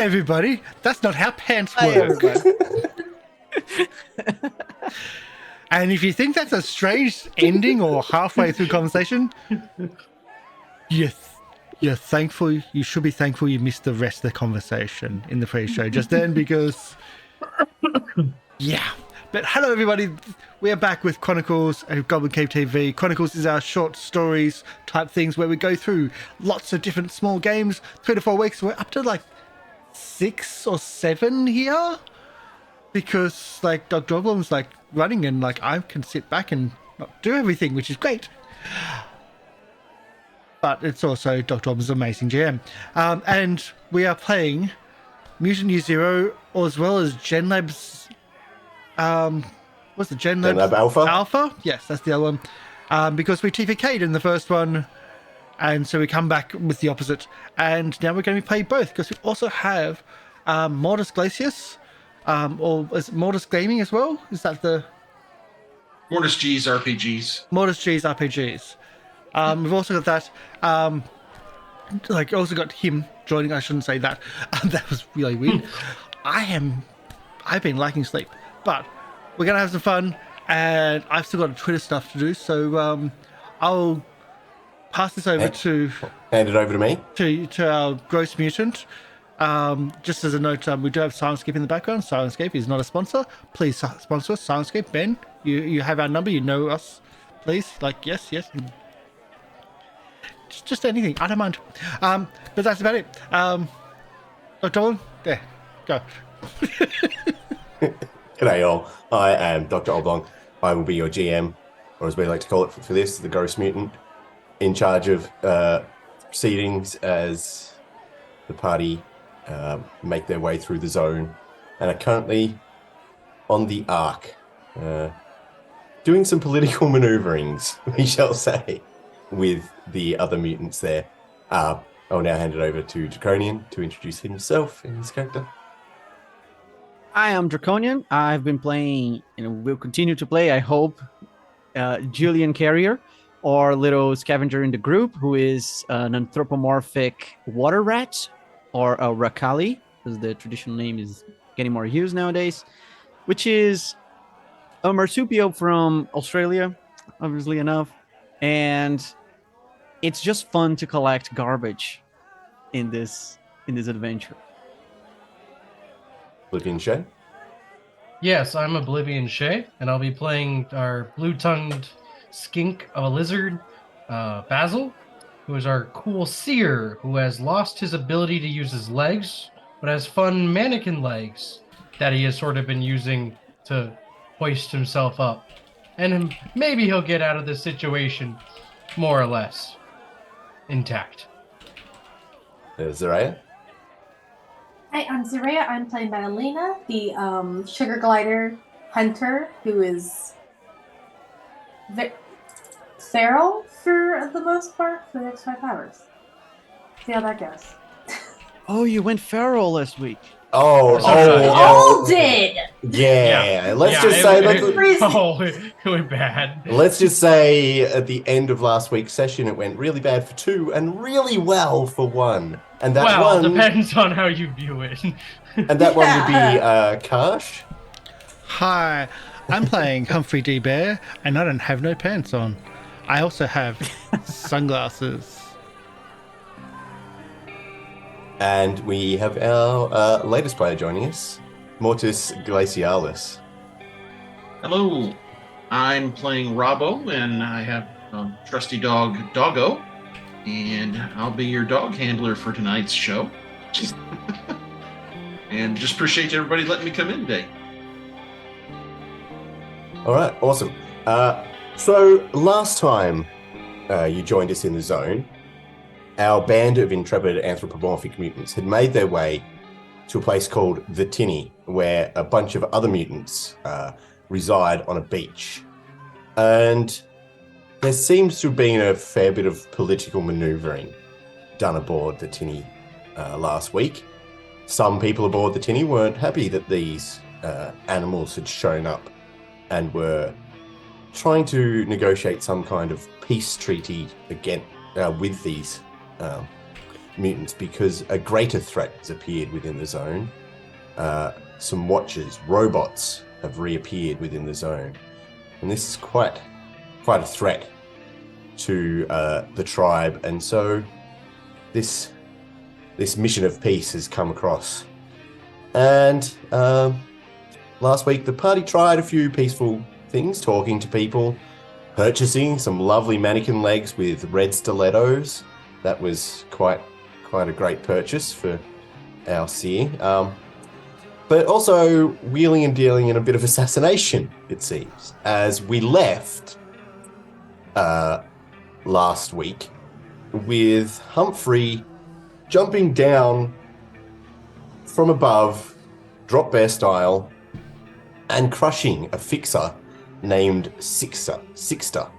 everybody. That's not how pants Hi, work. everybody. And if you think that's a strange ending or halfway through conversation, you're thankful. You should be thankful you missed the rest of the conversation in the pre-show just then, because yeah. But hello, everybody. We are back with Chronicles of Goblin Cave TV. Chronicles is our short stories type things where we go through lots of different small games. 3 to 4 weeks. We're up to like 6 or 7 here, because like Dr. Oblong's like running, and like I can sit back and not do everything, which is great. But it's also Dr. Oblong's amazing GM. And we are playing Mutant Year Zero, as well as GenLab's what's the GenLab Alpha? Alpha? Yes, that's the other one. Because we TPK'd in the first one, and so we come back with the opposite. And now we're going to be playing both, because we also have Mortis Glacialis, or is it Mortis Gaming as well? Is that the Mortis G's RPGs? Mortis G's RPGs. We've also got that. Like, also got him joining. I shouldn't say that. That was really weird. I've been lacking sleep, but we're gonna have some fun, and I've still got Twitter stuff to do. So I'll pass this over to hand it over to me to our gross mutant. Just as a note, we do have Silenscape in the background. Silenscape is not a sponsor. Please sponsor us. Silenscape. Ben, you have our number. You know us. Please, like, yes. Just anything. I don't mind. But that's about it. Dr. There. Go. G'day all, I am Dr. Oblong. I will be your GM, or as we like to call it for this, the Gross Mutant, in charge of proceedings as the party make their way through the zone, and are currently on the Ark, doing some political maneuverings, we shall say, with the other mutants there. I'll now hand it over to Drakonyan to introduce himself and his character. I am Drakonyan. I've been playing, and will continue to play, I hope, Julian Carrier, or little scavenger in the group, who is an anthropomorphic water rat, or a Rakali, as the traditional name is getting more used nowadays, which is a marsupial from Australia, obviously enough, and it's just fun to collect garbage in this adventure. OblivionShay. Yes, I'm OblivionShay, and I'll be playing our blue-tongued skink of a lizard, Basil, who is our cool seer, who has lost his ability to use his legs, but has fun mannequin legs that he has sort of been using to hoist himself up. And maybe he'll get out of this situation more or less intact. Zaraeea. Hi, I'm Zaraeea. I'm playing by Alina, the sugar glider hunter, who is feral for the most part for the next 5 hours. See how that goes. Oh, you went feral last week. All did! Yeah. Let's just It went bad. Let's just say at the end of last week's session, it went really bad for 2 and really well for 1. And that one depends on how you view it. And that one would be Karsh. Hi, I'm playing Humphrey D. Bear, and I don't have no pants on. I also have sunglasses. And we have our latest player joining us, Mortis Glacialis. Hello, I'm playing Robbo, and I have trusty dog Doggo, and I'll be your dog handler for tonight's show. And just appreciate everybody letting me come in today. All right, awesome. So last time you joined us in the zone, our band of intrepid anthropomorphic mutants had made their way to a place called the Tinny, where a bunch of other mutants reside on a beach. And there seems to have been a fair bit of political maneuvering done aboard the Tinny last week. Some people aboard the Tinny weren't happy that these animals had shown up and were trying to negotiate some kind of peace treaty again with these mutants because a greater threat has appeared within the zone. Some watchers, robots, have reappeared within the zone, and this is quite a threat to the tribe. And so this mission of peace has come across. And last week the party tried a few peaceful things, talking to people, purchasing some lovely mannequin legs with red stilettos. That was quite a great purchase for our seer. But also wheeling and dealing in a bit of assassination, it seems, as we left last week with Humphrey jumping down from above, drop bear style, and crushing a fixer named Sixter.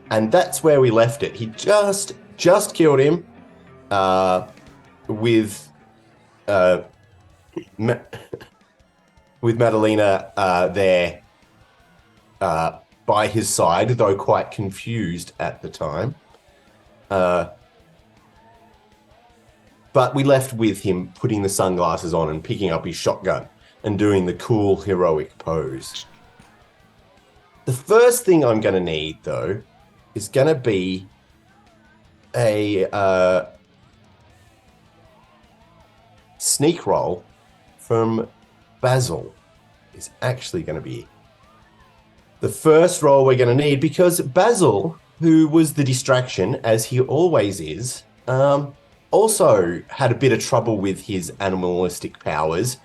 And that's where we left it. He just killed him with Madalena there by his side, though quite confused at the time. But we left with him putting the sunglasses on and picking up his shotgun and doing the cool heroic pose. The first thing I'm going to need, though, is going to be a sneak roll from Basil. Is actually going to be the first roll we're going to need, because Basil, who was the distraction, as he always is, also had a bit of trouble with his animalistic powers.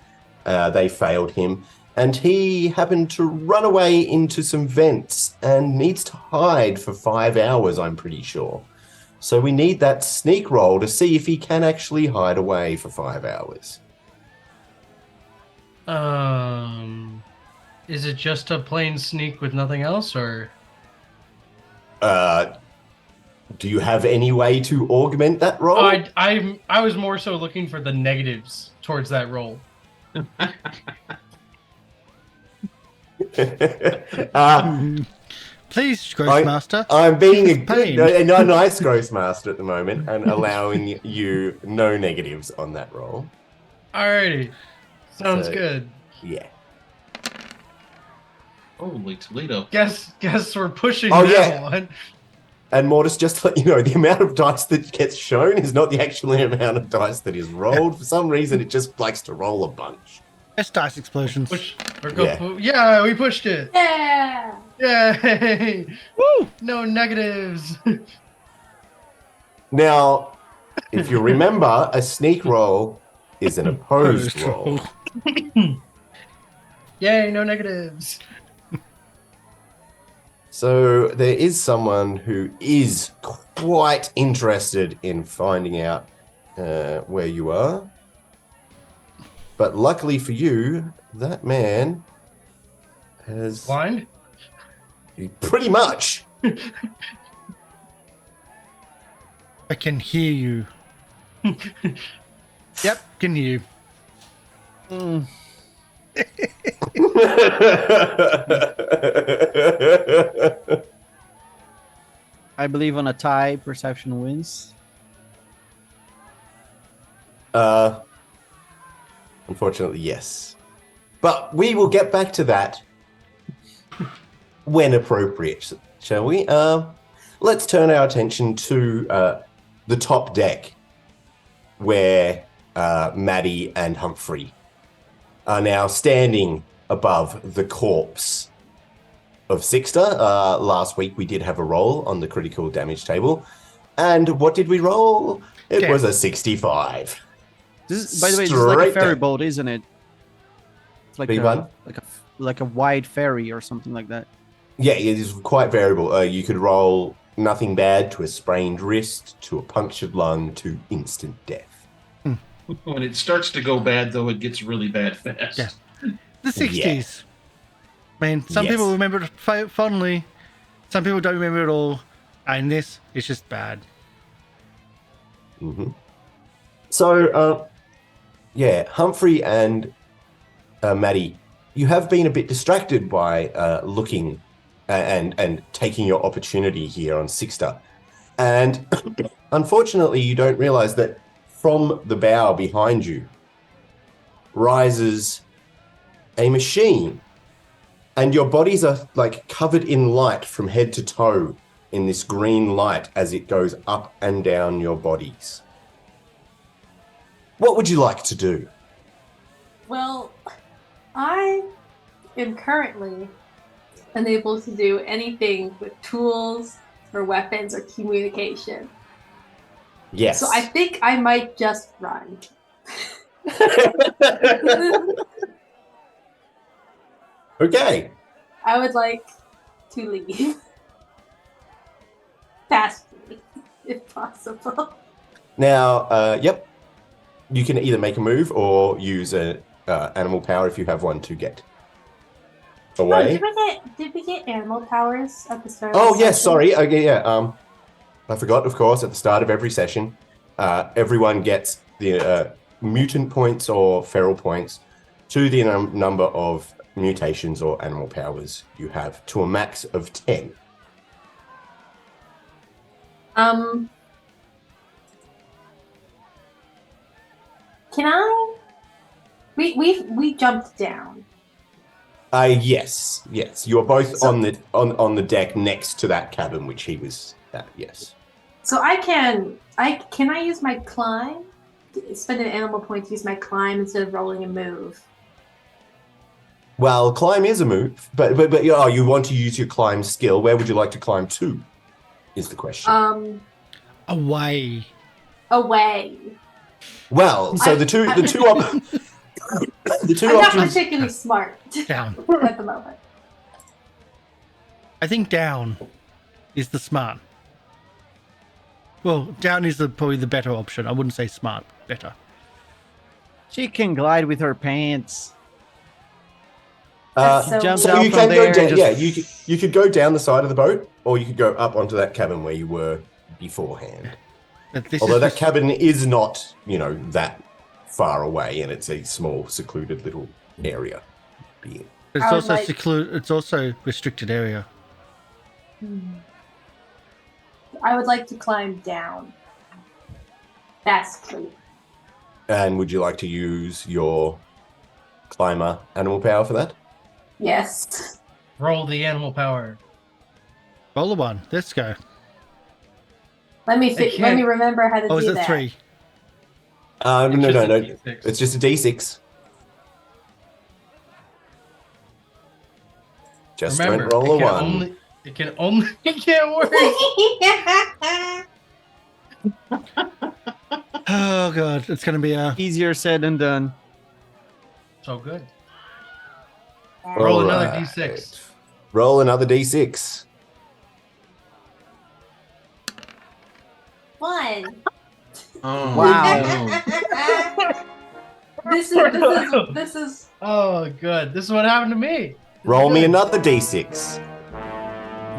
They failed him, and he happened to run away into some vents and needs to hide for 5 hours, I'm pretty sure. So we need that sneak roll to see if he can actually hide away for 5 hours. Is it just a plain sneak with nothing else, or? Do you have any way to augment that roll? I was more so looking for the negatives towards that roll. Please, Grossmaster. I'm being a a nice Grossmaster at the moment and allowing you no negatives on that roll. Alrighty. Sounds So- good. Yeah. Holy Toledo. Guess we're pushing Oh, that yeah. one. And Mortis, just to let you know, the amount of dice that gets shown is not the actual amount of dice that is rolled. For some reason, it just likes to roll a bunch. It's dice explosions. Push or Yeah. go. Yeah, we pushed it. Yeah. Yay! Woo! No negatives. Now, if you remember, a sneak roll is an opposed roll. Yay! No negatives. So there is someone who is quite interested in finding out where you are. But luckily for you, that man has... Blind. Pretty much. I can hear you. Yep, can hear you. I believe on a tie, perception wins. Unfortunately, yes. But we will get back to that when appropriate, shall we? Let's turn our attention to the top deck, where Maddie and Humphrey are now standing above the corpse of Sixter. Last week we did have a roll on the critical damage table. And what did we roll? It was a 65. This is, by the way, this is like a Straight ferry down. boat, isn't it? It's like Big a, one? like a wide ferry or something like that. Yeah, it is quite variable. You could roll nothing bad to a sprained wrist, to a punctured lung, to instant death. When it starts to go bad, though, it gets really bad fast. Yeah. The 60s. I mean, some people remember it fondly, some people don't remember it all, and this is just bad. Mm-hmm. So, Humphrey and Maddie, you have been a bit distracted by looking and taking your opportunity here on Sixter. And unfortunately, you don't realize that from the bow behind you rises a machine. And your bodies are like covered in light from head to toe in this green light as it goes up and down your bodies. What would you like to do? Well, I am currently unable to do anything with tools or weapons or communication. Yes. So I think I might just run. Okay. I would like to leave. Fastly, if possible. Now, yep. You can either make a move or use a animal power if you have one to get away. Did we get animal powers at the start? Oh, of the yes, session? sorry. Okay, yeah. I forgot, of course, at the start of every session, everyone gets the mutant points or feral points to the number of mutations or animal powers you have to a max of 10. Can I? We jumped down. Yes. You are both So- on the deck next to that cabin which he was at. Yes. So can I use my climb? Spend an animal point to use my climb instead of rolling a move. Well, climb is a move, but you want to use your climb skill. Where would you like to climb to? Is the question. Away. Away. Well, so the two I'm not options. particularly smart Down. at the moment. I think down is the smart. Well, down is probably the better option. I wouldn't say smart. Better. She can glide with her pants. That's so jumps So out you from can go there down. and Yeah, just- you could go down the side of the boat, or you could go up onto that cabin where you were beforehand. But this Although is that cabin is not, that far away, and it's a small, secluded little area. it's I would also like- It's also restricted area. I would like to climb down. Fastly. And would you like to use your climber animal power for that? Yes. Roll the animal power. Roll a one. Let's go. Let me can't- remember how to Oh, do is it that. 3? No. It's just a D6. It's just a D6. Just Remember, don't roll a one. It can only get worse. Oh god, it's gonna be a. Easier said than done. So good. Roll another Alright. D6. Roll another D6. 1. Oh, Wow. no. This is Oh, good. This is what happened to me. Roll me another D6.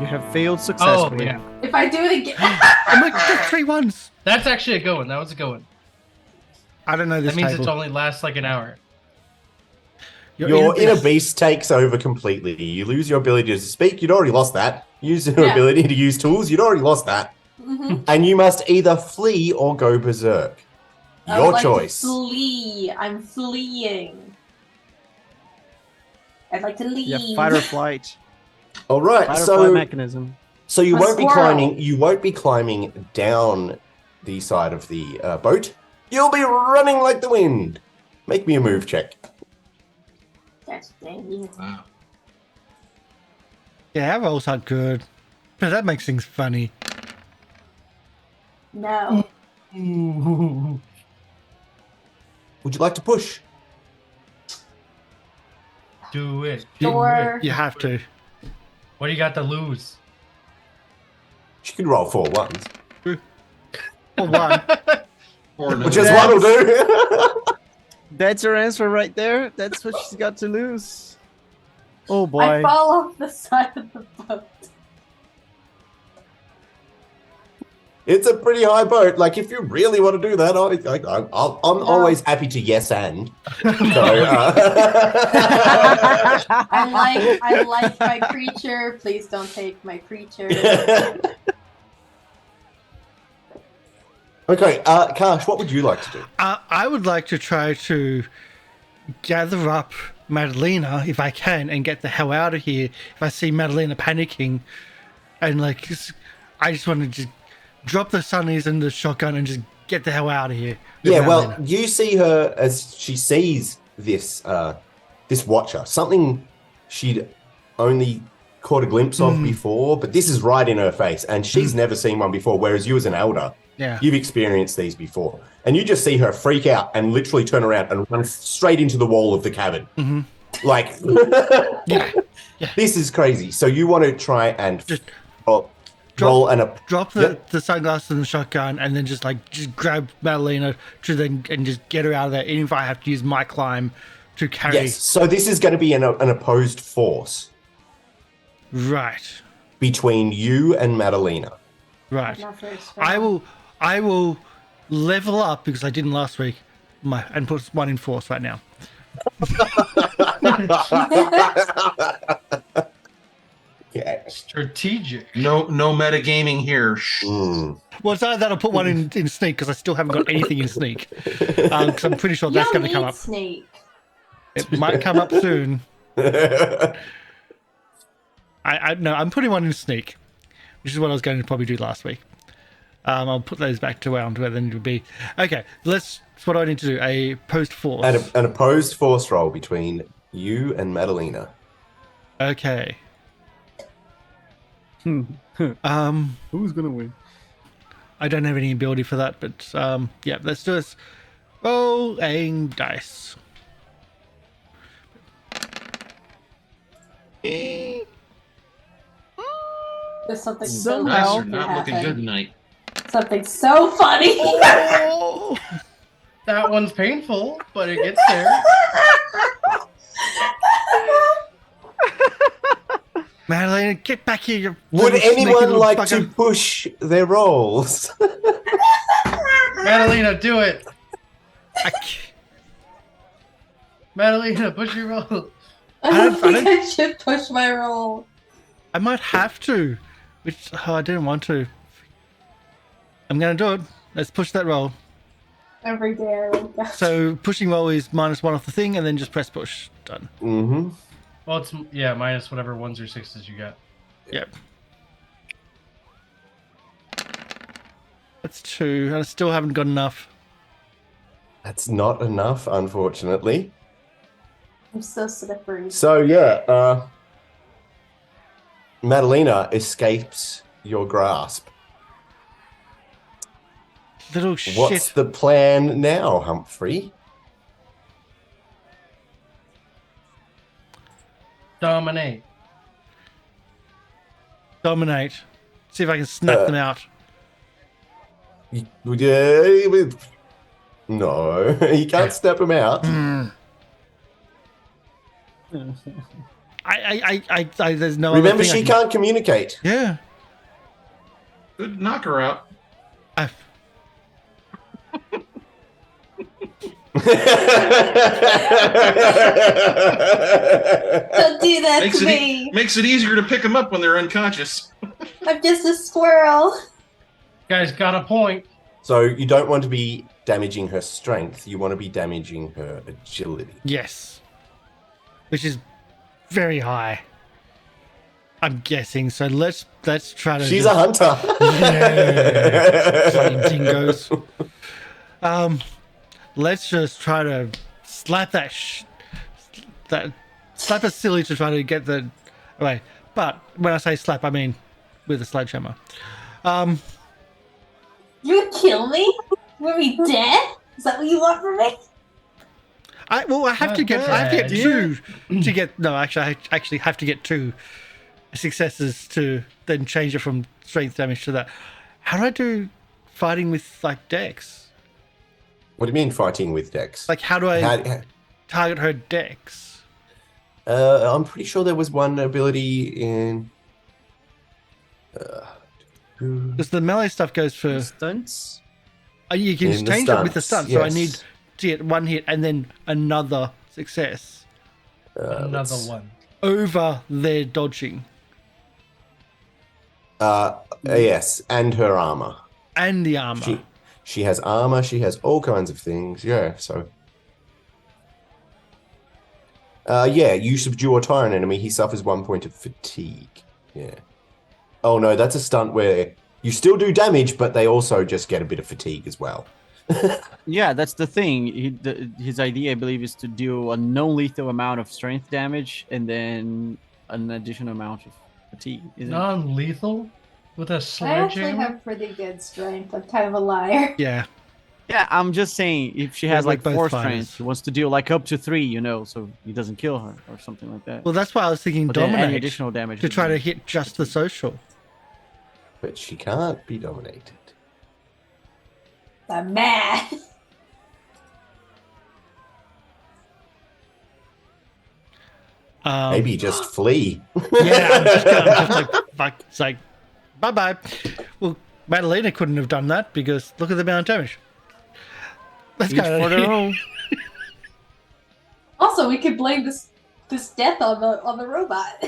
You have failed Oh, successfully. yeah. if I do it again. Oh my god, 3 1s. That's actually a good one. That was a good one. I don't know this That means table. it only lasts like an hour. Your inner beast. beast takes over completely. You lose your ability to speak. You'd already lost that. Use your Yeah. ability to use tools. You'd already lost that. Mhm. And you must either flee or go berserk. I would Your like to choice. flee. I'm fleeing. I'd like to leave. Yeah, fight or flight. All right. Fight or flight So, mechanism. so you A won't be squirrel. climbing. You won't be climbing down the side of the boat. You'll be running like the wind. Make me a move check. Gosh dang you. Wow. Yeah, our rolls aren't good. But that makes things funny. No. Ooh. Would you like to push? Do it. You- Do Sure. it. You have to. What do you got to lose? You can roll 4 ones. Or 1. Or Which another- is one will do. That's her answer right there. That's what she's got to lose. Oh I boy. fall off the side of the boat. It's a pretty high boat. Like, if you really want to do that, I'm always happy to yes and. So, I like my creature. Please don't take my creature. Okay, Karsh, what would you like to do? I would like to try to gather up Madalena if I can and get the hell out of here. If I see Madalena panicking, and like, I just want to just drop the sunnies and the shotgun and just get the hell out of here. with Yeah, well, Madalena. you see her as she sees this this watcher, something she'd only caught a glimpse of before, but this is right in her face, and she's never seen one before, whereas you as an elder, Yeah. you've experienced these before. And you just see her freak out and literally turn around and run straight into the wall of the cabin. Like, Yeah. this is crazy. So you want to try and Just roll and a... Drop the sunglasses and the shotgun, and then just grab Madalena to then and just get her out of there. Even if I have to use my climb to carry. Yes, so this is going to be an opposed force Right. between you and Madalena. Right. Not very strong. I will level up because I didn't last week. And put one in force right now. Yeah. Strategic. No metagaming here. Shh. Mm. Well, it's either that or put one in sneak because I still haven't got anything in sneak. Because I'm pretty sure that's You going to come need up. Snake. It might come up soon. No, I'm putting one in sneak, which is what I was going to probably do last week. I'll put those back to where they need to be. Okay, that's what I need to do. A post force. An opposed force roll between you and Madalena. Okay. Who's gonna win? I don't have any ability for that, but yeah, let's do this. Rolling dice. There's something Dice Somehow- are not looking good tonight. Something so funny. Oh! That one's painful, but it gets there. Madalena, get back here. You Would little sneaky anyone little like bugger. to push their rolls? Madalena, do it. I Madalena, push your roll. I don't I think don't- I should push my roll. might have to, which I didn't want to. I'm going to do it. Let's push that roll. Every day I wake up. So pushing roll is -1 off the thing, and then just press push. Done. Mm-hmm. Well, it's minus whatever 1s or 6s you got. Yep. That's 2. I still haven't got enough. That's not enough, unfortunately. I'm so slippery. So yeah, Madalena escapes your grasp. Little What's shit. the plan now, Humphrey? Dominate. Dominate. See if I can snap them out. No, you can't step him out. There's no Remember, other thing I she can't communicate. Yeah. Good knock her out. I, Don't do that Makes to it, me. makes it easier to pick them up when they're unconscious. I'm just a squirrel. Guys, got a point. So you don't want to be damaging her strength. You want to be damaging her agility. yes. Which is very high. I'm guessing. So let's try to. She's a hunter. Yeah. Bloody dingoes. Let's just try to slap slap a silly to try to get the away. But when I say slap, I mean with a sledgehammer. You would kill me? You want me dead? Is that what you want from me? I have to get bad, two to get no. Actually, I actually have to get 2 successes to then change it from strength damage to that. How do I do fighting with like dex? What do you mean fighting with Dex? Like how do I target her dex? I'm pretty sure there was one ability in. Because the melee stuff goes for Stunts. you can In the change it with the stunts, stun. So I yes. need to get 1 hit and then another success Another let's- one. over their dodging Yes, and her armor. and the armor. She has armor. She has all kinds of things. Yeah, so. Yeah, you subdue or tire an enemy. He suffers 1 point of fatigue. Yeah. Oh, no, that's a stunt where you still do damage, but they also just get a bit of fatigue as well. Yeah, that's the thing. His idea, I believe, is to do a non-lethal amount of strength damage and then an additional amount of fatigue. Isn't it? Non-lethal with a I actually sledgehammer. have pretty good strength. I'm kind of a liar. Yeah. Yeah, I'm just saying if she has We're like both 4 fighters. strength, she wants to deal like up to 3, so he doesn't kill her or something like that. Well, that's why I was thinking But then any dominate additional damage to would try be- to hit just the social. But she can't be dominated. I'm mad. Maybe just flee. Yeah, I'm just like, fuck, it's like, bye-bye. Well, Madalena couldn't have done that because look at the amount of damage. Let's Each go. for their own. Also, we could blame this death on the robot.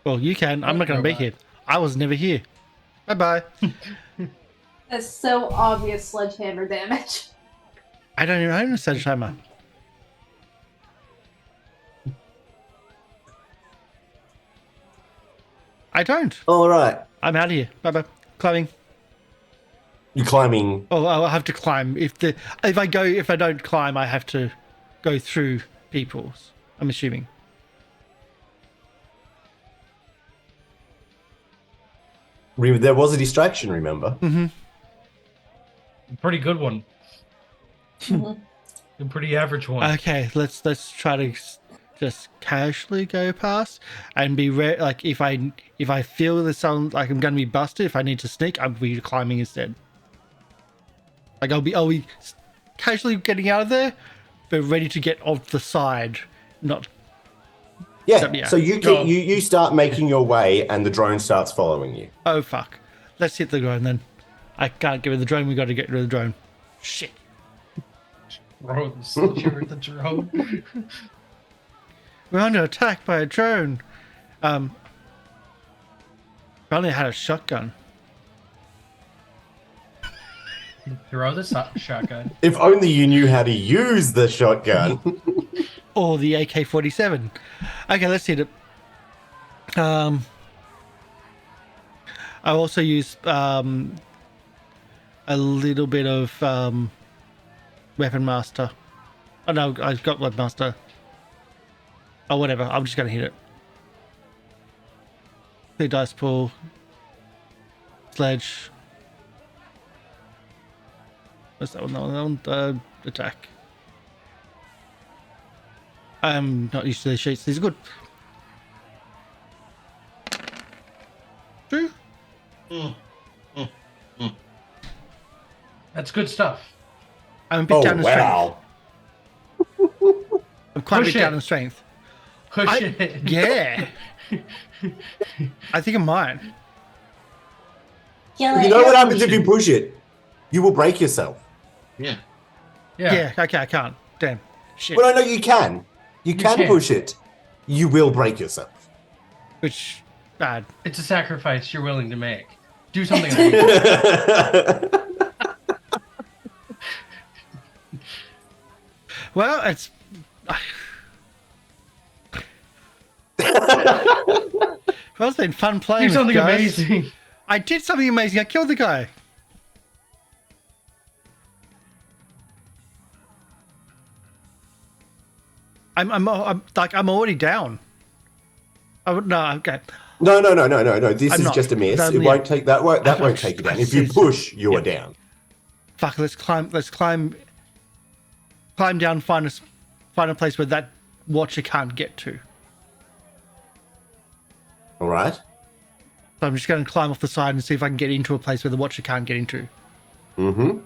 Well, you can. I'm not going to be here. I was never here. Bye-bye. That's so obvious sledgehammer damage. I don't even own a sledgehammer. I don't. All right. I'm out of here. Bye-bye. Climbing. You're climbing. Oh, I'll have to climb. If I don't climb, I have to go through people's. I'm assuming. There was a distraction, remember? Pretty good one. Mhm. A pretty average one. Okay, let's try to just casually go past and be like if I feel there's something like I'm gonna be busted, if I need to sneak, I'll be climbing instead. Like I'll be casually getting out of there, but ready to get off the side, not. Yeah. So you Go. you start making your way, and the drone starts following you. Oh fuck! Let's hit the drone then. I can't get rid of the drone. We got to get rid of the drone. Shit. Drones. You're the drone. We're under attack by a drone. If only I had a shotgun. Throw the shotgun. If only you knew how to use the shotgun. Or the AK-47. Okay, let's hit it. I also use a little bit of Weapon Master. Oh no, I've got Blood Master. Oh, whatever. I'm just going to hit it. Clear dice pool. Sledge. What's that one? That one? Attack. I'm not used to these sheets. These are good. 2. That's good stuff. I'm a bit down in strength. wow. I'm quite a Push bit down it. in strength. Push it. Yeah. I think I might. Kill it. You know what happens if you push it? You will break yourself. Yeah. Yeah. Okay, I can't. Damn. Shit. But I know you can. You can can. push it. You will break yourself. Which, bad. It's a sacrifice you're willing to make. Do something like that. Well, it's. Well, it's been fun playing. Do with something you guys. amazing. I did something amazing. I killed the guy. I'm like I'm already down. Oh no, okay. No. This I'm is not. just a miss. No, It yeah. won't take that. Won't I- take you down. If you push, you are down. Fuck. Let's climb down. Find a place where that watcher can't get to. All right. So I'm just going to climb off the side and see if I can get into a place where the watcher can't get into. Mm-hmm.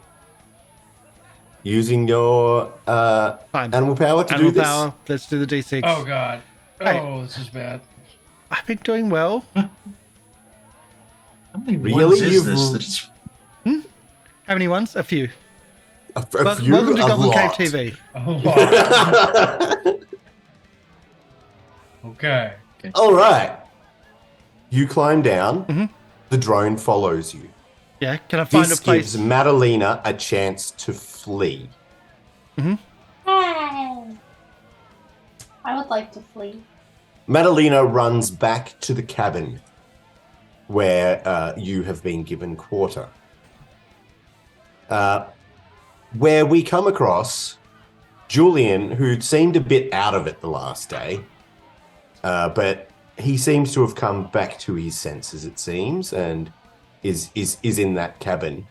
Using your Fine. animal power to Animal do this. power. Let's do the D6. Oh god. Hey. Oh, this is bad. I've been doing well. How many Really? ones is You've- this? That's How many ones? A few. A Welcome, few, welcome to a Goblin lot. Cave TV. Oh, wow. Okay. All right. You climb down. Mhm. The drone follows you. Yeah, can I find This a place? gives Madalena a chance to flee. Hey. I would like to flee. Madalena runs back to the cabin where you have been given quarter. Where we come across Julian, who seemed a bit out of it the last day, but he seems to have come back to his senses, it seems, and is in that cabin.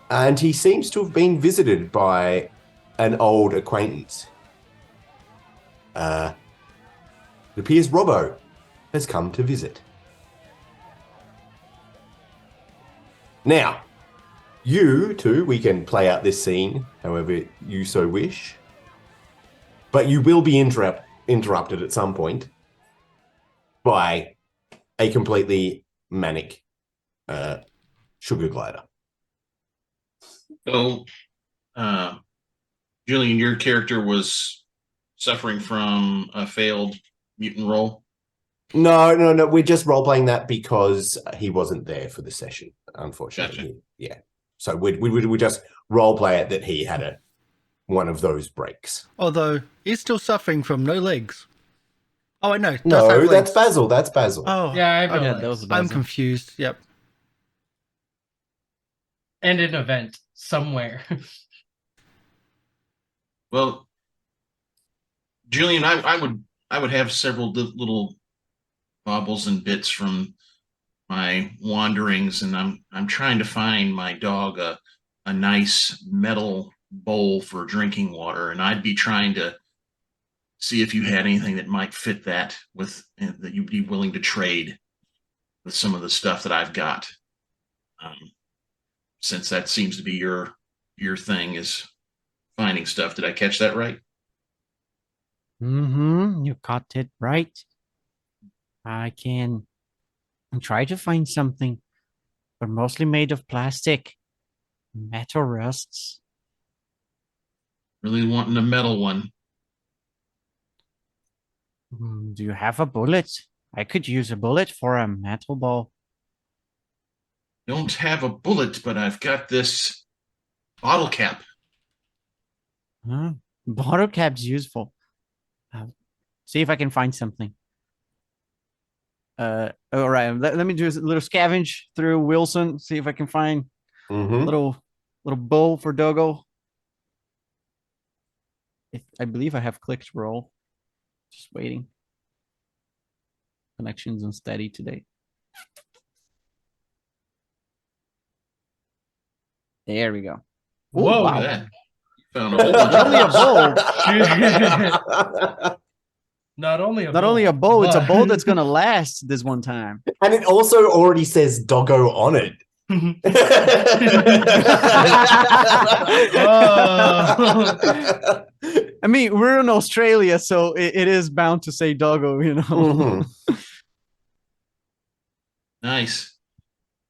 And he seems to have been visited by an old acquaintance. It appears Robbo has come to visit. Now, you two, we can play out this scene however you so wish, but you will be interrupted at some point by a completely manic sugar glider. So, Julian, your character was suffering from a failed mutant roll. No. We're just role playing that because he wasn't there for the session, unfortunately. Gotcha. Yeah. So we just role play it that he had one of those breaks. Although he's still suffering from no legs. Oh, I know. No, that's Basil. That's Basil. Oh, Yeah, I have no okay. legs. that was I'm Basil. confused. Yep. And an event somewhere. Well, Julian, I would have several little baubles and bits from my wanderings, and I'm trying to find my dog a nice metal bowl for drinking water, and I'd be trying to see if you had anything that might fit that with that you'd be willing to trade with some of the stuff that I've got. Since that seems to be your thing is finding stuff. Did I catch that right? You caught it right. I can try to find something, but mostly made of plastic. Metal rusts. Really wanting a metal one. Do you have a bullet? I could use a bullet for a metal ball. Don't have a bullet, but I've got this bottle cap. Bottle cap's useful. See if I can find something. All right. Let me do a little scavenge through Wilson. See if I can find a little bowl for Doggo. I believe I have clicked roll. Just waiting. Connection's unsteady today. There we go. Whoa. Look at that. You found a whole bunch of Only a books. bowl. Not only a It's a bowl that's gonna last this one time. And it also already says Doggo on it. I mean, we're in Australia, so it is bound to say Doggo, you know. Nice.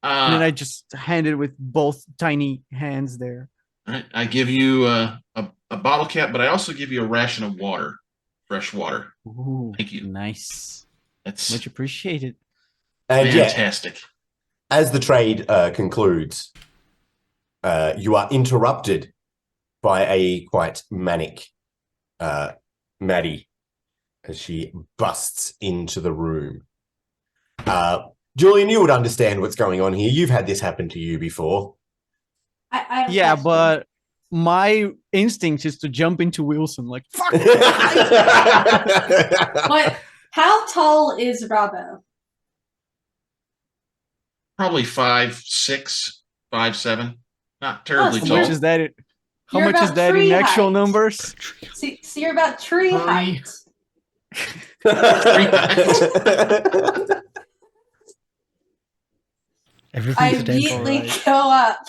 And then I just hand it with both tiny hands there. I give you a bottle cap, but I also give you a ration of water, fresh water. Ooh, Thank you. Nice. That's Much appreciated. And fantastic. as the trade concludes, you are interrupted by a quite manic Maddie as she busts into the room. Julian, you would understand what's going on here. You've had this happen to you before. I have a Yeah, question. but my instinct is to jump into Wilson, like, fuck. But how tall is Robbo? Probably 5'6", 5'7". Not terribly Oh, so tall. How much is that? How You're much is about that in tree actual height. numbers? See, so you're about tree height. I Everything's a dance. immediately go up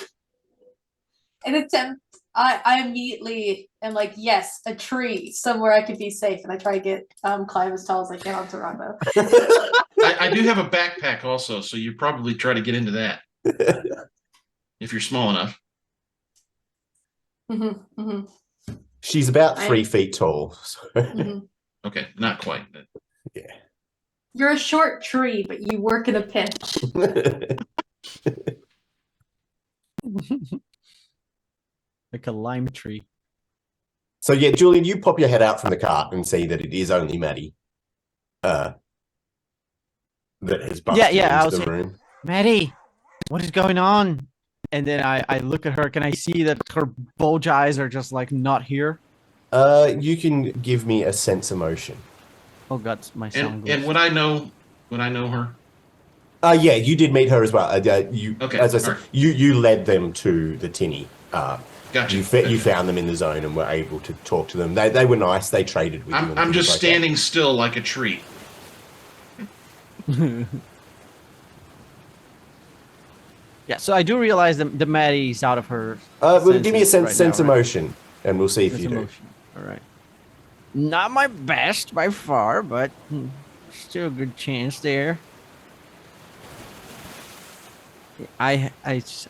and attempt. I immediately am like, yes, a tree somewhere I could be safe, and I try to get climb as tall as I can onto Robbo. I do have a backpack also, so you probably try to get into that if you're small enough. She's about 3 feet tall. So. Okay, not quite. Yeah. You're a short tree, but you work in a pinch. Like a lime tree. So yeah, Julian, you pop your head out from the cart and see that it is only Maddie. That has busted I into was the saying, room. Maddie, what is going on? And then I look at her. Can I see that her bulge eyes are just like not here? You can give me a sense emotion. Oh God, my sound. And would I know her? Yeah, you did meet her as well. You, Okay, as I said, right. you led them to the Tinny. Gotcha. You found them in the zone and were able to talk to them. They were nice. They traded with you. I'm just standing still like a tree. Yeah, so I do realize that the Maddie's out of her. Well, give me a sense now, right? emotion, and we'll see if Sense you do. emotion. All right. Not my best by far, but still a good chance there. I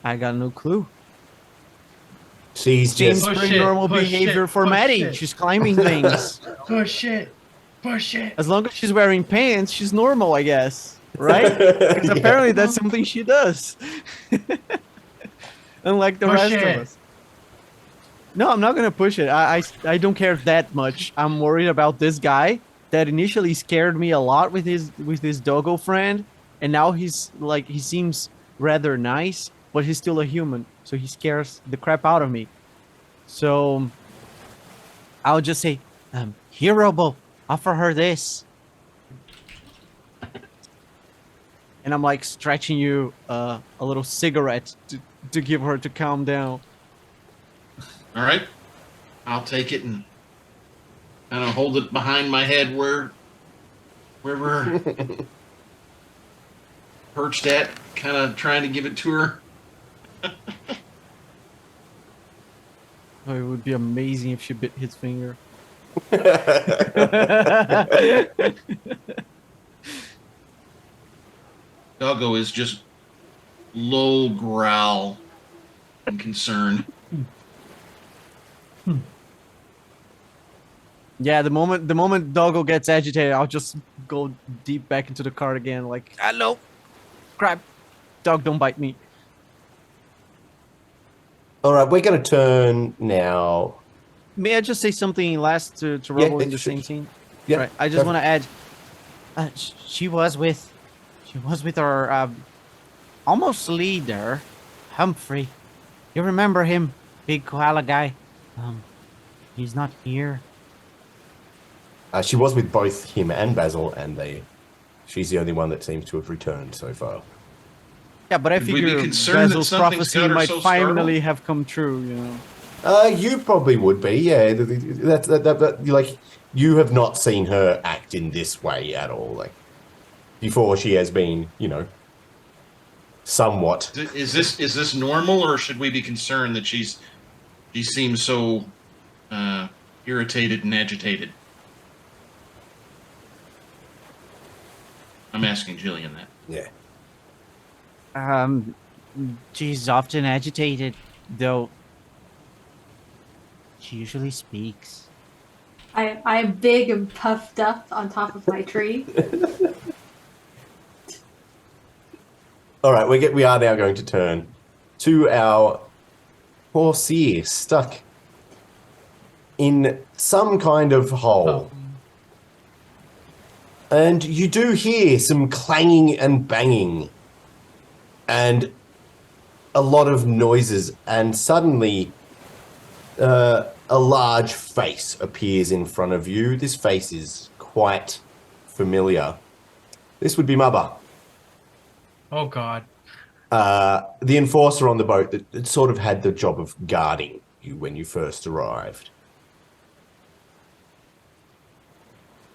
got no clue. She's Seems just pretty normal behavior for Maddie. She's climbing things. Push it. Push it. As long as she's wearing pants, she's normal, I guess. Right? Because Yeah. apparently that's something she does. Unlike the rest of us. No, I'm not gonna push it. I don't care that much. I'm worried about this guy that initially scared me a lot with his doggo friend, and now he's like he seems rather nice, but he's still a human, so he scares the crap out of me. So I'll just say, here, Robo, offer her this. And I'm like stretching you a little cigarette to give her to calm down. All right, I'll take it and kind of hold it behind my head where we're perched at, kind of trying to give it to her. Oh, it would be amazing if she bit his finger. Doggo is just low growl and concern. Yeah, the moment Doggo gets agitated, I'll just go deep back into the cart again, like, hello, crap, dog, don't bite me. all right. We're going to turn now. May I just say something last to Robo in the sure. same scene? Yeah, Right. I just want to add, she was with our almost leader, Humphrey. You remember him, big koala guy? He's not here. She was with both him and Basil, and she's the only one that seems to have returned so far. Yeah, but I Should we be figure concerned that Basil's something's prophecy got her might so finally startled? have come true, you know. You probably would be, yeah. That like you have not seen her act in this way at all. Like before, she has been, somewhat. Is this normal, or should we be concerned that she seems so irritated and agitated? I'm asking Jillian that. Yeah. She's often agitated, though she usually speaks. I'm big and puffed up on top of my tree. All right, we are now going to turn to our poor seer stuck in some kind of hole. And you do hear some clanging and banging and a lot of noises, and suddenly a large face appears in front of you. This face is quite familiar. This would be Mubba. Oh God. The enforcer on the boat that sort of had the job of guarding you when you first arrived.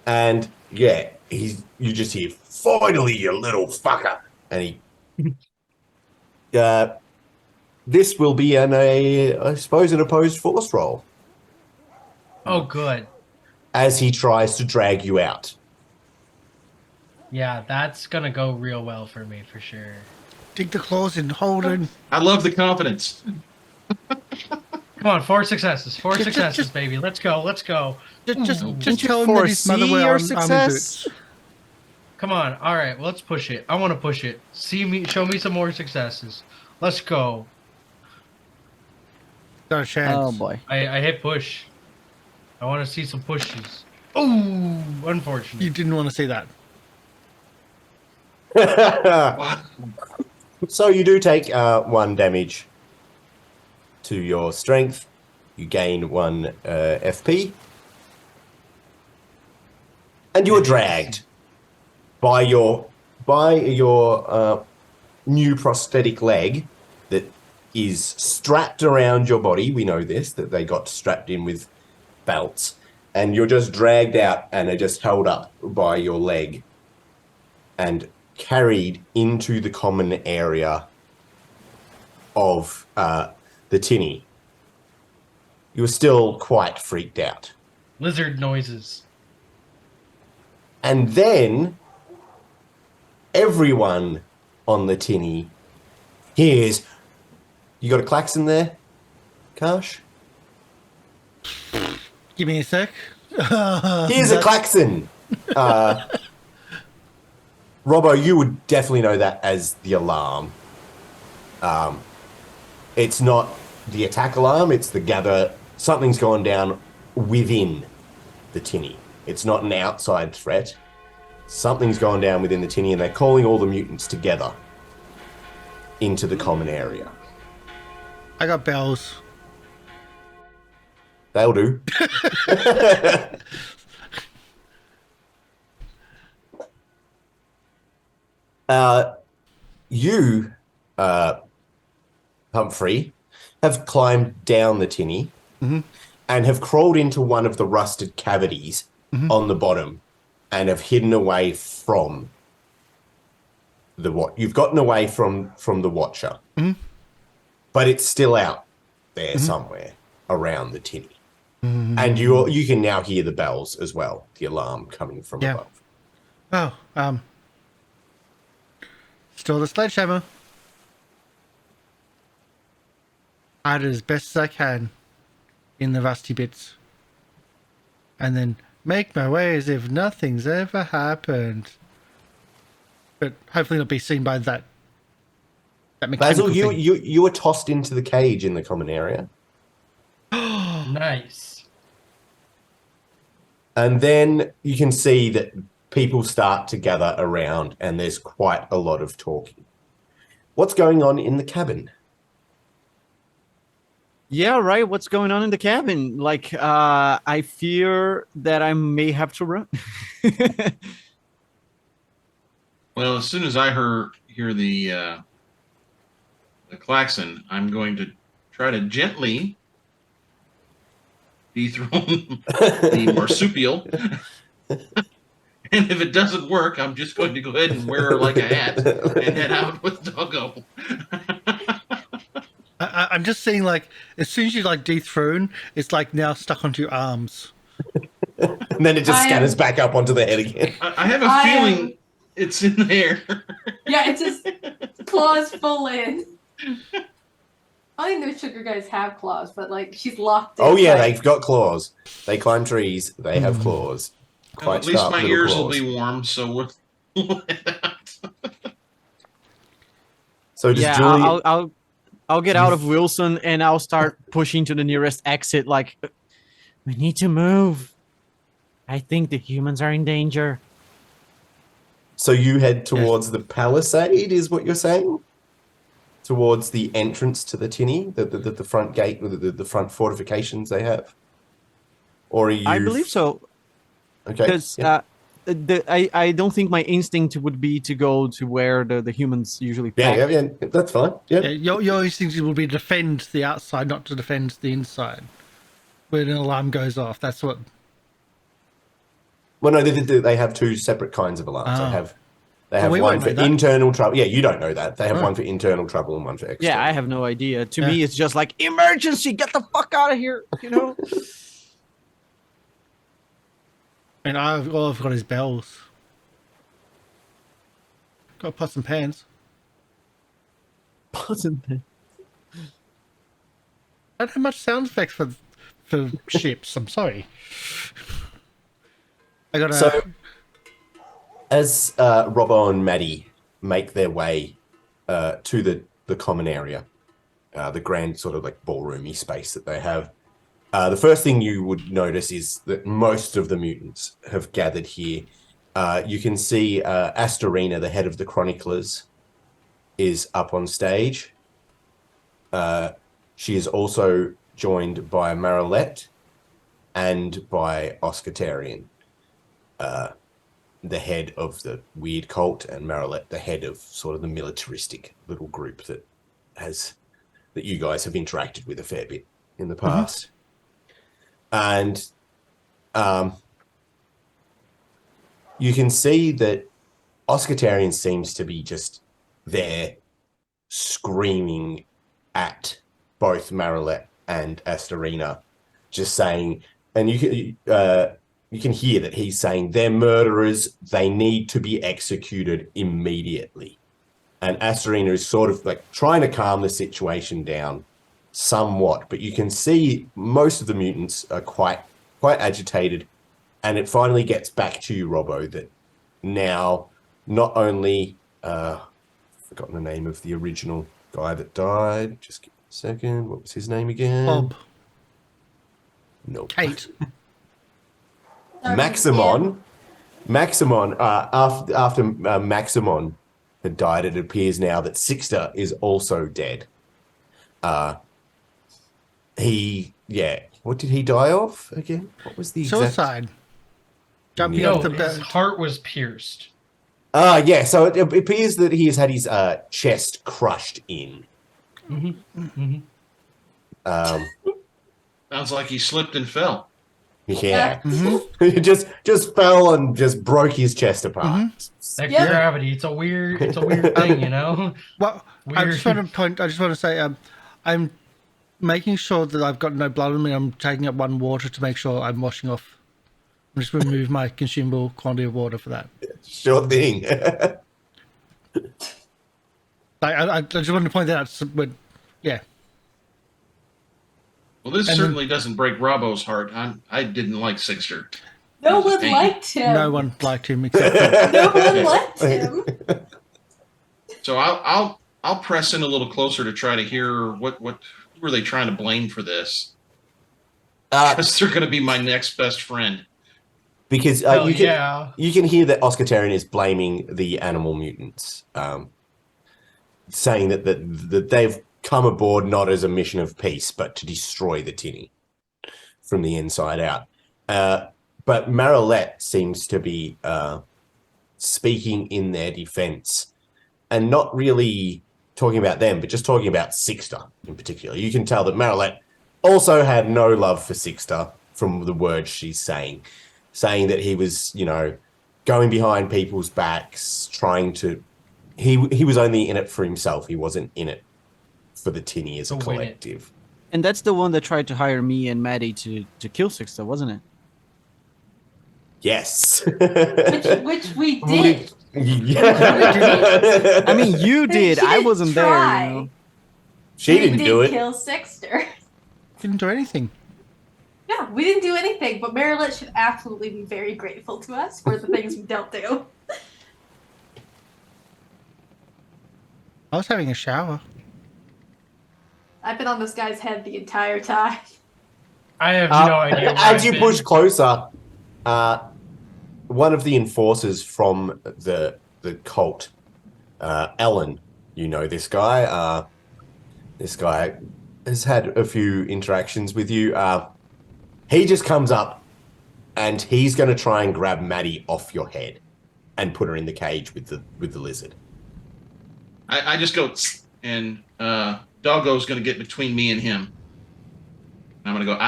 And yeah, you just hear, finally, you little fucker. And he, this will be I suppose, an opposed force roll Oh, good. as he tries to drag you out. Yeah, that's gonna go real well for me for sure. Dig the claws in, hold him. I love the confidence. Come on, 4 successes. 4 successes, baby. Let's go. Let's go. Just Didn't you tell him that his mother foresee wear your army success? boots. Come on. All right, well, let's push it. I want to push it. Show me some more successes. Let's go. Got a chance. Oh boy. I hit push. I want to see some pushes. Oh, unfortunate. You didn't want to see that. So you do take 1 damage to your strength. You gain 1 FP. And you are dragged by your new prosthetic leg that is strapped around your body. We know this, that they got strapped in with belts. And you're just dragged out and are just held up by your leg and carried into the common area of the Tinny. You were still quite freaked out. Lizard noises. And then everyone on the Tinny hears... You got a klaxon there, Karsh? Give me a sec. Here's a klaxon! Robbo, you would definitely know that as the alarm. It's not the attack alarm, it's the gather. Something's gone down within the Tinny. It's not an outside threat. Something's gone down within the Tinny, and they're calling all the mutants together into the common area. I got bells. They'll do. You, Humphrey, have climbed down the Tinny and have crawled into one of the rusted cavities on the bottom and have hidden away from the You've gotten away from the Watcher, but it's still out there somewhere around the Tinny. And you can now hear the bells as well, the alarm coming from above. Oh, still the sledgehammer. I did as best as I can in the rusty bits. And then make my way as if nothing's ever happened. But hopefully not be seen by that mechanical Basil, thing. you were tossed into the cage in the common area. Nice. And then you can see that people start to gather around and there's quite a lot of talking. What's going on in the cabin? Yeah, right. What's going on in the cabin? Like, I fear that I may have to run. Well, as soon as I hear the klaxon, I'm going to try to gently dethrone the marsupial. And if it doesn't work, I'm just going to go ahead and wear her like a hat and head out with Doggo. I'm just seeing, like, as soon as you, like, dethrone, it's, like, now stuck onto your arms. And then it just scatters back up onto the head again. I have a feeling it's in there. Yeah, it's just claws full in. I think those sugar guys have claws, but, like, she's locked in. Oh, yeah, they've got claws. They climb trees. They have claws. Well, at least my ears will be warm, so we'll head out. So does Yeah, Julie... I'll get out of Wilson and I'll start pushing to the nearest exit. Like, we need to move. I think the humans are in danger. So you head towards the palisade, is what you're saying? Towards the entrance to the Tinny, the front gate, the front fortifications they have? Or are you... I believe so. Okay. Because I don't think my instinct would be to go to where the humans usually pack. Yeah, that's fine. Yeah. Your instinct will be to defend the outside, not to defend the inside. When an alarm goes off, that's what... Well, no, they have 2 separate kinds of alarms. They have we one won't for know that. internal trouble. Yeah, you don't know that. They have one for internal trouble and one for external. Yeah, I have no idea. To me, it's just like, emergency, get the fuck out of here, you know? And all I've got is bells. Got pots and pans. Wasn't it? I don't have much sound effects for ships. I'm sorry. I got So, as Robbo and Maddie make their way to the common area, the grand sort of like ballroomy space that they have. The first thing you would notice is that most of the mutants have gathered here. You can see Astarina, the head of the Chroniclers, is up on stage. She is also joined by CatRoulette and by Oscatarian, the head of the weird cult, and CatRoulette, the head of sort of the militaristic little group that you guys have interacted with a fair bit in the past. And you can see that Oscatarian seems to be just there screaming at both CatRoulette and Astarina, just saying, and you can hear that he's saying, they're murderers, they need to be executed immediately. And Astarina is sort of like trying to calm the situation down somewhat, but you can see most of the mutants are quite agitated, and it finally gets back to you, Robbo, that now not only forgotten the name of the original guy that died. Just give me a second. What was his name again? Bob. Nope. Kate. Maximon. Maximon. After Maximon had died, it appears now that Sixter is also dead. What did he die of again? What was the exact... Suicide. Jumping No, off the his bed. heart was pierced. Yeah, so it appears that he has had his chest crushed in. Sounds like he slipped and fell. Yeah. He just fell and just broke his chest apart. Extra gravity. It's a weird thing, you know? Well, I just want to say, I'm making sure that I've got no blood on me. I'm taking up one water to make sure I'm washing off. I'm just remove my consumable quantity of water for that. Sure thing. I just wanted to point that out. But yeah. Well, this certainly doesn't break Robbo's heart. I didn't like Sixter. No one liked him. No one liked him except No one liked him. So I'll press in a little closer to try to hear who were they trying to blame for this? Because they're going to be my next best friend. Because you can hear that Oscatarian is blaming the animal mutants, saying that they've come aboard not as a mission of peace, but to destroy the Tinny from the inside out. But CatRoulette seems to be speaking in their defense and not really talking about them, but just talking about Sixter in particular. You can tell that CatRoulette also had no love for Sixter from the words she's saying that he was, going behind people's backs, trying to... He was only in it for himself. He wasn't in it for the Tinny as a collective. And that's the one that tried to hire me and Maddie to kill Sixter, wasn't it? Yes. which we did. Yeah. I mean, you did. I wasn't try. there. She didn't do it. Kill Sixter. didn't do anything. Yeah, we didn't do anything, but CatRoulette should absolutely be very grateful to us for the things we don't do. I was having a shower. I've been on this guy's head the entire time. I have no idea. As you push closer, one of the enforcers from the cult, Ellen, this guy. This guy has had a few interactions with you. He just comes up and he's going to try and grab Maddie off your head and put her in the cage with the lizard. I just go, and Doggo's going to get between me and him. I'm going to go,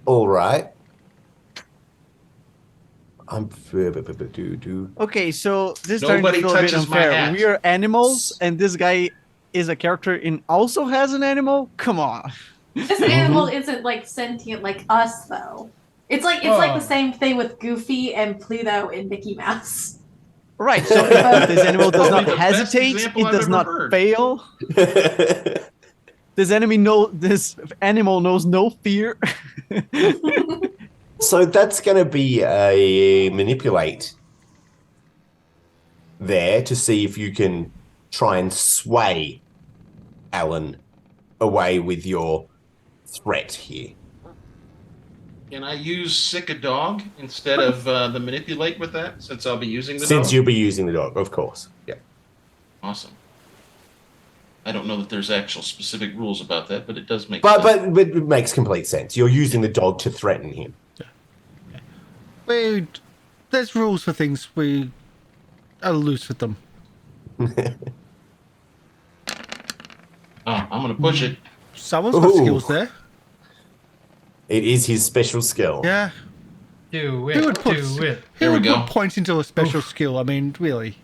All right. Okay, so this Nobody turns a bit touches my unfair. hat. We are animals, and this guy is a character and also has an animal? Come on. This animal isn't like sentient like us, though. It's like the same thing with Goofy and Pluto and Mickey Mouse. Right, so if this animal does not Probably the best hesitate, example it I've does ever not heard. fail. This animal knows no fear. So that's going to be a manipulate there to see if you can try and sway Alan away with your threat here. Can I use sick a dog instead of the manipulate with that, since I'll be using the dog? Since you'll be using the dog, of course. Yeah. Awesome. I don't know that there's actual specific rules about that, but it does make But sense. but it makes complete sense. You're using the dog to threaten him. There's rules for things. We are loose with them. I'm going to push it. Someone's got Ooh. skills there. It is his special skill. Yeah. Do Who it. would put, Do it. who There we would go. put points into a special skill? I mean, really.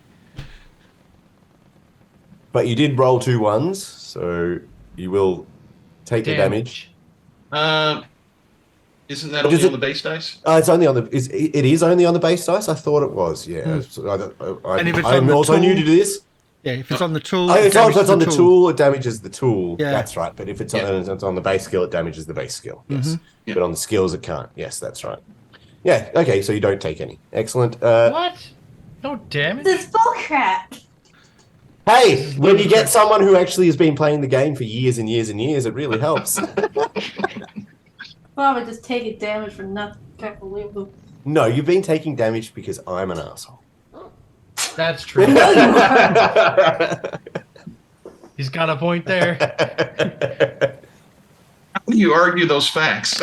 But you did roll 2 ones, so you will take the damage. Isn't that Does only it- on the base dice? It's only on the. It is only on the base dice. I thought it was. Yeah. So And if it's I'm on the also new tool- to this. Yeah, if it's on the tool, Oh, it it's on, damages it's on the tool. It damages the tool. Yeah. That's right. But if it's on the base skill, it damages the base skill. Yes. Yeah. But on the skills, it can't. Yes, that's right. Yeah. Okay. So you don't take any. Excellent. What? No damage? This bullcrap. Hey, when you get someone who actually has been playing the game for years and years and years, it really helps. Well, I would just taking damage for nothing. Can't believe it. No, you've been taking damage because I'm an asshole. That's true. He's got a point there. How do you argue those facts?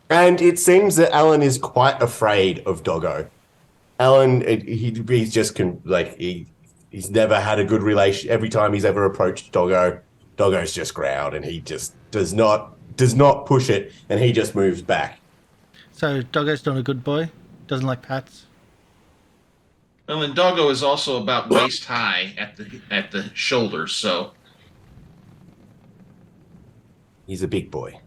And it seems that Alan is quite afraid of Doggo. Alan, he's just he's never had a good relation. Every time he's ever approached Doggo, Doggo's just growled, and he just does not push it, and he just moves back. So Doggo's not a good boy. Doesn't like pats. Well, and Doggo is also about waist high at the shoulders, so He's a big boy.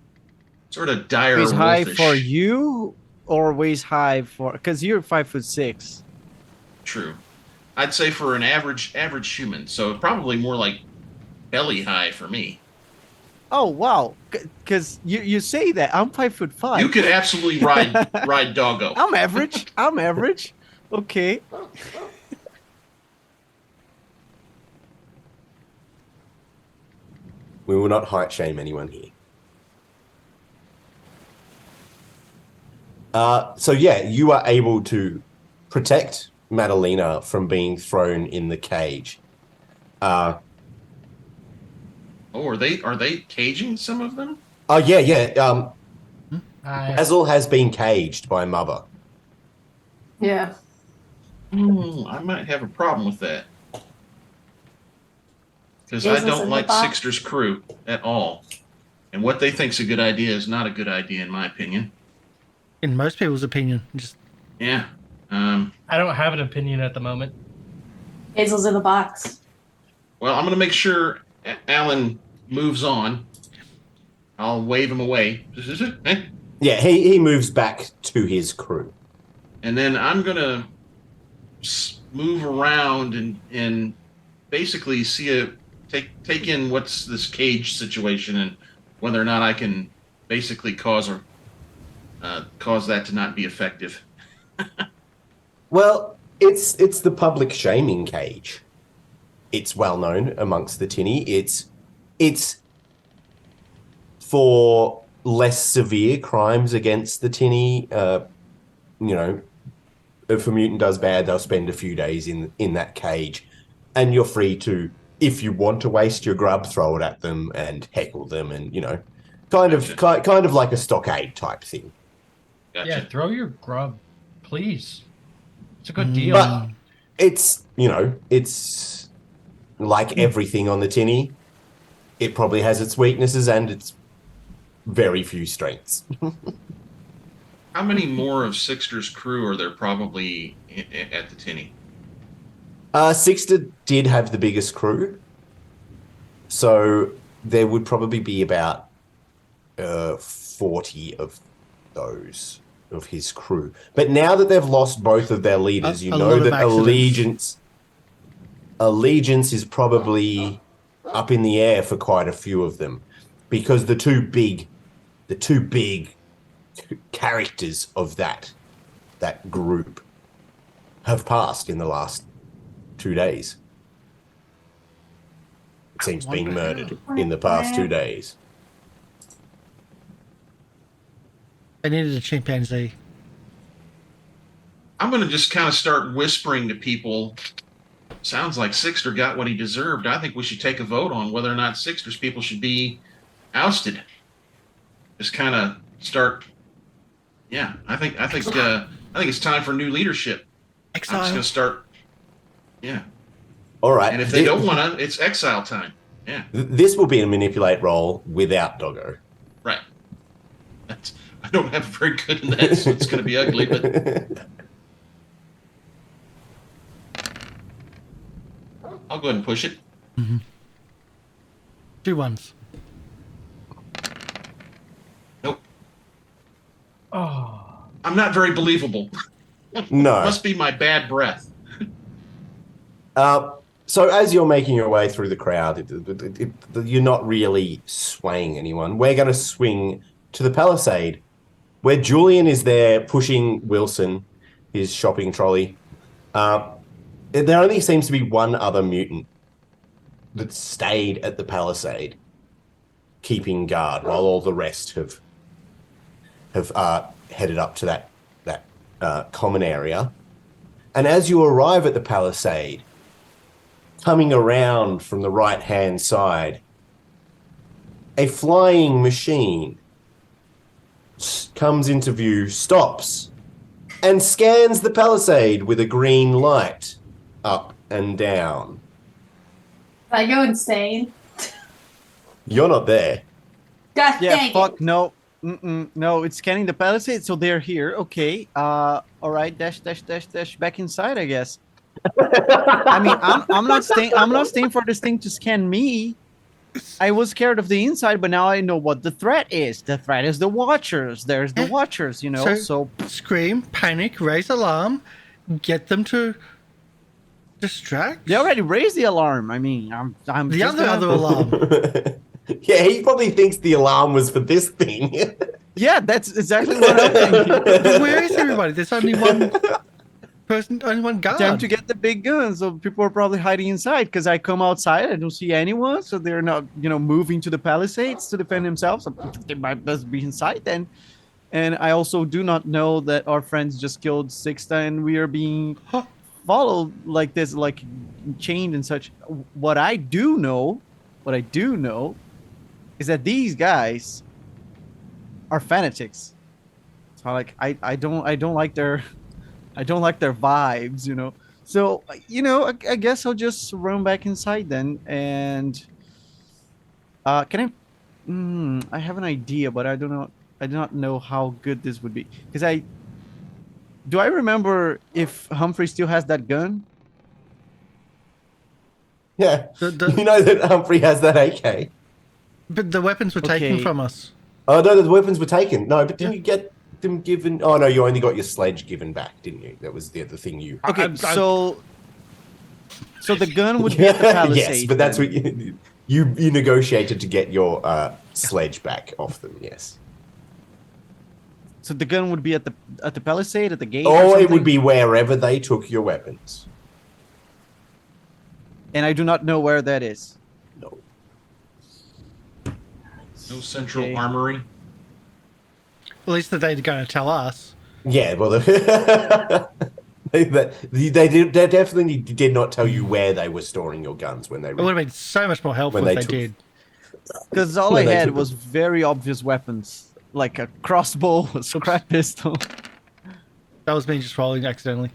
sort of dire Waist high wolfish. for you, or waist high for? Because you're 5'6". True. I'd say for an average human, so probably more like belly high for me. Oh wow! Because you say that I'm 5'5". You could absolutely ride Doggo. I'm average. I'm average. Okay. We will not height shame anyone here. So yeah, you are able to protect Madalena from being thrown in the cage. Oh, are they caging some of them? Oh yeah. I, Basil has been caged by Mother. Yeah. I might have a problem with that. Because I Jesus in don't the like box. Sixter's crew at all. And what they think's a good idea is not a good idea, in my opinion. In most people's opinion, just Yeah. I don't have an opinion at the moment. Hazel's in the box. Well, I'm going to make sure Alan moves on. I'll wave him away. Yeah, he moves back to his crew. And then I'm going to move around and basically take in what's this cage situation and whether or not I can basically cause that to not be effective. Well, it's the public shaming cage. It's well known amongst the Tinny. It's for less severe crimes against the Tinny. If a mutant does bad, they'll spend a few days in that cage, and you're free to, if you want to waste your grub, throw it at them and heckle them, and kind of like a stockade type thing. Gotcha. Yeah, throw your grub, please. It's a good deal. But it's like everything on the Tinny. It probably has its weaknesses and its very few strengths. How many more of Sixter's crew are there probably at the Tinny? Sixter did have the biggest crew, so there would probably be about 40 of those of his crew. But now that they've lost both of their leaders, A you lot know of that accidents. allegiance is probably up in the air for quite a few of them, because the two big characters of that group have passed in the last 2 days. It seems being murdered wonder- in the past 2 days. They needed a chimpanzee. I'm going to just kind of start whispering to people. Sounds like Sixter got what he deserved. I think we should take a vote on whether or not Sixter's people should be ousted. Just kind of start. Yeah, I think it's time for new leadership. I'm just going Exile. to start. Yeah, All right. and if they don't want to, it's exile time. Yeah, This will be a manipulate roll without Doggo. right. I don't have very good in that, so it's going to be ugly. But I'll go ahead and push it. 2 ones. Nope. Oh, I'm not very believable. No. Must be my bad breath. So as you're making your way through the crowd, you're not really swaying anyone. We're going to swing to the palisade, where Julian is there pushing Wilson, his shopping trolley. There only seems to be one other mutant that stayed at the palisade, keeping guard, while all the rest have headed up to that common area. And as you arrive at the palisade, coming around from the right-hand side, a flying machine comes into view, stops, and scans the palisade with a green light up and down. I go insane. You're not there. God Yeah, dang fuck, it. no. No, it's scanning the palisade, so they're here. Okay. All right, dash back inside, I guess. I mean, I'm not staying for this thing to scan me. I was scared of the inside, but now I know what the threat is. The threat is the Watchers. There's the Watchers, you know. So Scream, panic, raise alarm, get them to distract. they already raised the alarm. I mean, I'm The just other gonna- alarm. Yeah, he probably thinks the alarm was for this thing. Yeah, that's exactly what I'm thinking. But where is everybody? There's only one person, only one guard. Time to get the big guns. So people are probably hiding inside because I come outside, I don't see anyone, so they're not, moving to the palisades to defend themselves. So they might best be inside then. And I also do not know that our friends just killed Sixta and we are being followed like this, like chained and such. What I do know is that these guys are fanatics. So like I don't like their vibes, So I guess I'll just run back inside then. And can I have an idea, but I do not know how good this would be, because I remember if Humphrey still has that gun. Yeah. The- You know that Humphrey has that AK. But the weapons were taken Okay. from us. Oh, no, the weapons were taken. No, but didn't you get them given? Oh, no, you only got your sledge given back, didn't you? That was the other thing you... Okay, so the gun would be at the palisade. Yes, but that's then. what you negotiated to get your sledge back off them, yes. So the gun would be at the palisade, at the gate. Or or it something? would be wherever they took your weapons. And I do not know where that is. No. No central Okay. armory. At least they're going to tell us. Yeah, well, they definitely did not tell you where they were storing your guns when they It would have been so much more helpful When if they they took- did. Because all When I they had took was very obvious weapons, like a crossbow, a scrap pistol. That was me just rolling accidentally.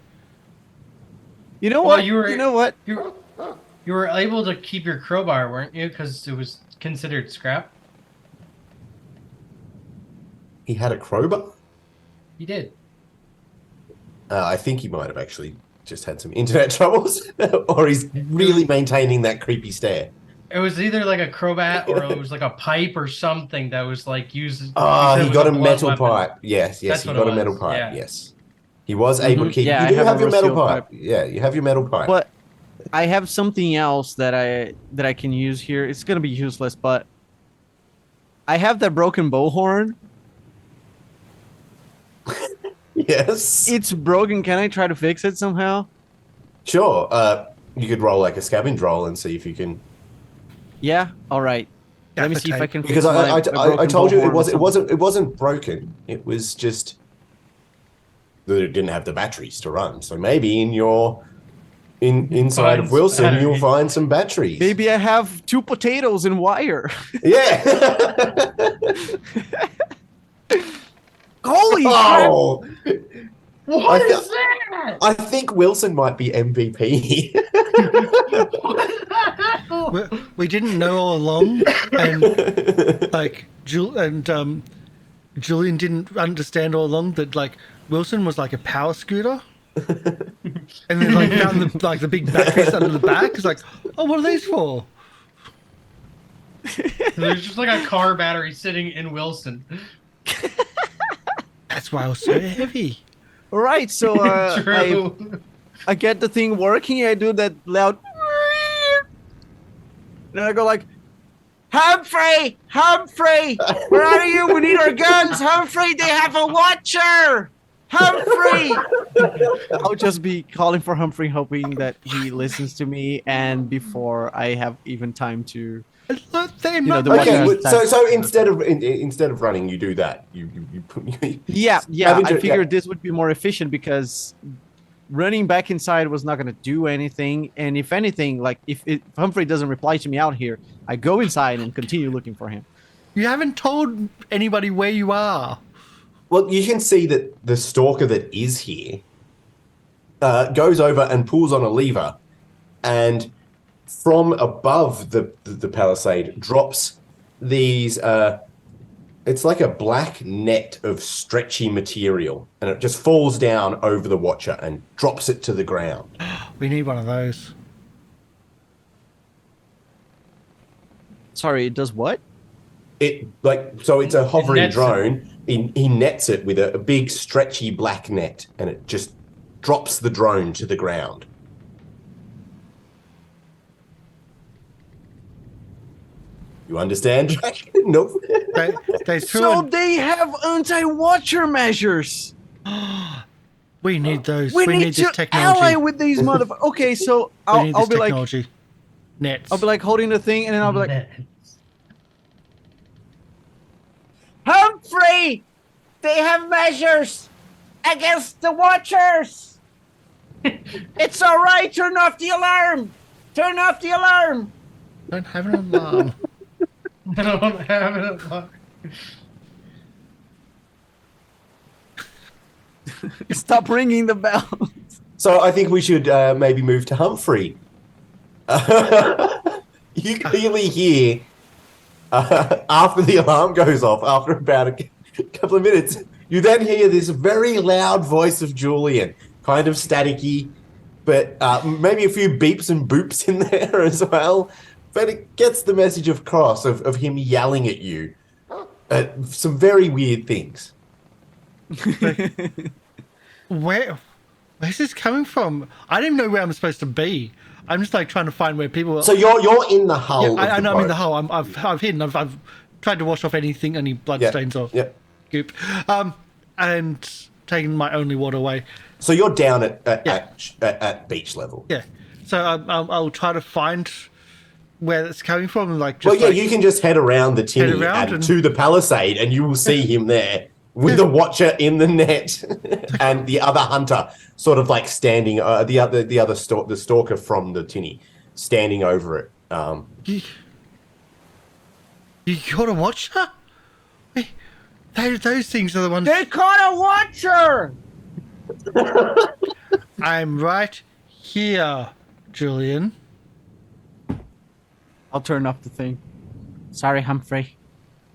You know Well, what? you were- You know what? you were able to keep your crowbar, weren't you? Because it was considered scrap. He had a crowbar? You did. I think he might have actually just had some internet troubles, or he's really maintaining that creepy stare. It was either like a crowbat or it was like a pipe or something that was like used. Oh, you said it he was got a blunt metal weapon. pipe. Yes, That's he what got it a metal was, pipe. yeah. Yes, he was able to keep. Yeah, you do I have your a metal steel pipe. Yeah, you have your metal pipe. But I have something else that I can use here. It's gonna be useless, but I have that broken bullhorn. Yes, It's broken. Can I try to fix it somehow? sure. You could roll like a scavenge roll and see if you can. Yeah. All right. Let me Gaffer see if I tape. can. Because fix my I broken told you bullhorn or something. it wasn't broken. It was just that it didn't have the batteries to run. So maybe inside of Finds Wilson you'll batteries. find some batteries. Maybe I have 2 potatoes in wire. Yeah. Holy crap! Oh, What I is that? I think Wilson might be MVP. We didn't know all along, and like Julian didn't understand all along that like Wilson was like a power scooter, and then like found the big batteries under the back. It's like, oh, what are these for? There's just like a car battery sitting in Wilson. That's why I was so heavy. All right, so True. I get the thing working. I do that loud. Then I go like, Humphrey, where are you? We need our guns. Humphrey, they have a watcher. Humphrey. I'll just be calling for Humphrey, hoping that he listens to me, and before I have even time to. Look, they know, the might- Okay, watcher has so time. instead of running, you do that. You Yeah. Scavenger- I figured this would be more efficient because running back inside was not going to do anything. And if anything, like if Humphrey doesn't reply to me out here, I go inside and continue looking for him. You haven't told anybody where you are. Well, you can see that the stalker that is here goes over and pulls on a lever, and from above the palisade drops these. It's like a black net of stretchy material, and it just falls down over the watcher and drops it to the ground. We need one of those. Sorry, it does what? It's a hovering nets it. drone. He nets it with a big stretchy black net, and it just drops the drone to the ground. You understand? No. They threw So an- they have anti-watcher measures. We need those. We need this to technology. ally with these motherfuckers. Okay, so We need I'll this be like, technology. Nets. I'll be like holding the thing, and then I'll be like, Humphrey, they have measures against the watchers. It's all right. Turn off the alarm. Turn off the alarm. Don't have an alarm. I don't have it. Stop ringing the bell. So I think we should maybe move to Humphrey. You clearly hear after the alarm goes off, after about a couple of minutes, you then hear this very loud voice of Julian, kind of staticky, but maybe a few beeps and boops in there as well. But it gets the message across of him yelling at you some very weird things. Where's this coming from? I don't even know where I'm supposed to be. I'm just like trying to find where people are. So you're in the hull. Yeah, of I the know I'm in the boat. hull. I've hidden. I've tried to wash off anything, any bloodstains or Yeah. goop, and taken my only water away. So you're down at Yeah. at beach level. Yeah. So I'll try to find where it's coming from. Like, Well, just yeah, like, you can just head around the Tinny around and to the palisade, and you will see him there with the watcher in the net and the other hunter, sort of like standing. The stalker from the Tinny, standing over it. You got a watcher? Wait, those things are the ones. They caught a watcher. I'm right here, Julian. I'll turn off the thing. Sorry, Humphrey.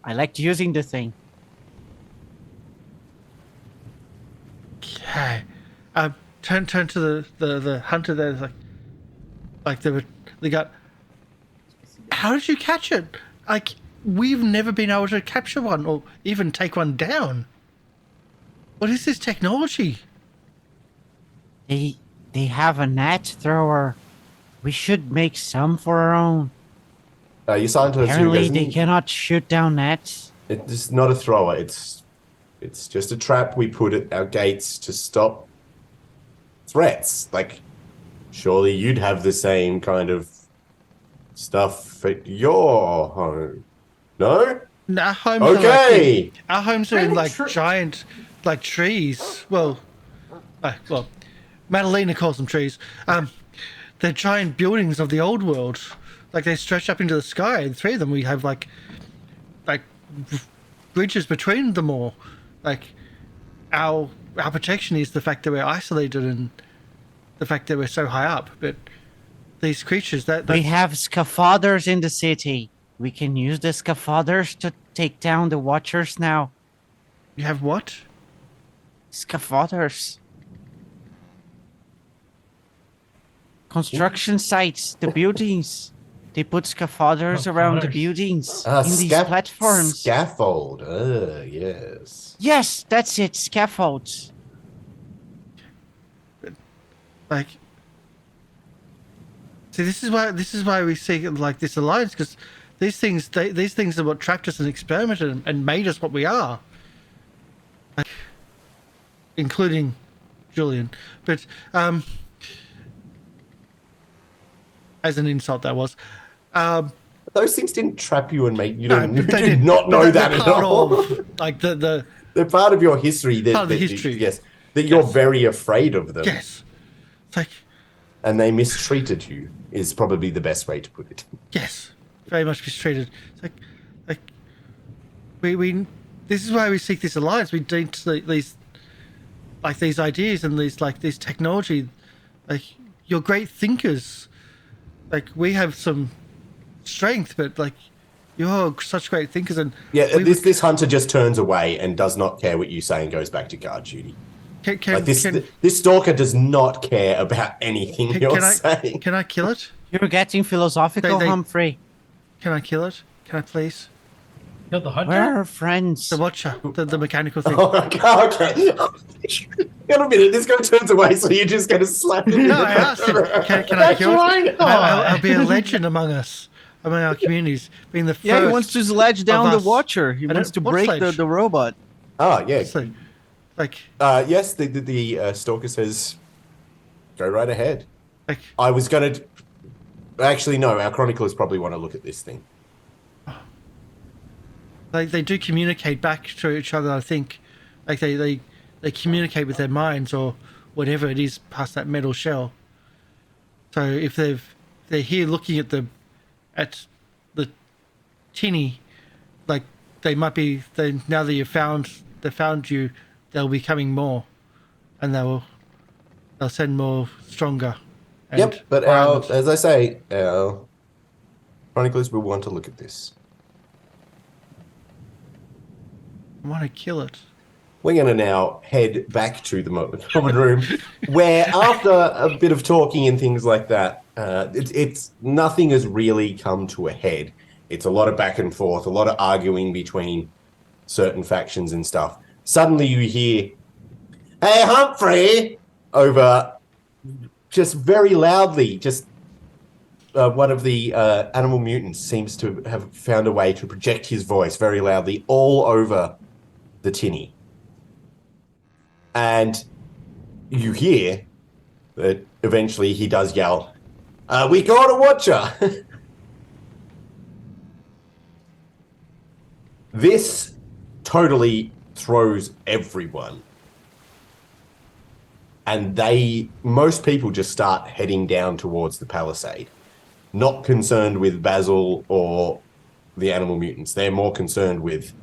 I liked using the thing. Okay. Turn to the hunter there. Like they got. How did you catch it? Like, we've never been able to capture one or even take one down. What is this technology? They have a net thrower. We should make some for our own. You signed to Apparently, they cannot shoot down nets. It's not a thrower. It's just a trap we put at our gates to stop threats like Surely you'd have the same kind of stuff at your home. No? Our homes Okay. our homes are in Really like true. giant, like trees. Well, Madalena calls them trees. They're giant buildings of the old world. Like they stretch up into the sky. And 3 of them, we have like bridges between them all. Like our protection is the fact that we're isolated and the fact that we're so high up. But these creatures We have scaffolders in the city. We can use the scaffolders to take down the Watchers now. you have what? Scaffolders. Construction sites, the buildings. They put scaffolders around the Scaffolders. buildings in these platforms. Scaffold. Yes. Yes, that's it. Scaffolds. Like, see, this is why we see like this alliance, because these things are what trapped us and experimented and made us what we are, like, including Julian. But as an insult, that was. Those things didn't trap you and make you. No, Don't, but you they did did. not know But that they're at part all. of, like the They're part of your history. part of the history. Yes, that you're very afraid of them. yes, it's like And they mistreated you is probably the best way to put it. yes, very much mistreated. It's like we this is why we seek this alliance. We need these ideas and these technology. Like, you're great thinkers. Like, we have some strength, but like you're such great thinkers. And Yeah, we this hunter just turns away and does not care what you say and goes back to guard duty. can, This stalker does not care about anything you're saying. can I kill it? You're getting philosophical, They- Humphrey. Can I kill it? Can I please? Kill the hunter? We're friends. The watcher, the mechanical thing. Oh, okay. Got a minute. This guy turns away, so you're just going to slap him. No, I asked him, can I That's kill why it? not. I'll be a legend among us, among our communities, being the first. Yeah, he wants to sledge down the us. Watcher. He I wants to don't- what break sledge? the robot. Oh, yeah. So, like, Yes, the stalker says, go right ahead. like, I was going to... Actually, no, our chroniclers probably want to look at this thing. they do communicate back to each other. I think, like they communicate with their minds or whatever it is past that metal shell. So if they're here looking at the Tinny, like they might be. Now that they found you, they'll be coming more, and they'll send more stronger. And Yep, but violent. as I say, our chroniclers will want to look at this. I want to kill it. We're going to now head back to the common room, where after a bit of talking and things like that, it's nothing has really come to a head. It's a lot of back and forth, a lot of arguing between certain factions and stuff. Suddenly you hear, "Hey, Humphrey!" over just very loudly. Just one of the animal mutants seems to have found a way to project his voice very loudly all over the Tinny. And you hear that eventually he does yell, "We got a watcher!" This totally throws everyone. And most people just start heading down towards the palisade. Not concerned with Basil or the animal mutants. They're more concerned with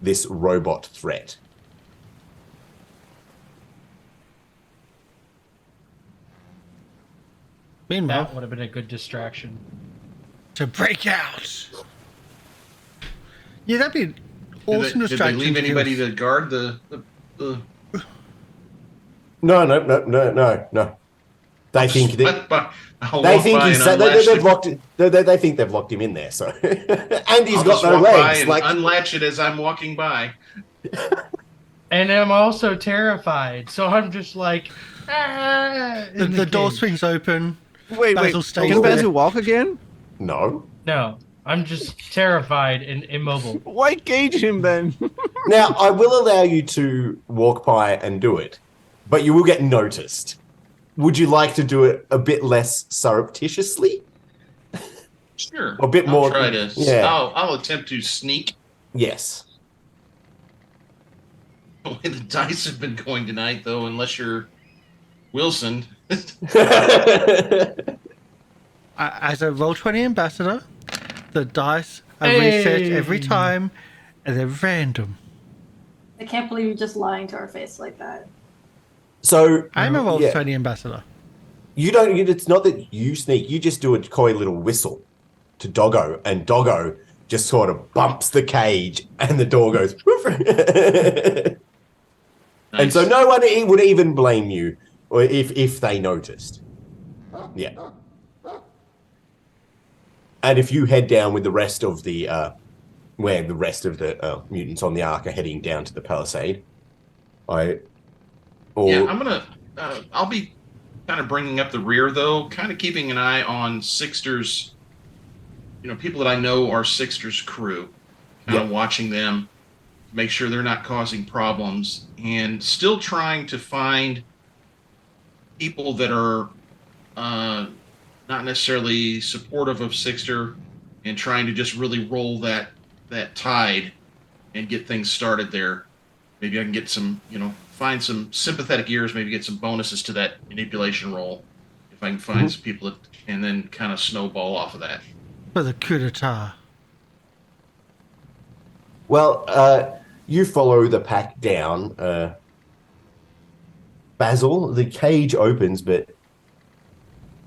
this robot threat. Meanwhile, That would have been a good distraction. to break out. Yeah, that'd be an awesome Did they distraction. leave to give anybody us. to guard the No. They think that they think he's they've locked. They think they've locked him in there. So, and he's got no legs. Like, unlatch it as I'm walking by. And I'm also terrified, so I'm just like, ah, in The door cage. swings open. Wait, Basil stays can there. Basil walk again? No. No, I'm just terrified and immobile. Why cage him then? Now I will allow you to walk by and do it, but you will get noticed. would you like to do it a bit less surreptitiously? Sure. A bit I'll more. try to. Yeah. I'll attempt to sneak. Yes. The way the dice have been going tonight, though, unless you're Wilson. As a Roll20 ambassador, the dice are reset every Hey. time, and they're random. I can't believe you're just lying to our face like that. So I'm a yeah. Roll20 ambassador. You don't. It's not that you sneak. You just do a coy little whistle to Doggo, and Doggo just sort of bumps the cage, and the door goes. And so Nice. no one would even blame you, or if they noticed. Yeah. And if you head down with the rest of the where the rest of the mutants on the Ark are heading down to the palisade, Yeah, I'm gonna. I'll be kind of bringing up the rear, though, kind of keeping an eye on Sixter's. People that I know are Sixter's crew. Kind of watching them, make sure they're not causing problems, and still trying to find people that are not necessarily supportive of Sixter, and trying to just really roll that tide and get things started there. Maybe I can get some, find some sympathetic ears, maybe get some bonuses to that manipulation roll if I can find some people that, and then kind of snowball off of that. For the coup d'etat. Well, you follow the pack down. Basil, the cage opens, but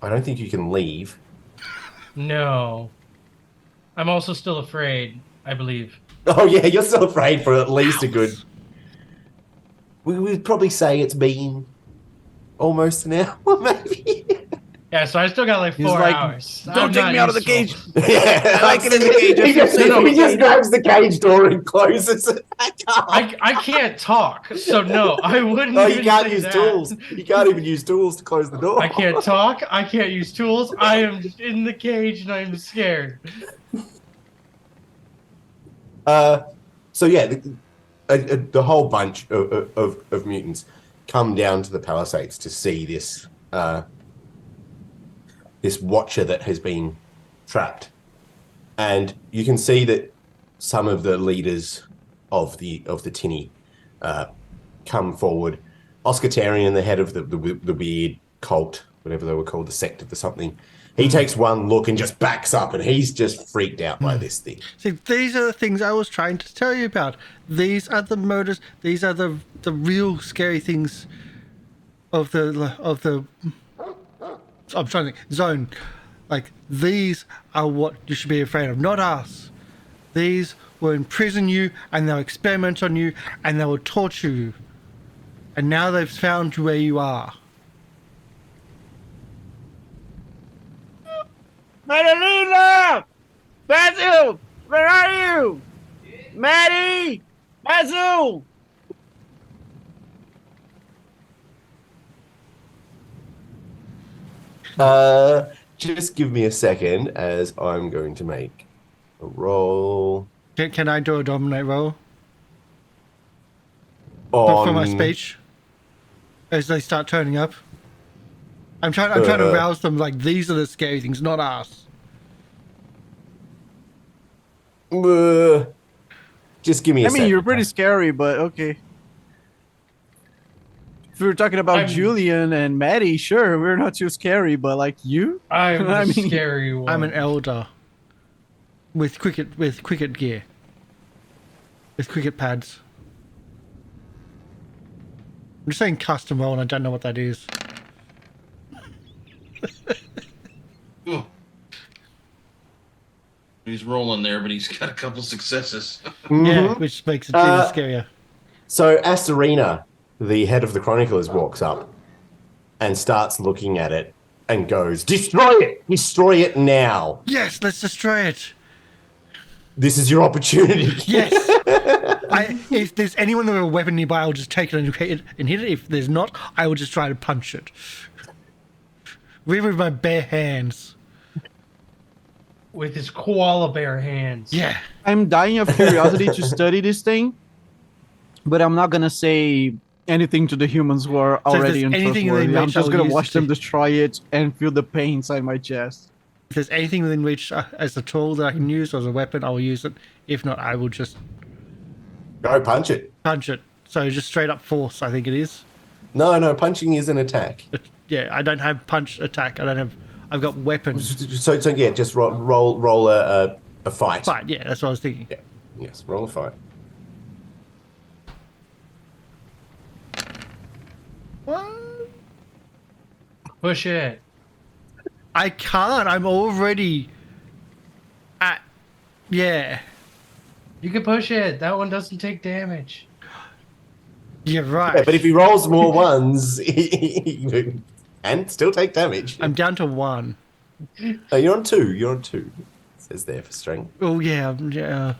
I don't think you can leave. No. I'm also still afraid, I believe. Oh yeah, you're still afraid for at least a good. We would probably say it's been almost an hour, maybe. Yeah, so I still got like He's 4 like, hours. "Don't I'm take not me out of the useful." cage." Yeah, I like it in the cage. He just, he just grabs the cage door and closes it back up. I can't talk, so no, I wouldn't. No, you even can't say use that. tools. You can't even use tools to close the door. I can't talk. I can't use tools. I am in the cage and I'm scared. So yeah, the whole bunch of mutants come down to the Palisades to see this this watcher that has been trapped, and you can see that some of the leaders of the Tinny come forward. Oscatarian, the head of the weird cult, whatever they were called, the sect of the something. He takes one look and just backs up, and he's just freaked out by this thing. See, these are the things I was trying to tell you about. These are the murders. These are the real scary things of the. I'm trying to think, zone. Like, these are what you should be afraid of, not us. These will imprison you, and they'll experiment on you, and they will torture you. And now they've found you where you are. Madalena! Basil! Where are you? Maddie! Basil! Just give me a second as I'm going to make a roll Can I do a dominate roll on for my speech as they start turning up? I'm trying to rouse them. Like, these are the scary things, not us. Just give me a I mean, second. you're pretty scary, but okay. If we were talking about I'm- Julian and Maddie, sure, we're not too scary, but like you? I'm the I mean, scary one. I'm an elder with cricket gear, with cricket pads. I'm just saying custom roll, and I don't know what that is. Ooh. He's rolling there, but he's got a couple successes. Yeah, which makes it even scarier. So Astarina, the head of the Chroniclers, walks up and starts looking at it and goes, "Destroy it! Destroy it now! Yes, let's destroy it. This is your opportunity." Yes. If there's anyone with a weapon nearby, I'll just take it and hit it. If there's not, I will just try to punch it. With my bare hands. With his koala bear hands. Yeah. I'm dying of curiosity to study this thing, but I'm not gonna say anything to the humans who are already there's anything untrustworthy. within I'm reach, just I'll gonna use watch it them to- destroy it and feel the pain inside my chest. If there's anything within reach as a tool that I can use or as a weapon, I will use it. If not, I will just Go punch it. punch it. So just straight up force, I think it is. No, punching is an attack. Yeah, I don't have punch attack. I've got weapons. So yeah, just roll a fight. But yeah, that's what I was thinking. Yeah. Yes, roll a fight. What? Push it. I can't. I'm already at. Yeah. You can push it. That one doesn't take damage. You're right. Yeah, but if he rolls more ones, he can still take damage. I'm down to 1. No, you're on 2. You're on 2. It says there for strength. Oh yeah, yeah.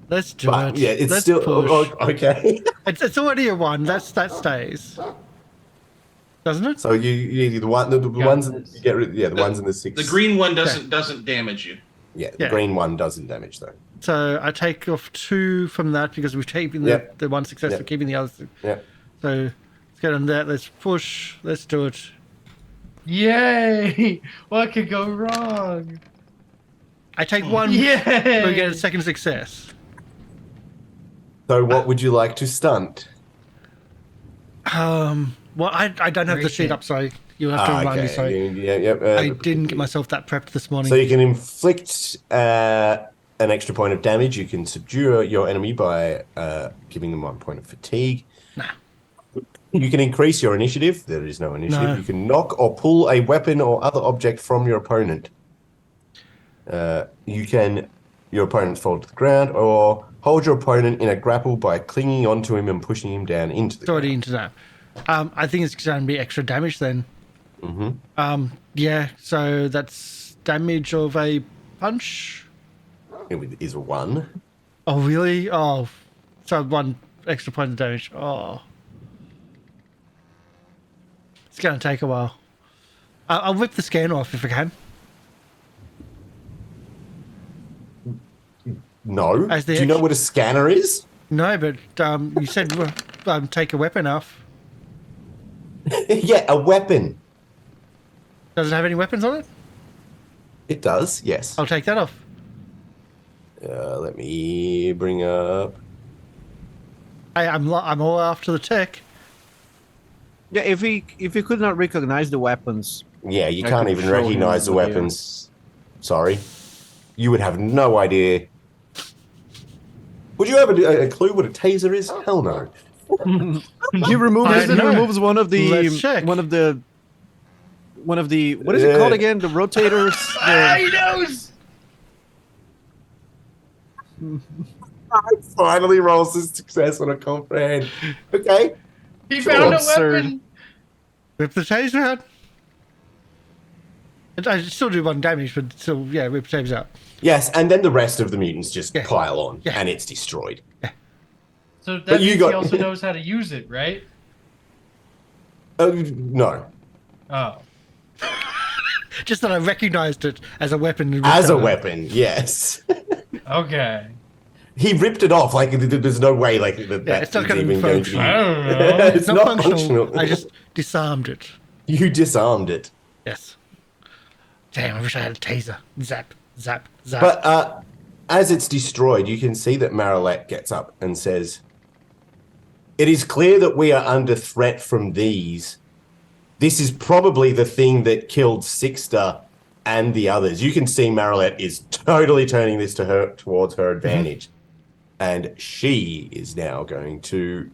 Let's do But it. yeah, it's Let's still push. okay. It's already a 1. That stays, doesn't it? So you the ones this. you get rid. Yeah, the ones in the 6. The green one doesn't damage you. Yeah, the Yeah. green one doesn't damage though. So I take off 2 from that because we've taken Yep. the 1 success, Yep. we're keeping the others. Yeah. So let's get on that. Let's push. Let's do it. Yay! What could go wrong? I take 1. Yay! We get a second success. So what would you like to stunt? Well, I don't have the Break sheet it. up, so you'll have to remind me. Sorry, Yeah. I didn't get myself that prepped this morning. So you can inflict an extra point of damage. You can subdue your enemy by giving them 1 point of fatigue. Nah. You can increase your initiative. There is no initiative. No. You can knock or pull a weapon or other object from your opponent. Your opponent fall to the ground, or hold your opponent in a grapple by clinging onto him and pushing him down into the It's already ground. into that. I think it's going to be extra damage then. Mm-hmm. Yeah. So that's damage of a punch. It is a 1. Oh really? Oh, so 1 extra point of damage. Oh, it's going to take a while. I'll rip the scan off if I can. No. As the Do you know what a scanner is? No, but you said take a weapon off. Yeah, a weapon. Does it have any weapons on it? It does, yes. I'll take that off. Let me bring up. I'm all after the tech. Yeah, if he could not recognize the weapons, Yeah, you I can't could even show him recognize the what they are. weapons. Sorry. You would have no idea. Would you have a clue what a taser is? Hell no. he removes I know. one of Let's check. the what is it called again? The rotators. He knows. I finally rolls a success on a comprehend. Okay. He Sure. found a Absurd. weapon. Rip the taser out. I still do 1 damage, but still, yeah, rip the taser out. Yes, and then the rest of the mutants just Yeah. pile on, Yeah. and it's destroyed. So that But you means got- he also knows how to use it, right? No. Oh. Just that I recognized it as a weapon. and ripped As it a out. weapon, yes. Okay. He ripped it off. Like, there's no way like that. Yeah, it's not is gonna be even going to be. I don't know. It's not functional. I just disarmed it. You disarmed it. Yes. Damn, I wish I had a taser. Zap, zap, zap. But as it's destroyed, you can see that MrLiveProducer gets up and says, "It is clear that we are under threat from these. This is probably the thing that killed Sixter and the others." You can see MrLiveProducer is totally turning this towards her advantage. And she is now going to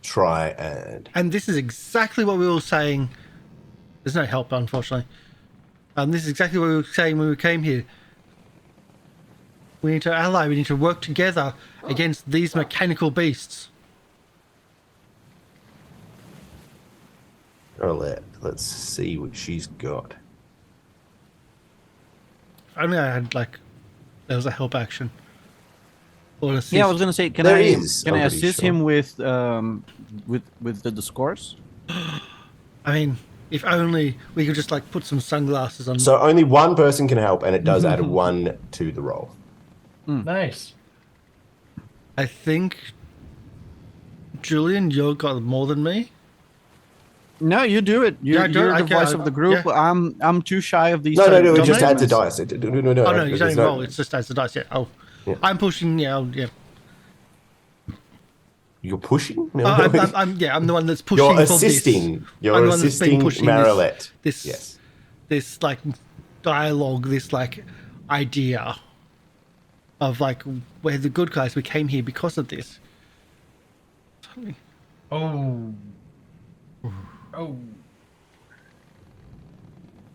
try and... this is exactly what we were saying. There's no help, unfortunately. This is exactly what we were saying when we came here. We need to ally. We need to work together against these mechanical beasts. Let's see what she's got. If only I had, like, there was a help action. Or an assist. Yeah, I was gonna say, can There I is, can I'm I pretty assist sure. him with the scores? I mean, if only we could just, like, put some sunglasses on. So only one person can help, and it does add 1 to the roll. Nice. I think Julian, you got more than me. No, you do it. You're the voice of the group. Yeah. I'm too shy of these. No, Don't it just make adds a us. dice. No. Oh no, you don't there's even roll. It's just as the dice. Yeah. Oh, Yeah. I'm pushing. Yeah. Yeah. You're pushing? No. I'm the one that's pushing. You're for assisting. This. You're I'm the one that's been assisting pushing MrLiveProducer. This this like dialogue, this like idea of like we're the good guys. We came here because of this. Oh.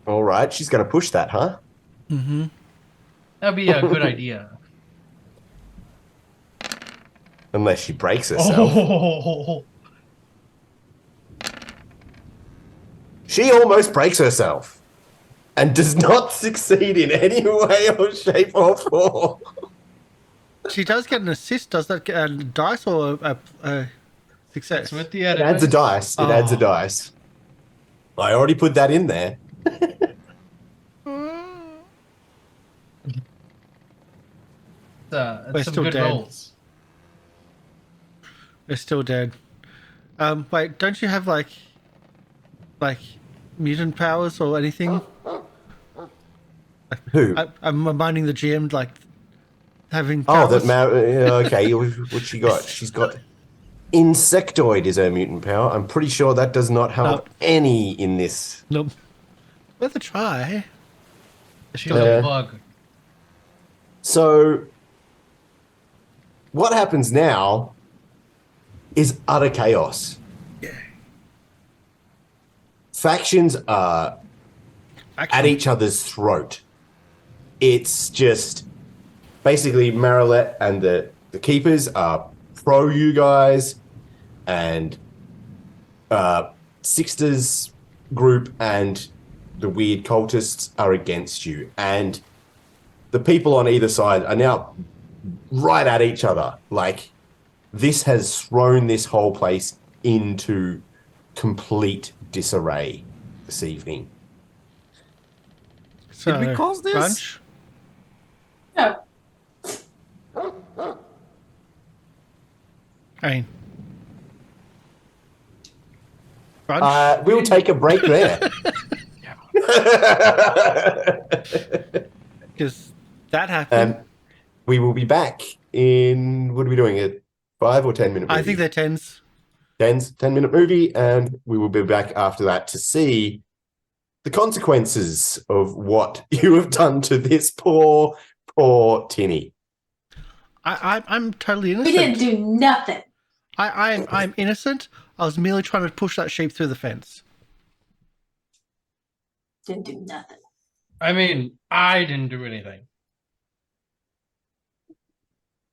All right, she's going to push that, huh? Mm-hmm. That'd be a good idea. Unless she breaks herself. Oh. She almost breaks herself and does not succeed in any way or shape or form. She does get an assist. Does that get a dice or a success? It's with the It edit. adds a dice. It adds a dice. I already put that in there. We're It's some still good dead. rolls. They're still dead. Wait, don't you have like mutant powers or anything? Who? I'm reminding the GM like having Oh, powers. okay. What she got? She's got Insectoid is her mutant power. I'm pretty sure that does not help any in this. Nope. Worth a try. She's a bug. So, what happens now is utter chaos. Yeah. Factions are at each other's throat. It's just basically MrLiveProducer and the Keepers are pro you guys, and Sixter's group and the weird cultists are against you. And the people on either side are now right at each other. Like, this has thrown this whole place into complete disarray this evening. So, Did we cause this? Crunch? No. I mean, Crunch? We'll take a break there. Because that happened. We will be back in, what are we doing, a 5 or 10 minute movie? I think they're tens. 10-minute movie, and we will be back after that to see the consequences of what you have done to this poor Tinny. I'm totally We innocent. didn't do nothing. I'm innocent. I was merely trying to push that sheep through the fence. Didn't do nothing. I mean, I didn't do anything.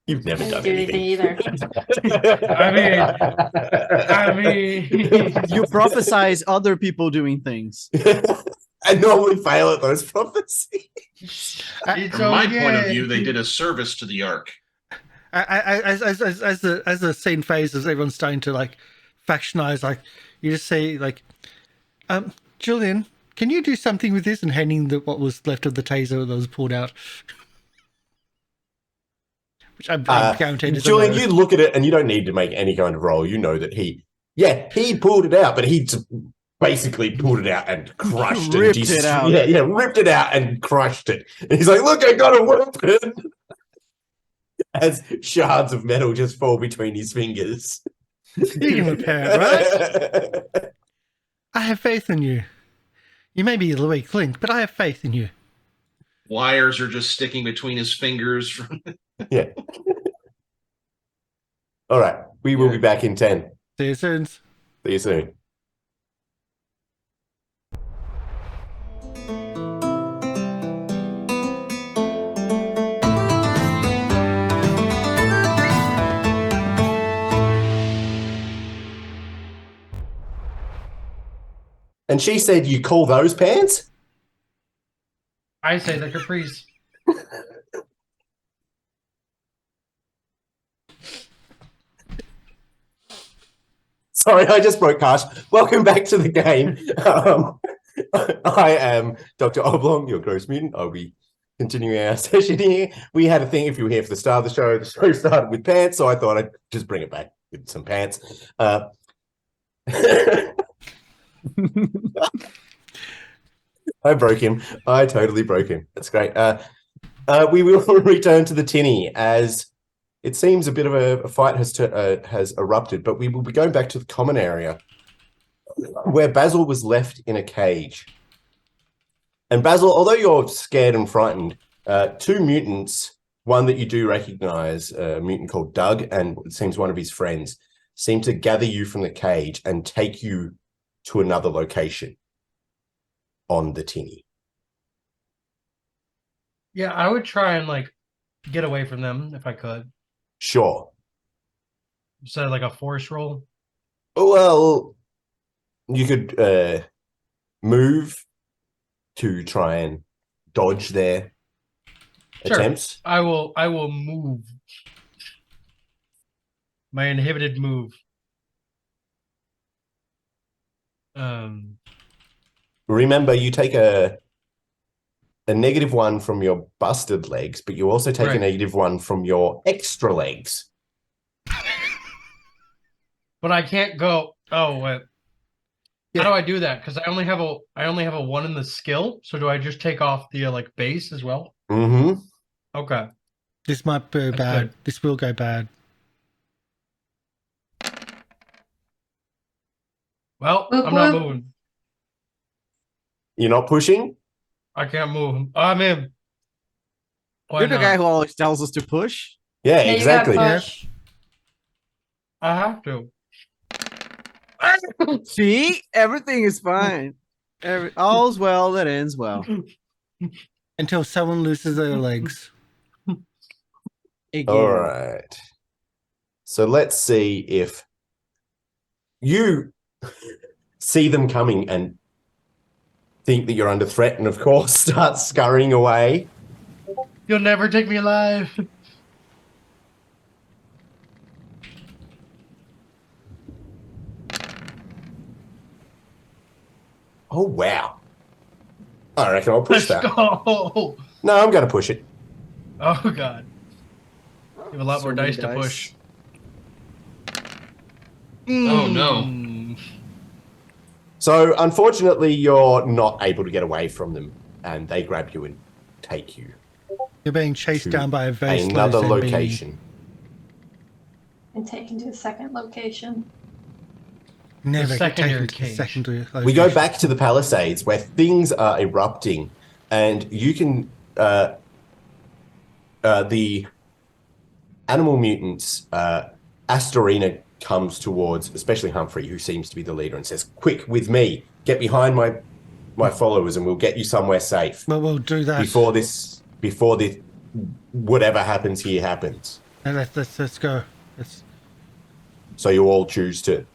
You've never Didn't done do anything. either. I mean, You prophesize other people doing things. I normally fail at those prophecies. it's From my point of okay. view, they did a service to the Ark. As the scene phases, everyone's starting to like factionize. Like you just say, like, Julian, can you do something with this? And handing what was left of the taser that was pulled out, which I'm guaranteed is Julian, a no. you look at it and you don't need to make any kind of roll. You know that he pulled it out, but he basically pulled it out and crushed Ripped and it out. Yeah, ripped it out and crushed it. And he's like, "Look, I got a weapon." As shards of metal just fall between his fingers. You can repair it, right? I have faith in you. You may be the weak link, but I have faith in you. Wires are just sticking between his fingers. From Yeah. All right. We will be back in 10. See you soon. See you soon. And she said, "You call those pants?" I say the capris. Sorry, I just broke Karsh. Welcome back to the game. I am Dr. Oblong, your gross mutant. I'll be continuing our session here. We had a thing, if you were here for the start of the show started with pants, so I thought I'd just bring it back. with some pants. I broke him. I totally broke him. That's great. We will return to the Tinny as it seems a bit of a fight has erupted, but we will be going back to the common area where Basil was left in a cage. And Basil, although you're scared and frightened, two mutants, one that you do recognize, a mutant called Doug, and it seems one of his friends, seem to gather you from the cage and take you to another location on the Tinny. Yeah, I would try and like get away from them if I could. Sure. So like a force roll. Well, you could move to try and dodge their attempts. I will move. My inhibited move. Remember, you take a -1 from your busted legs, but you also take a -1 from your extra legs. But I can't go. Oh wait. Yeah. How do I do that? Because I only have a 1 in the skill. So do I just take off the like base as well? Mm-hmm. Okay. This might go bad. good. This will go bad. Well, Whoop, I'm not whoop. moving. You're not pushing? I can't move. I'm in. Why You're the not? guy who always tells us to push. Yeah, Yeah, exactly. You gotta Yeah. push. I have to. See, everything is fine. All's well that ends well. Until someone loses their legs. Again. All right. So let's see if you see them coming and think that you're under threat and, of course, start scurrying away. You'll never take me alive. Oh, wow. I reckon I'll push Let's that. go. No, I'm going to push it. Oh god. You have a lot So more many dice to push. Oh, no. Mm. So, unfortunately, you're not able to get away from them, and they grab you and take you You're being chased to down by a very slow another zombie. location. And taken to a second location. Never get secondary taken to the cage. secondary location. We go back to the Palisades where things are erupting, and you can the animal mutants. Astorina comes towards, especially Humphrey, who seems to be the leader, and says, "Quick, with me! Get behind my followers, and we'll get you somewhere safe Well, we'll do that. before this whatever happens here happens." And let's go. So you all choose to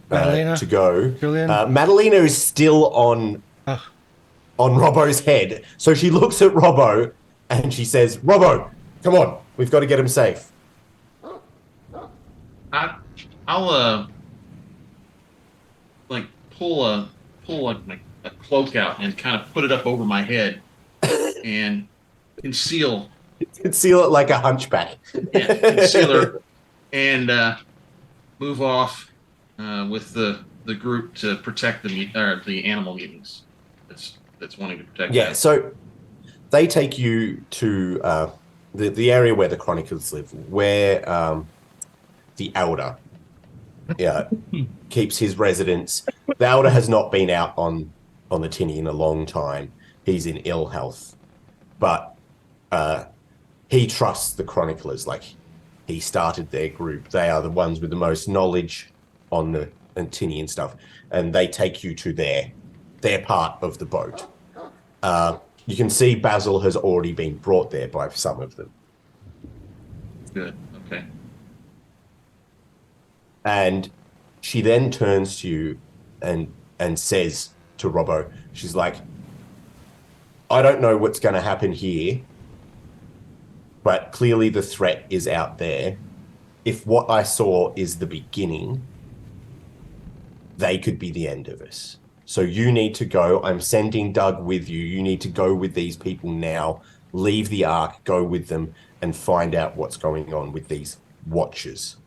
Madalena, go. Julian? Madalena is still on Robbo's head. So she looks at Robbo and she says, "Robbo, come on, we've got to get him safe." I'll like pull a cloak out and kind of put it up over my head and conceal Conceal it like a hunchback. conceal her and move off with the group to protect the animal mutants that's wanting to protect Yeah, them. so they take you to the area where the Chronicles live, where the Elder keeps his residence. The Elder has not been out on the Tinny in a long time. He's in ill health. But he trusts the Chroniclers. Like, he started their group. They are the ones with the most knowledge on the Tinny and stuff. And they take you to their part of the boat. You can see Basil has already been brought there by some of them. Good. Okay. And she then turns to you and says to Robbo, she's like, "I don't know what's going to happen here, but clearly the threat is out there. If what I saw is the beginning, they could be the end of us. So you need to go. I'm sending Doug with you. You need to go with these people now. Leave the Ark, go with them, and find out what's going on with these Watchers."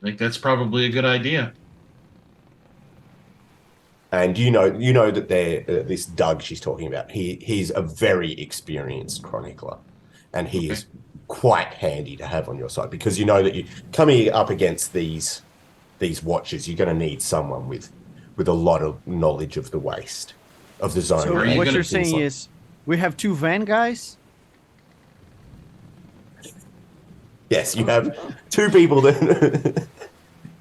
think that's probably a good idea. And you know that this Doug she's talking about. He's a very experienced chronicler, and he is quite handy to have on your side, because you know that you coming up against these watchers, you're going to need someone with a lot of knowledge of the waste of the zone. So Are you what gonna- you're saying is we have 2 van guys? Yes, you have 2 people that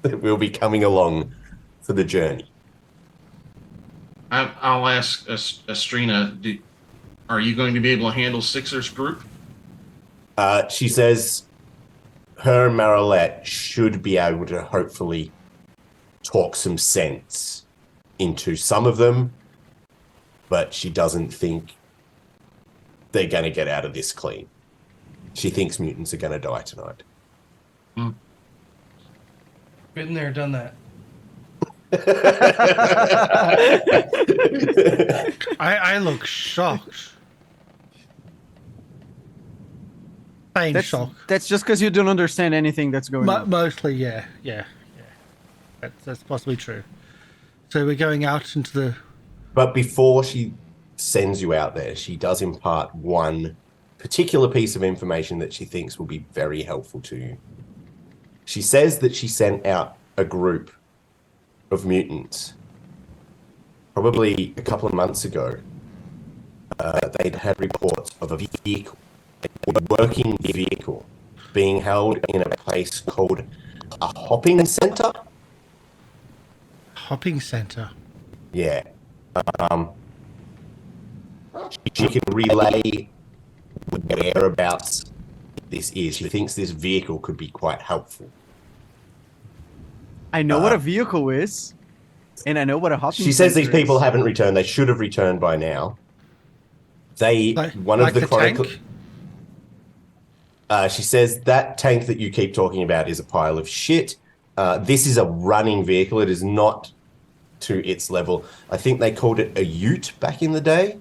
that will be coming along for the journey. I'll ask Estrina, are you going to be able to handle Sixer's group? She says her and MrLiveProducer should be able to hopefully talk some sense into some of them, but she doesn't think they're going to get out of this clean. She thinks mutants are going to die tonight. Been there, done that. I look shocked. Plain shocked. That's just because you don't understand anything that's going on. Mostly, yeah. That's possibly true. So we're going out into the... But before she sends you out there, she does impart one particular piece of information that she thinks will be very helpful to you. She says that she sent out a group of mutants probably a couple of months ago. They'd had reports of a vehicle, a working vehicle, being held in a place called a hopping center. Hopping center. Yeah. She can relay whereabouts this is. She thinks this vehicle could be quite helpful. I know what a vehicle is, and I know what a hopping She says these center people is. haven't returned. They should have returned by now. One of the chronicle. She says that tank that you keep talking about is a pile of shit. This is a running vehicle. It is not to its level. I think they called it a ute back in the day.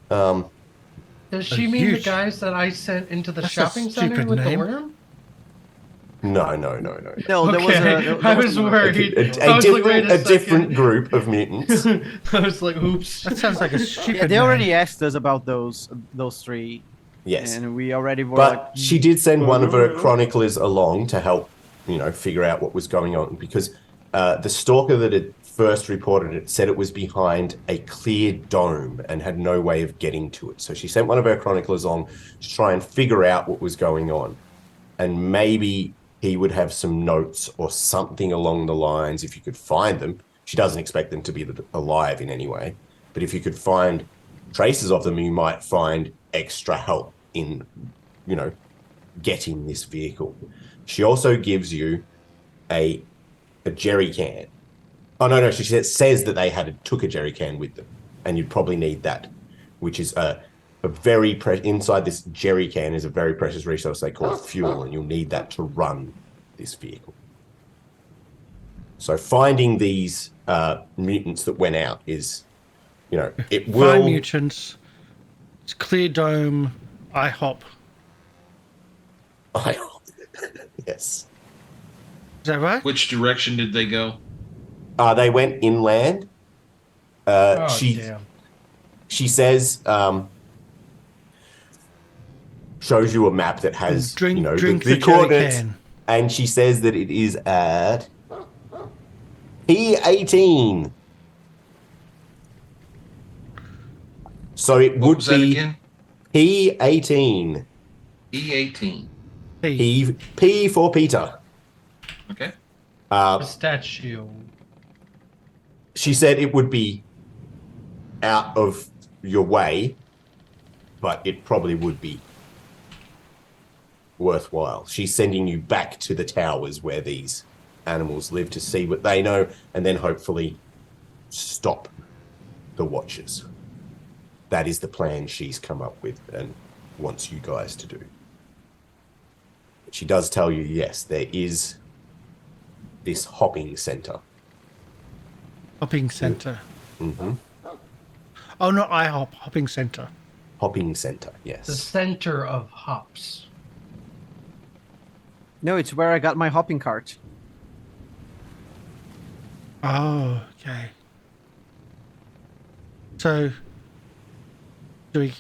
Does she mean the huge- guys that I sent into the That's a shopping center stupid with name. the worm? No. No, there was Okay, I was worried. A I was like, wait a different second. group of mutants. I was like, oops. That sounds like a stupid Yeah, they name. already asked us about those 3, Yes. and we already were But like, she did send one of her chroniclers along to help, figure out what was going on, because the stalker that had first reported it said it was behind a clear dome and had no way of getting to it. So she sent one of her chroniclers on to try and figure out what was going on. And maybe he would have some notes or something along the lines, if you could find them. She doesn't expect them to be alive in any way, but if you could find traces of them, you might find extra help in, getting this vehicle. She also gives you a jerry can. Oh, no, she says that they took a jerry can with them, and you'd probably need that, which is a very inside this jerry can is a very precious resource they call fuel, and you'll need that to run this vehicle. So finding these mutants that went out is, it will... Find mutants. It's clear dome. IHOP. Yes. Is that right? Which direction did they go? They went inland. Oh, She damn. she says, shows you a map that has, Drink the the jerry coordinates, can. and she says that it is at P18. So it What would was that be again? P18. E18. P for Peter. Okay. Pistachio. She said it would be out of your way, but it probably would be worthwhile. She's sending you back to the towers where these animals live to see what they know, and then hopefully stop the Watchers. That is the plan she's come up with and wants you guys to do. She does tell you, yes, there is this hopping center. Hopping center. Mm-hmm. Oh, not IHOP. Hopping center. Hopping center, The yes. center of hops. no, it's where I got my hopping cart. Oh, okay. So, do we...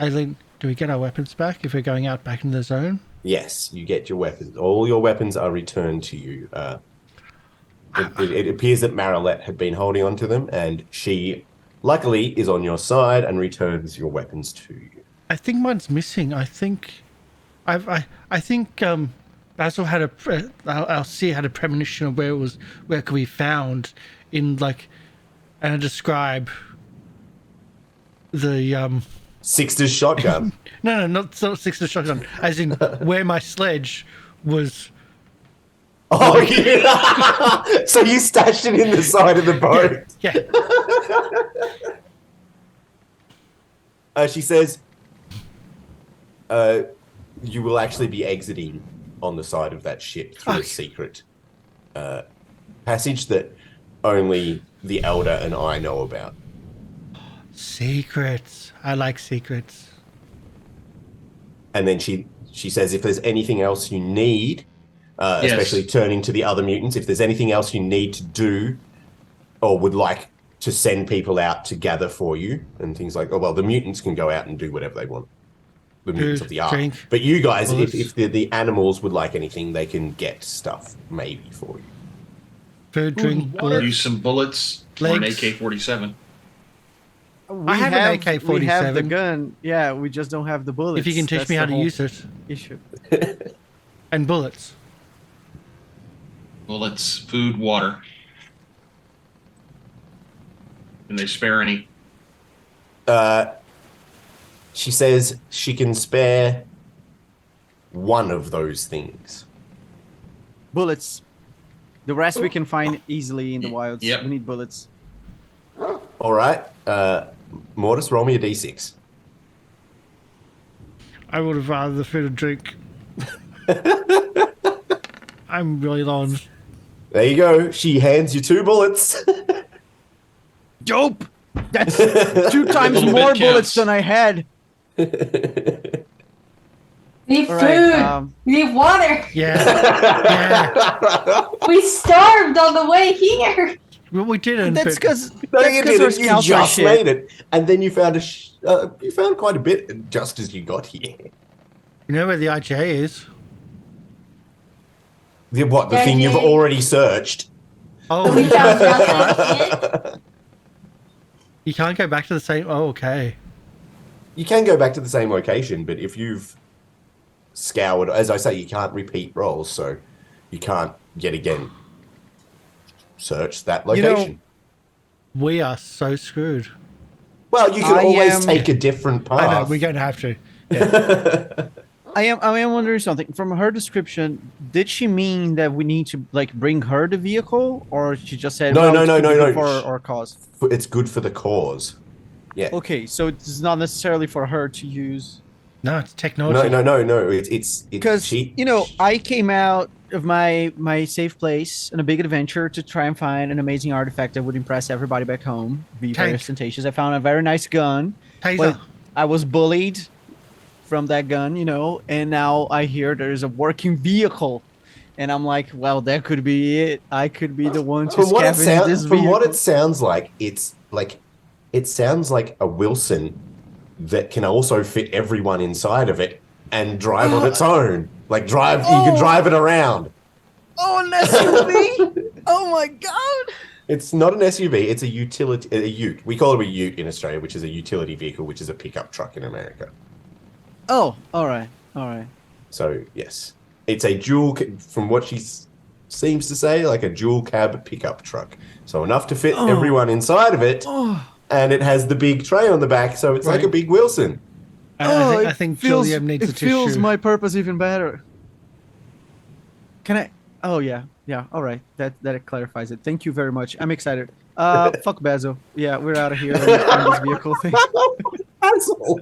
Eileen, do we get our weapons back if we're going out back in the zone? Yes, you get your weapons. All your weapons are returned to you. It appears that MrLiveProducer had been holding on to them, and she, luckily, is on your side and returns your weapons to you. I think mine's missing. I think Basil had our seer had a premonition of where it could be found in and describe the Sixter's shotgun. No, not Sixter's shotgun. As in where my sledge was. Oh, yeah. So you stashed it in the side of the boat. Yeah. She says, you will actually be exiting on the side of that ship through a secret passage that only the Elder and I know about. Secrets. I like secrets. And then she says, if there's anything else you need, especially turning to the other mutants, if there's anything else you need to do or would like to send people out to gather for you and things like, the mutants can go out and do whatever they want. The mutants of the art. Drink, but you guys, bullets. if the animals would like anything, they can get stuff maybe for you. Food, drink, bullets. Use some bullets or an Legs. AK-47. I have an AK-47. We have the gun. Yeah, we just don't have the bullets. If you can teach me how to use it. Issue. And bullets. Bullets, food, water. Can they spare any? She says she can spare one of those things. Bullets. The rest we can find easily in the wilds. Yep. We need bullets. All right. Mortis, roll me a d6. I would have rather the food and drink. I'm really low on. There you go. She hands you 2 bullets. Dope! That's 2 times Little more bit bullets counts. than I had. We need All food. right, We need water. Yeah. We starved on the way here. Well, we didn't. That's but because No, you our didn't. You scouts are just shit. made it, and then you found you found quite a bit just as you got here. You know where the IGA is? The Yeah, thing you've yeah. already searched? Oh, We you found can't, nothing. you can't go back to the same. Oh, okay. You can go back to the same location, but if you've scoured, as I say, you can't repeat rolls, so you can't yet again search that You know- location. We are so screwed. Well, you can I always am- take a different path. I know, we're going to have to. Yeah. I am wondering something. From her description, did she mean that we need to bring her the vehicle, or she just said No, it's good no. for our cause? It's good for the cause. Yeah. Okay, so it's not necessarily for her to use. No, it's technology. No. It's Because I came out of my safe place in a big adventure to try and find an amazing artifact that would impress everybody back home. Be very Tank. ostentatious. I found a very nice gun, Taser. but I was bullied from that gun, and now I hear there's a working vehicle, and I'm like, well, that could be it. I could be the one to scavenge this vehicle. From what it sounds like, it sounds like a Wilson that can also fit everyone inside of it and drive on its own. You can drive it around. Oh, an SUV! Oh my god! It's not an SUV, it's a ute. We call it a ute in Australia, which is a utility vehicle, which is a pickup truck in America. Oh, all right. So, yes. It's a from what she seems to say, like a dual cab pickup truck. So enough to fit everyone inside of it. Oh, And it has the big tray on the back, so it's like a Right. big Wilson. I think Julian needs a it feels tissue. my purpose even better. Can I? Oh yeah. All right, that clarifies it. Thank you very much. I'm excited. Fuck Basil. Yeah, we're out of here on this vehicle thing. Asshole.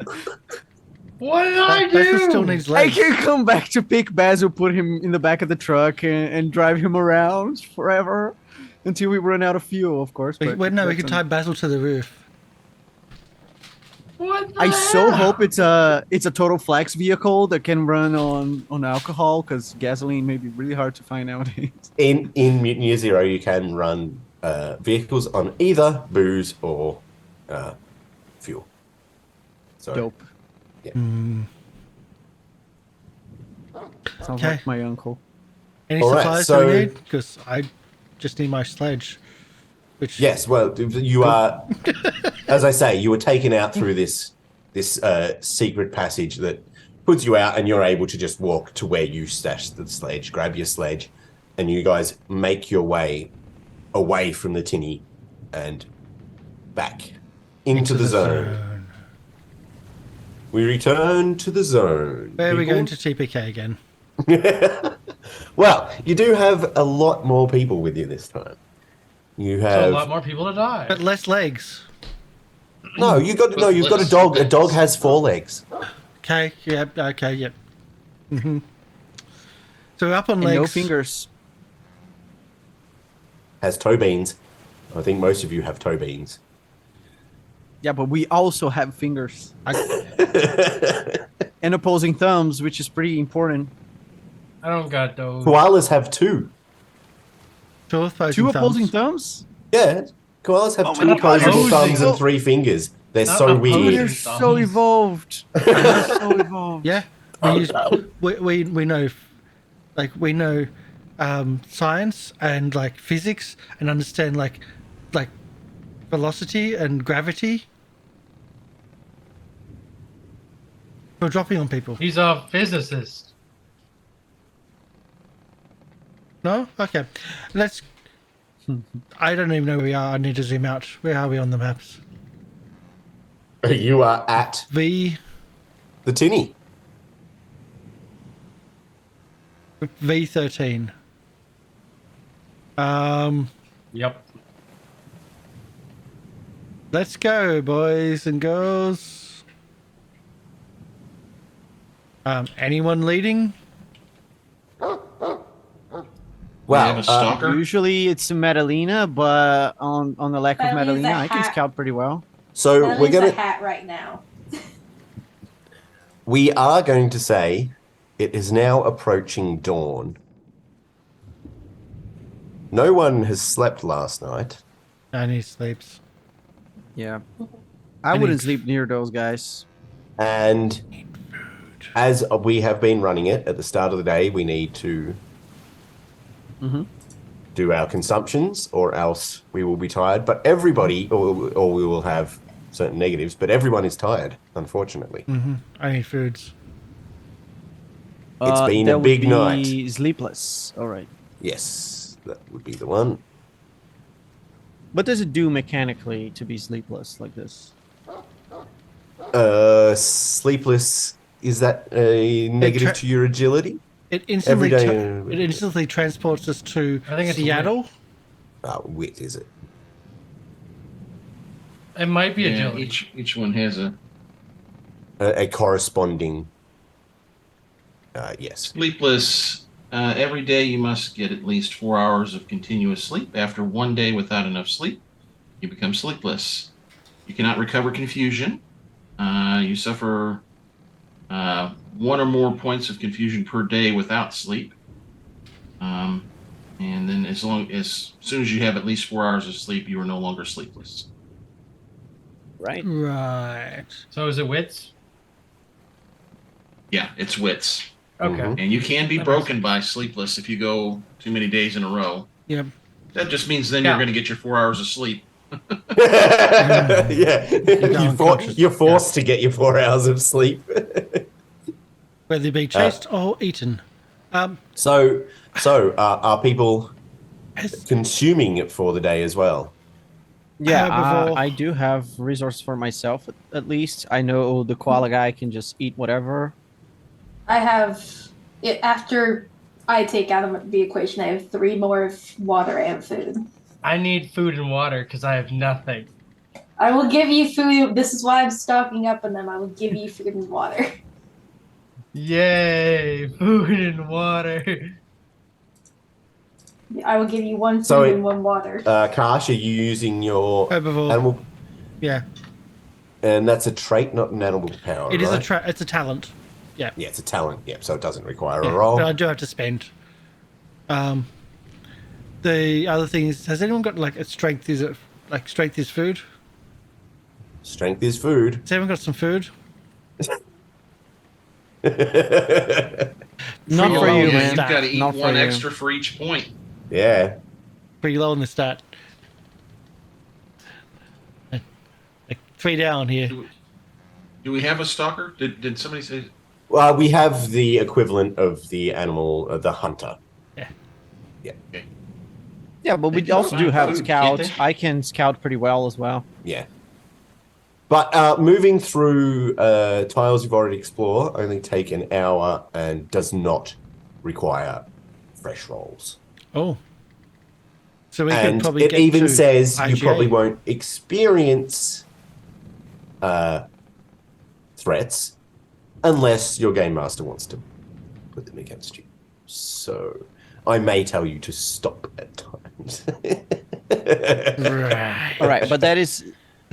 What did I Basil do? still needs I legs. can come back to pick Basil, put him in the back of the truck, and drive him around forever until we run out of fuel, of course. But No, we that's can tie Basil to the roof. What the I so hell? hope it's a total flex vehicle that can run on alcohol, because gasoline may be really hard to find nowadays. In Mutant Year Zero, you can run vehicles on either booze or fuel. So Dope. Hmm. Sounds Okay. like my uncle. Any All right, supplies so- do we need? Because I just need my sledge. Which yes, well, you are, as I say, you were taken out through this secret passage that puts you out, and you're able to just walk to where you stashed the sledge, grab your sledge, and you guys make your way away from the Tinny and back into the zone. We return to the zone. Where are we people. going to TPK again? Well, you do have a lot more people with you this time. You So a have lot more people to die. But less legs. you've got a dog. A dog has 4 legs. Okay, yep, okay, yep. Mm-hmm. So we're up on And legs. no fingers. Has toe beans. I think most of you have toe beans. Yeah, but we also have fingers. I, And opposing thumbs, which is pretty important. I don't got those. Koalas have 2. two opposing 2 opposing thumbs. thumbs? Yeah, koalas have Oh 2 my God, opposable opposing. thumbs and 3 fingers. They're Not so Oh, opposing. weird. they're so evolved. They're so evolved. Yeah, we know, like we know, science and like physics and understand like velocity and gravity. We're dropping on people. He's a physicist. No, okay, let's. I don't even know where we are. I need to zoom out. Where are we on the maps? You are at V the Tinny. V13. Yep. Let's go, boys and girls. Anyone leading? We Wow. have a stalker. Usually it's Madalena, but on the lack of Madalena's Madalena, a I can hat. scout pretty well. So That we're is a gonna hat right now. we are going to say it is now approaching dawn. No one has slept last night. And he sleeps. Yeah. I And wouldn't it's- sleep near those guys. And as we have been running it at the start of the day, we need to Mhm. do our consumptions, or else we will be tired. But everybody, or we will have certain negatives, but everyone is tired, unfortunately. Mm-hmm. I need foods. It's been that a would big be night. Sleepless. All right. Yes, that would be the one. What does it do mechanically to be sleepless like this? Sleepless, is that a negative to your agility? It instantly Every day, it instantly transports us to I think it's Seattle. Wit, is it? It might be Yeah, agility. each one has a A corresponding. Yes. sleepless. Every day you must get at least 4 hours of continuous sleep. After one day without enough sleep, you become sleepless. You cannot recover confusion. You suffer 1 or more points of confusion per day without sleep. And then as soon as you have at least 4 hours of sleep, you are no longer sleepless. Right. Right. So is it wits? Yeah, it's wits. Okay. Mhm. And you can be That makes broken by sleepless if you go too many days in a row. Yep. That just means then Yeah. you're going to get your 4 hours of sleep. Yeah, unconscious. you're forced to get your 4 hours of sleep. Whether they be chased or eaten. So are people Has- consuming it for the day as well? Yeah, Herbivore. I do have resources for myself at least. I know the koala guy can just eat whatever. I have it after I take out of the equation. I have 3 more of water and food. I need food and water because I have nothing. I will give you food. This is why I'm stocking up on them. I will give you food and water. Yay! Food and water. I will give you 1 food So and 1 water. Karsh, are you using your Herbivore. animal? Yeah. And that's a trait, not an animal power. It is right? it's a talent. Yeah. Yeah, it's a talent. Yeah, so it doesn't require Yeah, a roll. but I do have to spend. The other thing is, has anyone got like a strength? Is it like strength is food? Strength is food. Has anyone got some food? Not Pretty for low you, on the man. You've got to eat Not for one you. extra for each point. Yeah. Pretty low on the stat. Like 3 down here. Do we have a stalker? Did somebody say? Well, we have the equivalent of the animal, the hunter. Yeah. Yeah. Okay. Yeah, but we They can also do find have food, can't scouts. they? I can scout pretty well as well. Yeah. But moving through tiles you've already explored only take an hour and does not require fresh rolls. Oh. So we could And probably it get even to says you IGA. probably won't experience threats unless your game master wants to put them against you. So I may tell you to stop at times. Right. All right, but that is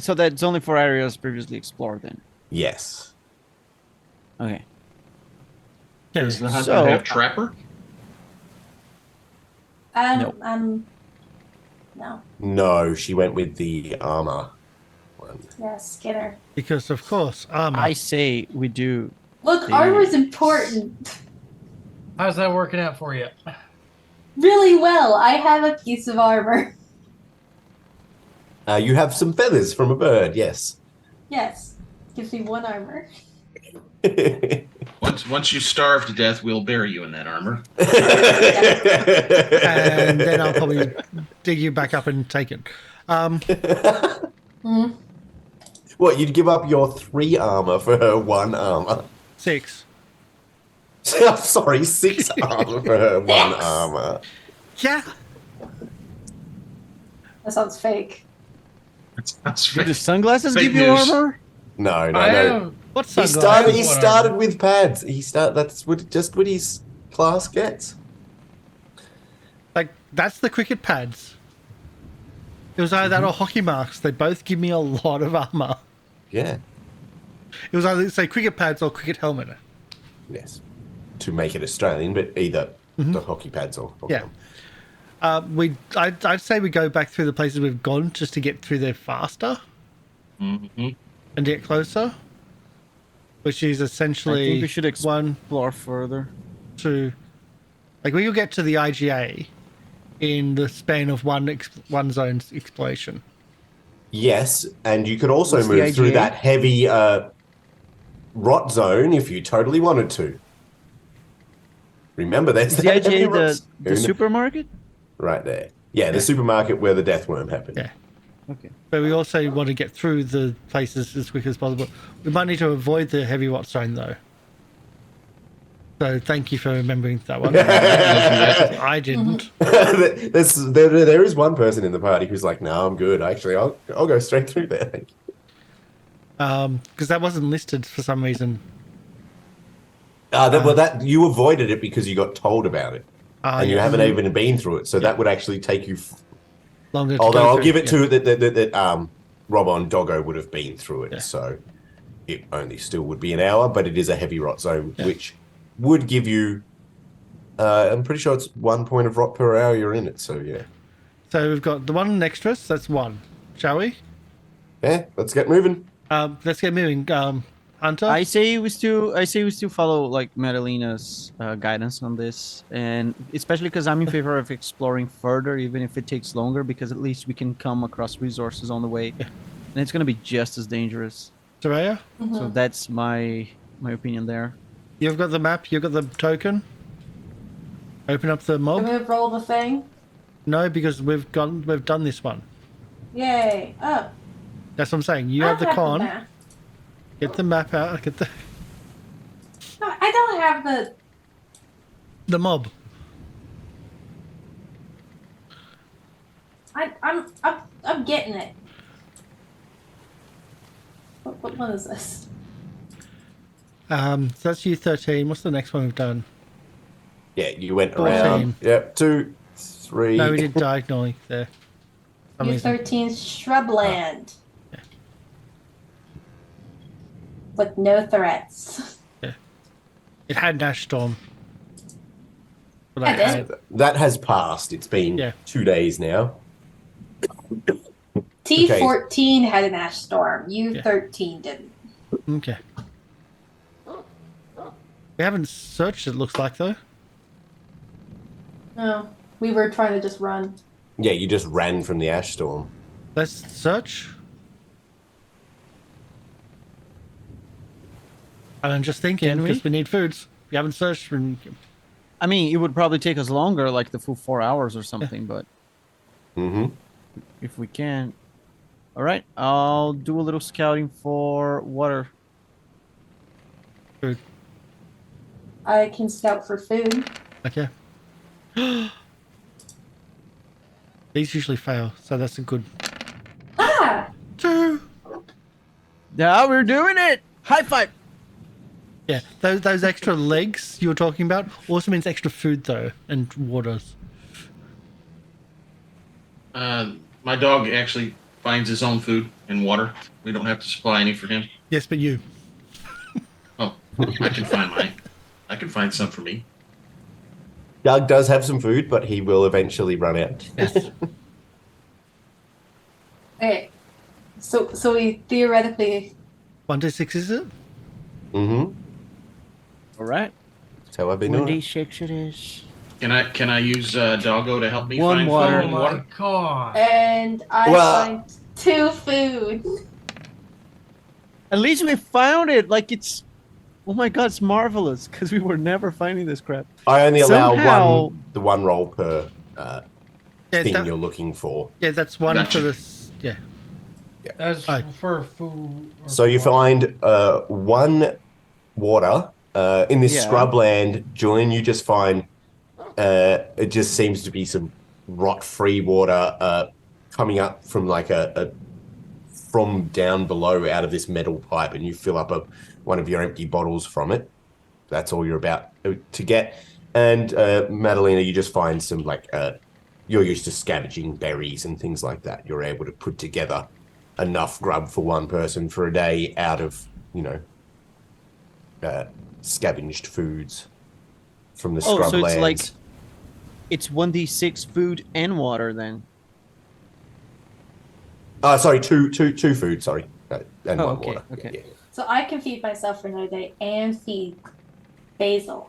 so that's only for areas previously explored then. Yes. Okay. Yeah. Does the hunter So- have trapper? No. No. No, she went with the armor one. Yeah, Skinner. Because of course, armor. I say we do. Look, Damn. armor's important. How's that working out for you? Really well. I have a piece of armor. You have some feathers from a bird, yes. Yes. Gives me 1 armor. Once you starve to death, we'll bury you in that armor. And then I'll probably dig you back up and take it. Hmm. What, you'd give up your 3 armor for her 1 armor? 6. Sorry, 6 armor for her 1 Six. armor. Yeah. That sounds fake. That's Do the sunglasses Fake give you news. armor? No, no, I no. am. What's He sunglasses? started. He What started armor? with pads. That's what his class gets. Like that's the cricket pads. It was either that or hockey marks. They both give me a lot of armor. Yeah. It was either say cricket pads or cricket helmet. Yes. To make it Australian, but either the hockey pads or Yeah. I'd say we go back through the places we've gone just to get through there faster Mhm. and get closer. Which is I essentially think we should 1, explore further. 2. Like we will get to the IGA in the span of one zone's exploration. Yes, and you could also What's the move through IGA? that heavy rot zone if you totally wanted to. Remember, there's Is the that heavy IGA rot the zone supermarket? right there. Yeah, the supermarket where the death worm happened. Yeah. Okay. But we also want to get through the places as quick as possible. We might need to avoid the heavy rot zone though. So thank you for remembering that one. I didn't. there is one person in the party who's like, "No, I'm good. Actually, I'll go straight through there." Thank you. Because that wasn't listed for some reason. That you avoided it because you got told about it, and you Yeah, haven't even been through it. So that would actually take you. longer to Although go I'll through, give it yeah. to that Rob on Doggo would have been through it, Yeah. so it only still would be an hour, but it is a heavy rot zone, which would give you. I'm pretty sure it's 1 point of rot per hour you're in it. So yeah, So we've got the one next to us. That's 1. Shall we? yeah. Let's get moving. Let's get moving. Hunter. I say we still follow like Madalina's guidance on this, and especially because I'm in favor of exploring further, even if it takes longer, because at least we can come across resources on the way, and it's gonna be just as dangerous. Zaraeea, So that's my opinion there. you've got the map. You've got the token. Open up the I'm mob. gonna roll the thing. No, because we've done this one. Yay. Oh. That's what I'm saying. You I have the con. map. Get the map out. Get the No, I don't have the. mob. I'm getting it. What one is this? So that's U13. What's the next one we've done? Yeah, you went 14. around. Yep, 2, 3. No, we did diagonally there. For some reason. U13 Shrubland. with no threats. It had an ash storm. But I did. That has passed. It's been 2 days now. T14 had an ash storm. U13 didn't. Okay. We haven't searched it, looks like, though. No, we were trying to just run. Yeah, you just ran from the ash storm. Let's search. And I'm just thinking, because we need foods. We haven't searched. I mean, it would probably take us longer, like the full 4 hours or something, but if we can. All right, I'll do a little scouting for water. Food. I can scout for food. Okay. These usually fail, so that's a good... Ah! 2! Yeah, we're doing it! High five! Yeah, those extra legs you were talking about also means extra food, though, and waters. My dog actually finds his own food and water. We don't have to supply any for him. Yes, but you. Oh, I can find mine. I can find some for me. Doug does have some food, but he will eventually run out. Yes. Okay. So we theoretically... 1 to 6, is it? Mm-hmm. All right. That's how I've been doing it. 1d6 it is. Can I use Doggo to help me One find water. food and Oh water? my god. And I find 2 food. At least we found it. Like it's... Oh my god, it's marvelous, because we were never finding this crap. I only allow Somehow- one roll per thing that- you're looking for. Yeah, that's one Gotcha. for this. Yeah. That's Oh. for food. or So you for water. find 1 water. In this Yeah. scrubland, Julian, you just find it just seems to be some rot-free water coming up from like from down below out of this metal pipe, and you fill up one of your empty bottles from it. That's all you're about to get. And Madalena, you just find some you're used to scavenging berries and things like that. You're able to put together enough grub for one person for a day out of, scavenged foods from the scrublands. So it's like it's 1d6 food and water then. Sorry, two food. Sorry, and one okay, water. okay. Yeah. So I can feed myself for another day and feed Basil.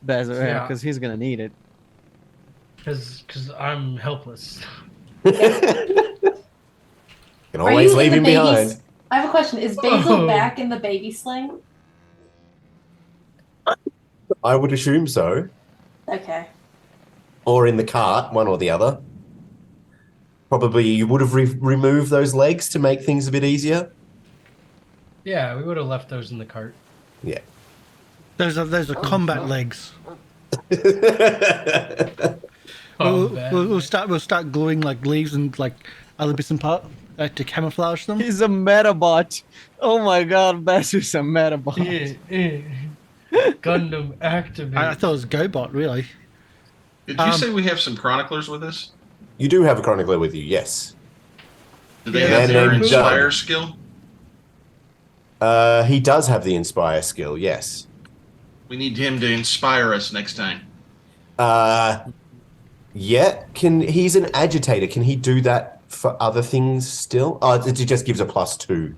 Basil, Yeah. because he's gonna need it. Because I'm helpless. Can always leave him behind. I have a question. Is Basil back in the baby sling? I would assume so, Okay. or in the cart, one or the other. Probably you would have removed those legs to make things a bit easier. Yeah, we would have left those in the cart. Yeah. Those are combat legs. Oh, We'll start gluing like leaves and like other bits and parts to camouflage them. He's a metabot. Oh my god, Basil's a metabot. Gundam activate. I thought it was GoBot, really. Did you say we have some chroniclers with us? You do have a chronicler with you, yes. Do they Yeah, have their named Inspire Doug. skill? He does have the Inspire skill, yes. We need him to inspire us next time. Yeah. He's an agitator. Can he do that for other things still? Oh, it just gives a +2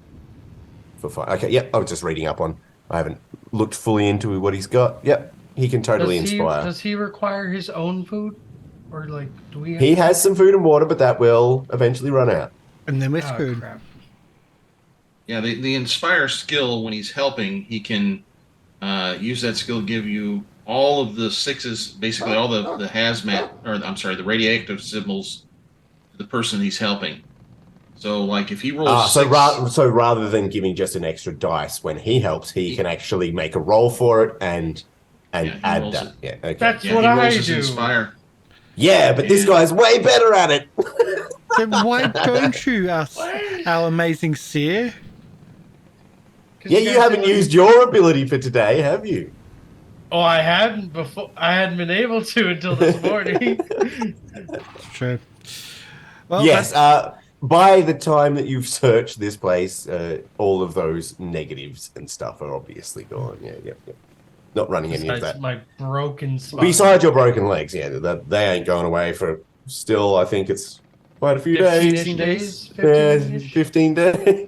for fire. Okay, yep. I was just reading up on. I haven't looked fully into what he's got. Yep, he can totally inspire. Does he require his own food, or like do we? He has some food and water, but that will eventually run out. And then we're Oh, screwed. crap. Yeah, the inspire skill, when he's helping, he can use that skill to give you all of the 6s, basically all the hazmat, or I'm sorry, the radioactive symbols to the person he's helping. So, like, if he rolls So 6, rather than giving just an extra dice when he helps, he can actually make a roll for it and he add rolls that. it. Yeah, okay. That's yeah, what he I rolls his do. inspire. Yeah, but this Yeah. guy's way better at it. Then why don't you, our amazing seer? 'Cause Yeah, guys you haven't don't- used your ability for today, have you? Oh, I hadn't before. I hadn't been able to until this morning. It's true. Well, Yes. by the time that you've searched this place, all of those negatives and stuff are obviously gone. Yeah. Not running any of Besides that. my broken spine. Besides your broken legs, yeah, they ain't going away for still, I think it's quite a few 15 days. days. 15 days.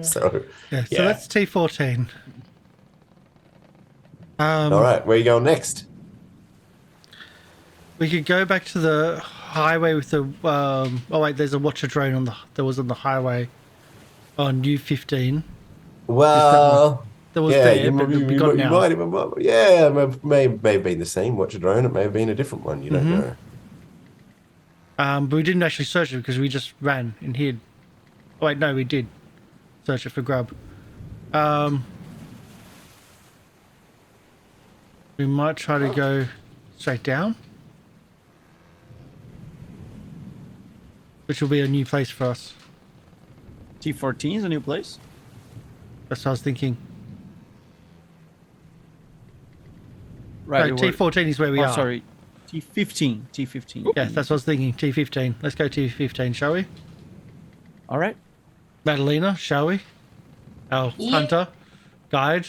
So, Yeah, so yeah. that's T14. All right, where are you going next? We could go back to the highway with the. Oh wait, there's a watcher drone on that was on the highway on U15. Well, That was yeah, there, you, but you, we you, got you now. might even, yeah, may have been the same watcher drone. It may have been a different one. You don't know. But we didn't actually search it because we just ran and hid. Oh wait, no, we did search it for grub. We might try to go straight down, which will be a new place for us. T14 is a new place. That's what I was thinking. Right. No, T14 is where we are. Sorry. T15. T15. Yes, that's what I was thinking. T15. Let's go T15, shall we? All right. Madalena, shall we? Our Yeah. hunter, guide.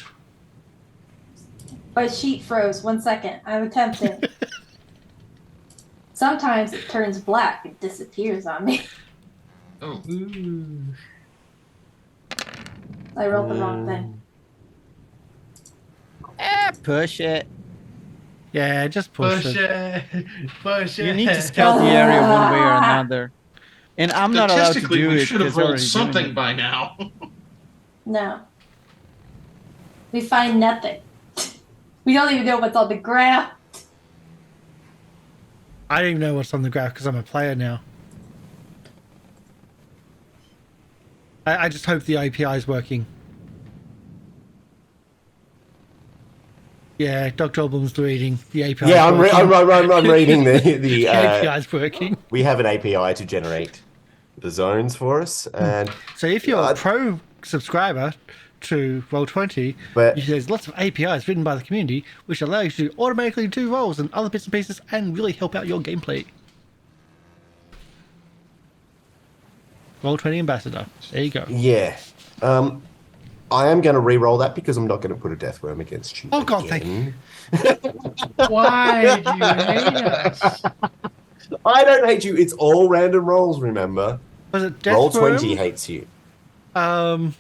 My sheet froze. 1 second. I'm attempting. Sometimes it turns black and disappears on me. Oh, Ooh. I wrote the wrong thing. Push it. Yeah, just push it. Push it. You need to scout the area one way or another. And I'm not allowed to statistically, do we it. should have 'cause they're rolled already doing something it. by now. No. We find nothing. We don't even know what's on the ground. I don't even know what's on the graph because I'm a player now. I just hope the API is working. Yeah, Dr. Oblong's reading the API. Yeah, I'm reading the the API is working. We have an API to generate the zones for us, and So if you're a pro subscriber to Roll20, But- there's lots of APIs written by the community which allow you to automatically do rolls and other bits and pieces and really help out your gameplay. Roll20 Ambassador. There you go. yeah, I am going to re-roll that because I'm not going to put a death worm against you. Oh, God, thank again. Why do you hate us? I don't hate you. It's all random rolls. Remember, Was it Death roll Worm? 20 hates you. So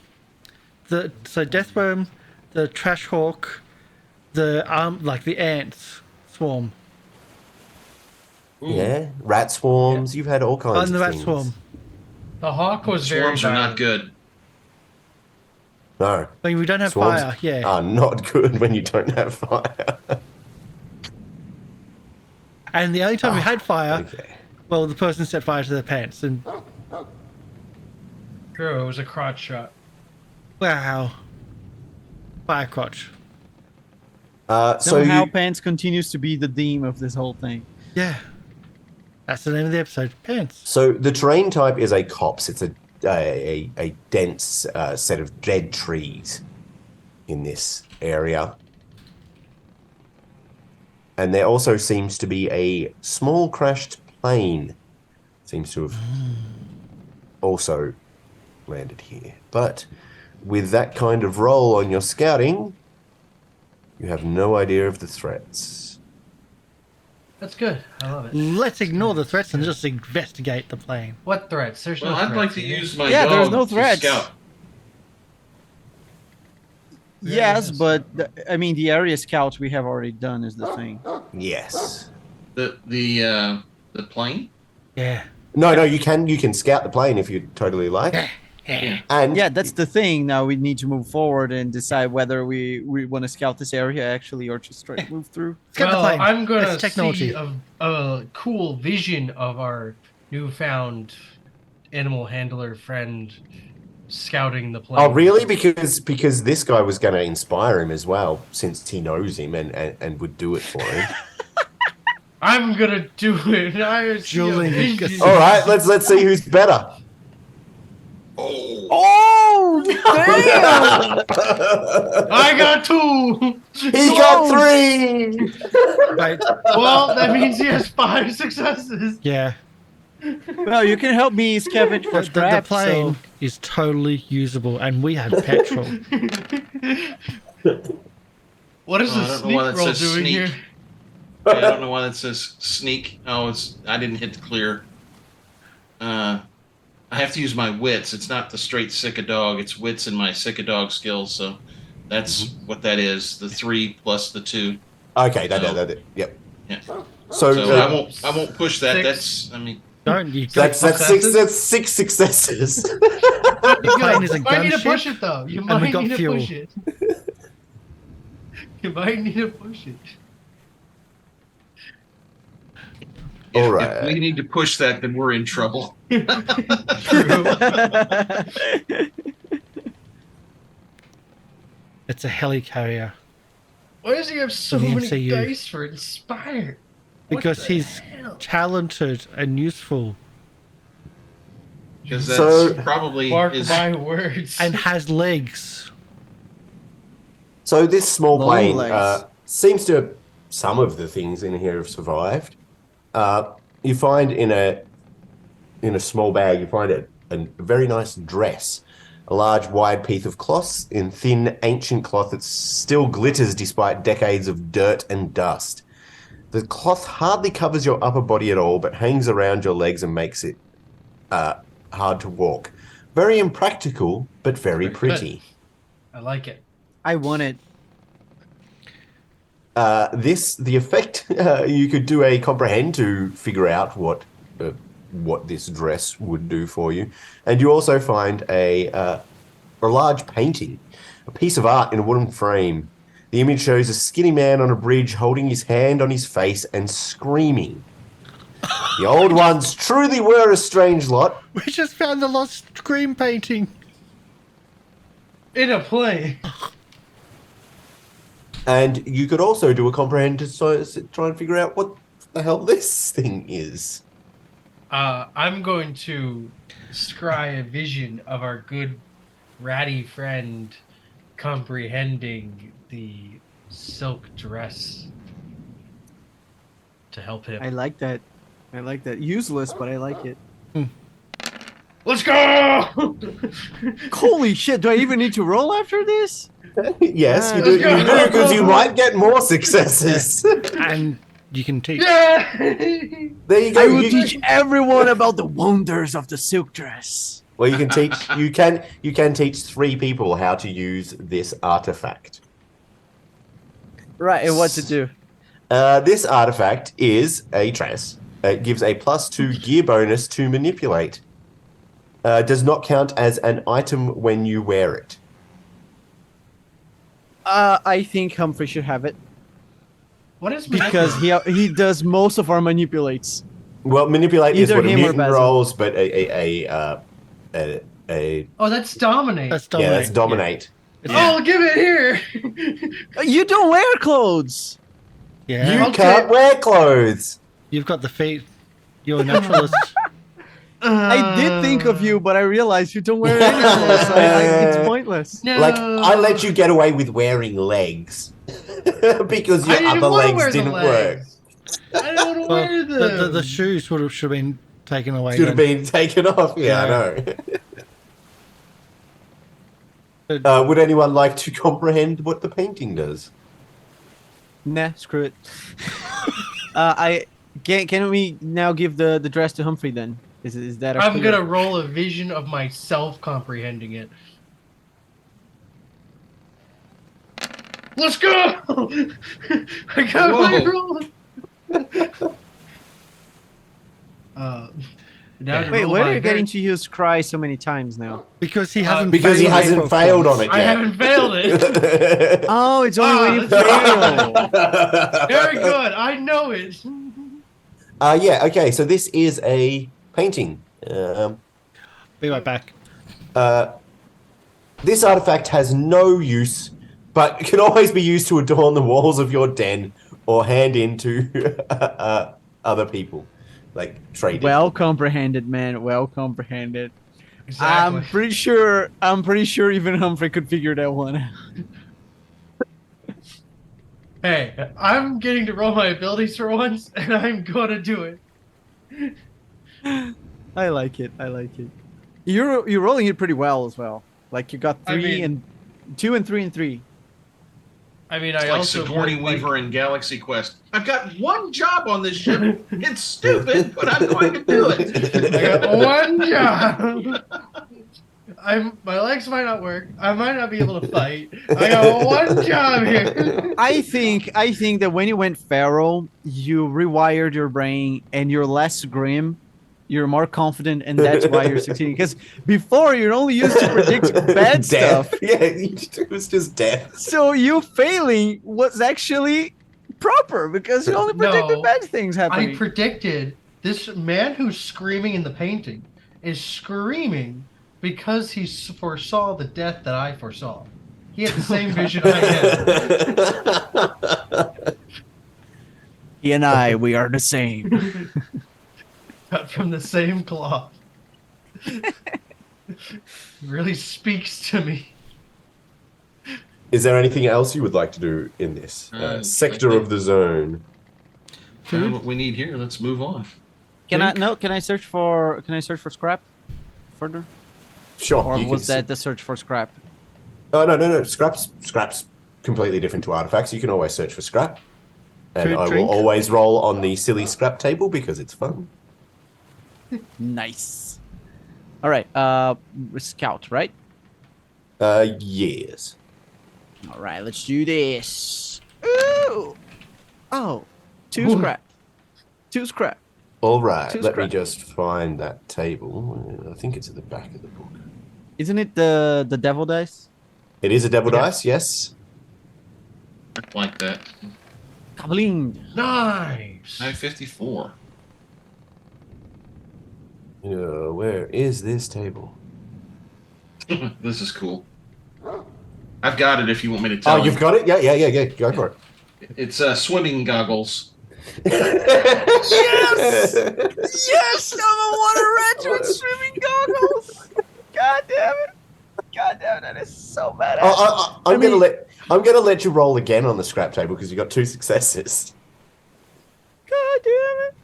Deathworm, the Trash Hawk, the like the ants swarm. Yeah, rat swarms. You've had all kinds And the of rat things. swarm. The hawk was very Swarms are bad. not good. No, I mean, we don't have swarms fire. Yeah. are not good when you don't have fire. And the only time we had fire, Okay. well, the person set fire to their pants, and True, it was a crotch shot. wow, fire crotch. So Somehow you, pants continues to be the theme of this whole thing. Yeah, that's the name of the episode. Pants. so the terrain type is a copse. It's a dense set of dead trees in this area. And there also seems to be a small crashed plane. Seems to have also landed here. But with that kind of roll on your scouting, you have no idea of the threats. That's good. I love it. Let's ignore the threats and just investigate the plane. What threats? There's Well, no I'd threats. like to use my Yeah, dog there's no to threats. scout. Yes, but I mean the area scouts we have already done is the thing. Yes. The plane. Yeah. No, you can scout the plane if you totally like. Yeah. And Yeah, that's the thing. Now we need to move forward and decide whether we want to scout this area actually or just straight move through. Scout the Well, plane. I'm gonna That's technology. see a cool vision of our newfound animal handler friend scouting the plane. Oh, really? Because this guy was going to inspire him as well, since he knows him and would do it for him. I'm gonna do it. I see a Julian, vision. All right, let's see who's better. Oh, damn! I got 2. He got 3. Right. Well, that means he has 5 successes. Yeah. Well, you can help me scavenge for The scrap. plane So... is totally usable, and we have petrol. What is Oh, I the don't know why sneak that roll says doing sneak. here? Yeah, I don't know why that says sneak. Oh, I didn't hit the clear. I have to use my wits. It's not the straight sick a dog. It's wits and my sick a dog skills. So that's what that is. The 3 plus the 2. Okay, So- yep. Yeah. So, So I won't push that. 6. That's I mean Don't you? that's successes? that's 6 successes. The plane is a You might need to gunship, push it though. You and we might got need to fuel. push it. You might need to push it. if, All right. if we need to push that, then we're in trouble. True. It's a helicarrier Why does he have so From the many MCU. dice for inspire? What because the he's hell? talented and useful Because that's So- probably Mark is my words. and has legs. So this small Long plane legs. seems to some of the things in here have survived. You find in a small bag, you find a very nice dress, a large wide piece of cloth in thin ancient cloth that still glitters despite decades of dirt and dust. The cloth hardly covers your upper body at all, but hangs around your legs and makes it hard to walk. Very impractical, but very Very good. pretty. I like it. I want it. The effect, you could do a comprehend to figure out what this dress would do for you, and you also find a large painting, a piece of art in a wooden frame. The image shows a skinny man on a bridge holding his hand on his face and screaming. The old ones truly were a strange lot. We just found the lost scream painting. In a play. And you could also do a comprehend to try and figure out what the hell this thing is. I'm going to scry a vision of our good ratty friend comprehending the silk dress to help him. I like that. I like that. Useless, but I like it. Let's go! Holy shit! Do I even need to roll after this? Yes, you Ah, do, let's go. because you might get more successes. And you can teach. Yeah! There you go. I will You- teach everyone about the wonders of the silk dress. Well, you can teach. You can teach 3 people how to use this artifact. Right, and what to do? This artifact is a dress. It gives a +2 gear bonus to manipulate. Does not count as an item when you wear it. I think Humphrey should have it What is because he does most of our manipulates. Well, manipulate is Either what a him or mutant Basil. rolls, but a Oh, that's dominate. That's dominate. yeah, that's dominate. Oh, give it here! You don't wear clothes. Yeah. You Okay. can't wear clothes. You've got the feet. You're a naturalist. I did think of you, but I realized you don't wear any clothes, so it's pointless. No. Like I let you get away with wearing legs because your I didn't other wanna legs wear the didn't work. legs. I don't want to wear them. The shoes should have been taken away. Should have then. been taken off. Yeah, Yeah. I know. Would anyone like to comprehend what the painting does? Nah, screw it. Can we now give the dress to Humphrey then? Is that? I'm clear? gonna roll a vision of myself comprehending it. Let's go! I got my roll. Now Wait, roll where my are you getting dice. to use cry so many times now? Because he hasn't. Because he failed hasn't April failed Fools. on it I yet. haven't failed it. Oh, it's only when you that's fail. Very good. I know it. Yeah. Okay. So this is a painting. Be right back. This artifact has no use, but can always be used to adorn the walls of your den or hand in to other people, like trading. Well comprehended, man. Well comprehended. Exactly. I'm pretty sure even Humphrey could figure that one out. Hey, I'm getting to roll my abilities for once, and I'm gonna do it. I like it. I like it. You're rolling it pretty well as well. Like you got I mean- and 2 and 3 and 3. I mean, It's I like also Sigourney work, like- Weaver in Galaxy Quest. I've got one job on this ship. It's stupid, but I'm going to do it. I got one job. My legs might not work. I might not be able to fight. I got one job here. I think that when you went feral, you rewired your brain and you're less grim. You're more confident, and that's why you're succeeding. Because before you're only used to predict bad Death. stuff. Yeah, it was just death. So you failing was actually proper because you only predicted No, bad things happening. I predicted this man who's screaming in the painting is screaming because he foresaw the death that I foresaw. He had the same vision I had. He and I, we are the same. Cut from the same cloth. Really speaks to me. Is there anything else you would like to do in this sector of the zone? Found what we need here. Let's move on. Can I search for scrap further? Sure. Or you was can that the search for scrap? Oh no. Scrap's completely different to artifacts. You can always search for scrap. And Food, I drink? will always roll on the silly scrap table because it's fun. Nice. All right. Scout, right? Yes. All right, let's do this. Ooh. Oh, 2 scrap. 2 scrap. All right. Two Let me scrap. just find that table. I think it's at the back of the book. Isn't it the devil dice? It is a devil Yeah. dice, yes. Like that. Goblin. Nice. 954. Where is this table? This is cool. I've got it if you want me to tell Oh, you've got it? Yeah. Go for it. It's swimming goggles. Yes! Yes, I'm a water rat with swimming goggles. God damn it! That is so badass. I'm gonna let you roll again on the scrap table because you got 2 successes. God damn it!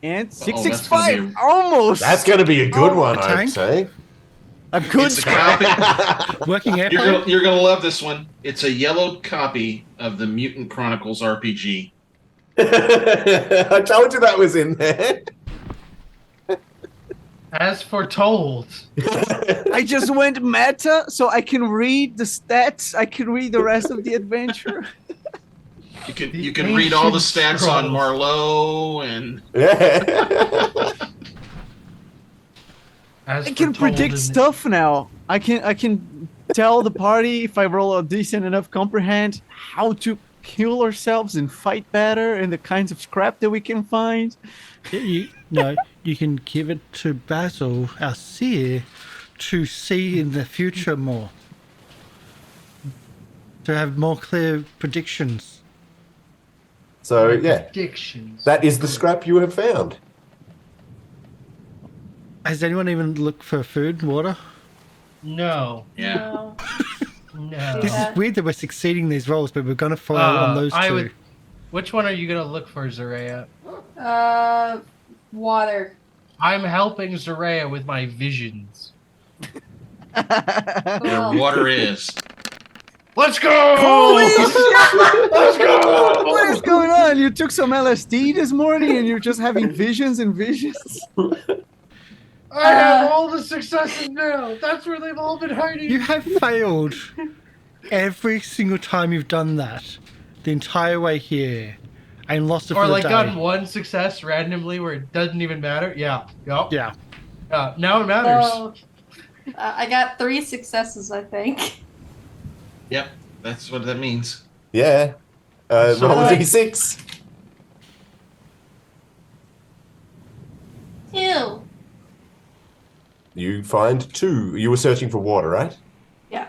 And that's gonna 665, be almost. That's gonna be a good Oh, one, a I'd tank? say. a good It's a scrap. copy. Working You're airplane. gonna love this one. It's a yellowed copy of the Mutant Chronicles RPG. I told you that was in there. As foretold. I just went meta, so I can read the stats. I can read the rest of the adventure. You can read all the ancient stats on scrolls. Marlowe and Yeah. As I can foretold predict in- stuff now. I can tell the party if I roll a decent enough comprehend how to heal ourselves and fight better and the kinds of scrap that we can find. You can give it to Basil, our seer, to see in the future more. To have more clear predictions. So yeah, Predictions. that is the scrap you have found. Has anyone even looked for food and water? No. yeah. No. No. This Yeah. is weird that we're succeeding these roles, but we're going to follow on those I two. would- Which one are you gonna look for, Zaraeea? Water. I'm helping Zaraeea with my visions. Where Well, water is. Let's go! Holy shit! Let's go! What is going on? You took some LSD this morning and you're just having visions and visions? I have all the successes now. That's where they've all been hiding. You have failed every single time you've done that, the entire way here, and lost it or for like the day. gotten one success randomly where it doesn't even matter. Yeah. Yep. Yeah. Now it matters. so, I got 3 successes, I think. Yep, that's what that means. Yeah. So Roll a like- d6. 2. You find 2. You were searching for water, right? Yeah.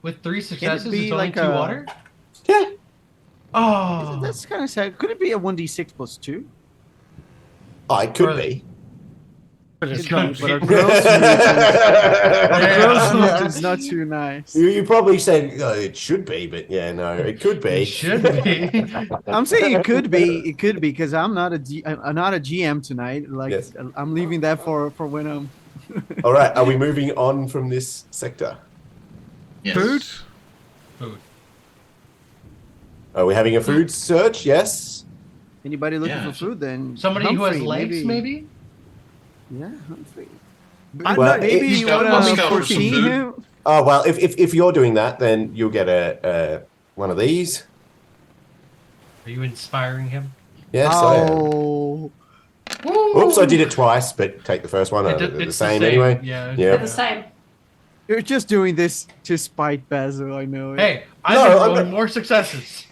With 3 successes, be it's only like 2 a- water. Yeah. Oh, That's kind of sad. Could it be a 1d6 plus 2? Oh, it could Or- be. but it's It not. could But our be. gross Yeah. mutant's not too nice. You probably said it should be, but yeah, no, it could be. It should be. I'm saying it could be, because I'm not I'm not a GM tonight. Like Yes. I'm leaving that for when I'm. All right, are we moving on from this sector? Yes. Food? Food. Are we having a food search? Yes. Anybody looking Yeah. for food? Then Somebody who has Humphrey, legs, maybe? Yeah, Humphrey. I Well, know- Maybe you Scout- want to scout for some foresee food. him. Oh well, if you're doing that, then you'll get a one of these. Are you inspiring him? Yes, I am. Oh, Oops, I did it twice, but take the first one. They're the It's same anyway. Yeah. Yeah. They're the same. you're just doing this to spite Basil. I know it. Hey, I'm No, I'm rolling not- more successes.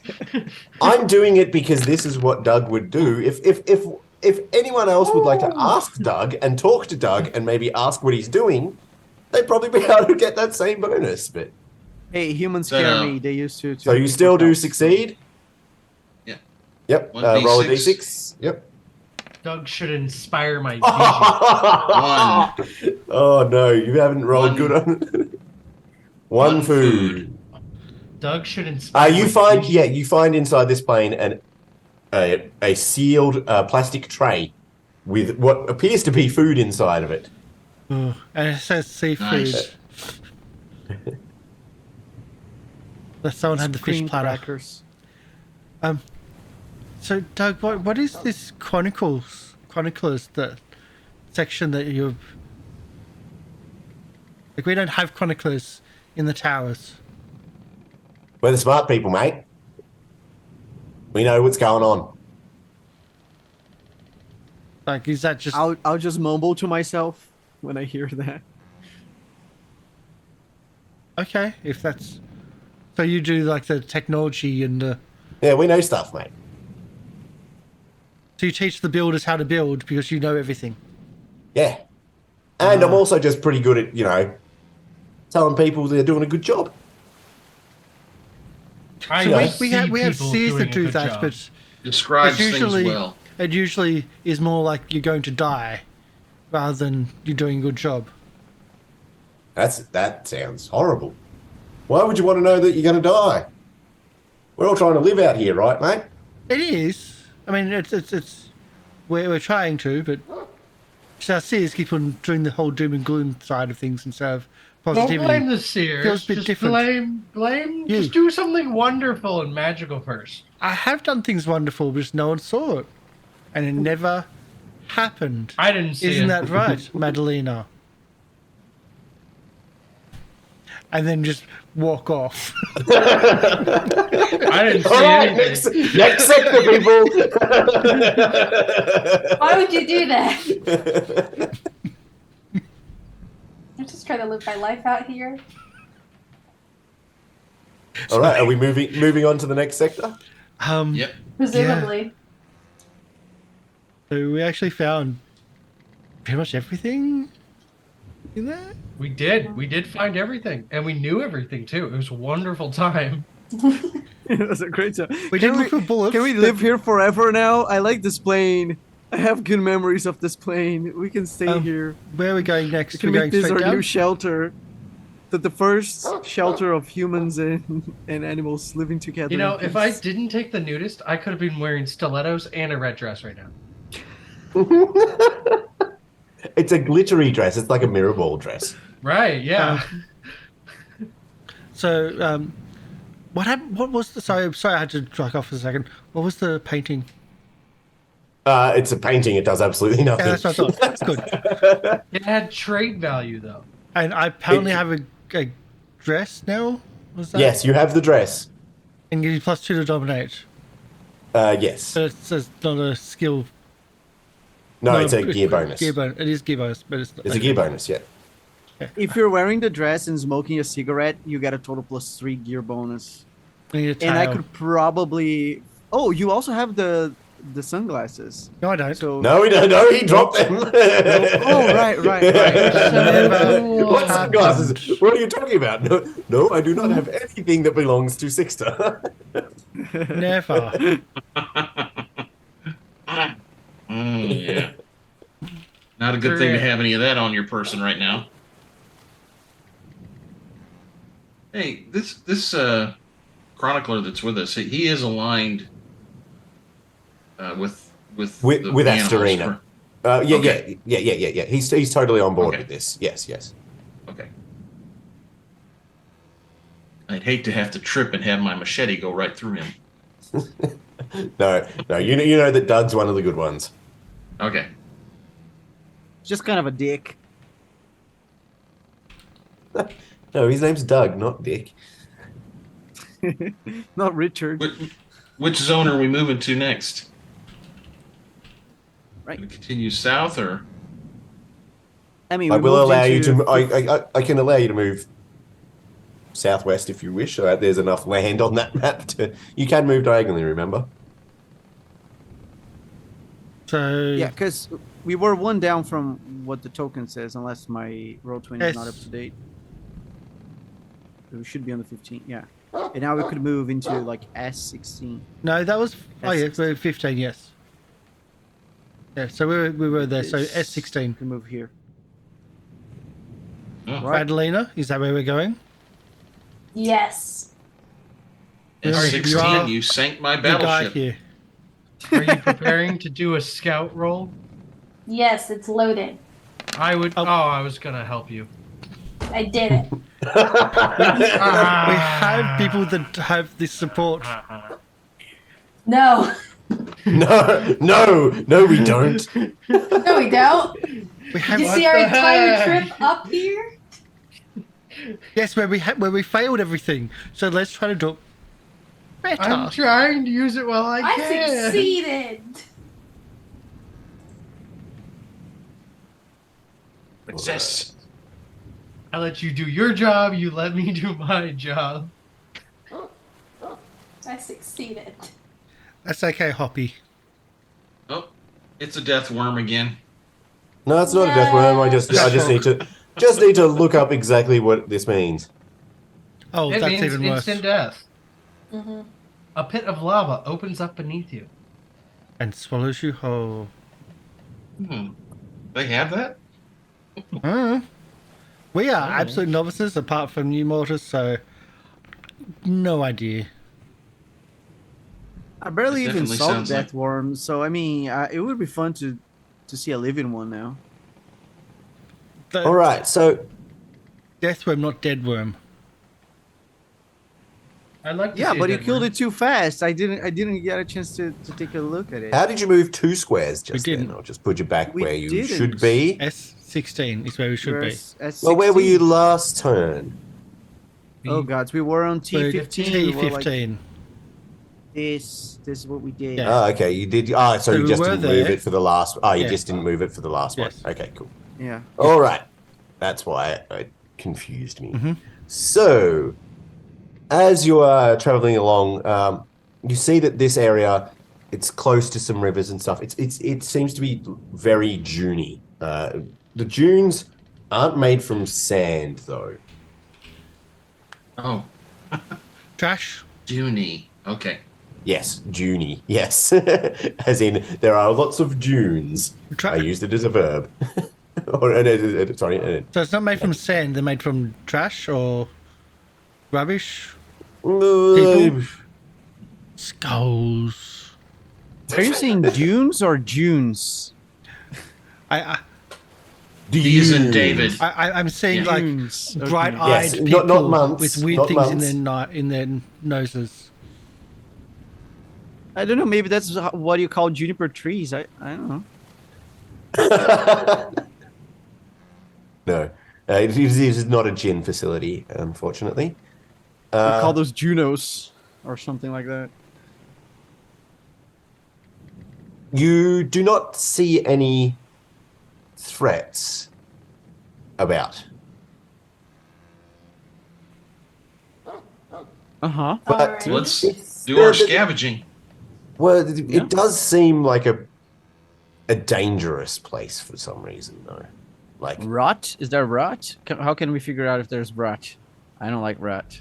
I'm doing it because this is what Doug would do. If anyone else would like to ask Doug and talk to Doug and maybe ask what he's doing, they'd probably be able to get that same bonus. But Hey, humans So, scare me. They used to. so you still do succeed? Yeah. Yep. 1d6. Roll a d6. Yep. Doug should inspire my vision. Oh no, you haven't rolled One- good on one food. Doug should inspire. You my find vision. you find inside this plane a sealed plastic tray with what appears to be food inside of it. Oh, and it says seafood. Nice. That someone had the fish Cream platter. crackers. So, Doug, what is this chronicles, the section that you're... Like, we don't have chroniclers in the towers. We're the smart people, mate. We know what's going on. Like, is that just... I'll just mumble to myself when I hear that. Okay, if that's... So you do, like, the technology and the... Yeah, we know stuff, mate. So you teach the builders how to build because you know everything. Yeah. And I'm also just pretty good at, telling people they're doing a good job. I So see we have people seers doing that a do good that, job. but Describes It's usually- things well. it usually is more like you're going to die rather than you're doing a good job. That sounds horrible. Why would you want to know that you're going to die? We're all trying to live out here, right, mate? It is. I mean, it's we're trying to, but just our seers keep on doing the whole doom and gloom side of things instead of Don't positivity. blame the seers. Feels a bit Just different. blame. You. Just do something wonderful and magical first. I have done things wonderful, but just no one saw it, and it never happened. I didn't see Isn't it. that right, Madalena? And then just walk off. I didn't see All right, anything. next sector, people. Why would you do that? I'm just trying to live my life out here. All right, are we moving on to the next sector? Yep. Presumably. So we actually found pretty much everything in there. We did find everything, and we knew everything too. It was a wonderful time. It was a great time. We did look for bullets. Can we but- live here forever now? I like this plane. I have good memories of this plane. We can stay here. Where are we going We next? can We're going make this straight our down. new shelter. The first shelter of humans and animals living together. You know, in if I peace. didn't take the nudist, I could have been wearing stilettos and a red dress right now. It's a glittery dress. It's like a mirror ball dress. Right? Yeah. So, what happened? What was the? Sorry, I had to drag off for a second. What was the painting? It's a painting. It does absolutely nothing. Yeah, that's what I thought. That's good. It had trade value though. And I apparently have a dress now. Was that? Yes, you have the dress. And give you +2 to dominate. Yes. But it's not a skill. No, it's a gear bonus. Gear bonus. It is gear bonus, but it's. It's a gear bonus, yeah. If you're wearing the dress and smoking a cigarette, you get a total +3 gear bonus. And And I could probably. Oh, you also have the sunglasses. No, I don't. So. No, we don't. No, he dropped them. Oh, right. What sunglasses? What are you talking about? No, I do not have anything that belongs to Sixter. Never. Yeah. Not a good thing to have any of that on your person right now. Hey, this chronicler that's with us, he is aligned with animals, Astarina. Yeah. He's totally on board with this. Yes. Okay. I'd hate to have to trip and have my machete go right through him. No. You know that Doug's one of the good ones. Okay. Just kind of a dick. No, his name's Doug, not Dick. Not Richard. Which zone are we moving to next? Right. Gonna continue south, or I mean, I we will moved allow you into- to. I can allow you to move southwest if you wish. There's enough land on that map to. You can move diagonally. Remember? So Yeah, because we were one down from what the token says, unless my Roll20 is not up to date. So we should be on the 15. Yeah. And now we could move into like S16. no, that was S16. we're 15. Yes. Yeah, so we were there. So This- S16. We can move here. oh, Right. Madalena, is that where we're going? Yes. S16, You are you sank my The guy battleship. here. Are you preparing to do a scout roll? Yes, it's loading. I would. Oh. Oh, I was gonna help you. I did it. We have people that have this support. No. No, we don't. No, we don't. We have You see What our the entire heck? trip up here? yes, where we failed everything. So let's try to do it better. I'm trying to use it while I I can. succeeded. Success. I let you do your job. You let me do my job. I succeeded. That's okay, Hoppy. Oh, it's a death worm again. No, it's not a death worm. I just need to look up exactly what this means. Oh, It that's means even worse. instant death. Mm-hmm. A pit of lava opens up beneath you. And swallows you whole. They have that? We are absolute novices, apart from you, Mortis. So no idea. I barely It even definitely saw the sounds like- death worm, so I mean, it would be fun to see a living one now. The All right, so death worm, not dead worm. I'd like to Yeah, see a but you dead killed worm. it too fast. I didn't get a chance to take a look at it. how did you move 2 squares just didn't. then? I'll just put you back We where you didn't. should be. S16 is where we should be. Whereas at Well, where were 16 you last turn? Oh gods, we were on We're T15. We were like, T15. this is what we did. Yeah. Oh, okay, you did. Oh, so you we just were didn't move there. it for the last. Oh, you Yeah. just didn't move it for the last Yes. one. Okay, cool. Yeah. All right, that's why it confused me. Mhm. So, as you are traveling along, you see that this area, it's close to some rivers and stuff. It seems to be very duney. The dunes aren't made from sand though. Oh, Trash. Dooney. Okay. Yes, duney. Yes, as in there are lots of dunes. I used it as a verb. Sorry. So it's not made from sand. They're made from trash or rubbish. Skulls. Are you saying dunes or dunes? D is in David. I'm seeing Yeah. like Dunes. Okay. bright-eyed Yes, people not months, with weird not things months. in their noses. I don't know. Maybe that's what you call juniper trees. I don't know. No, it is not a gin facility, unfortunately. We call those Junos or something like that. You do not see any threats about. Uh-huh. But Alright. Let's do our scavenging. well, it does seem like a dangerous place for some reason, though. Like, Rot? Is there rot? How can we figure out if there's rot? I don't like rot.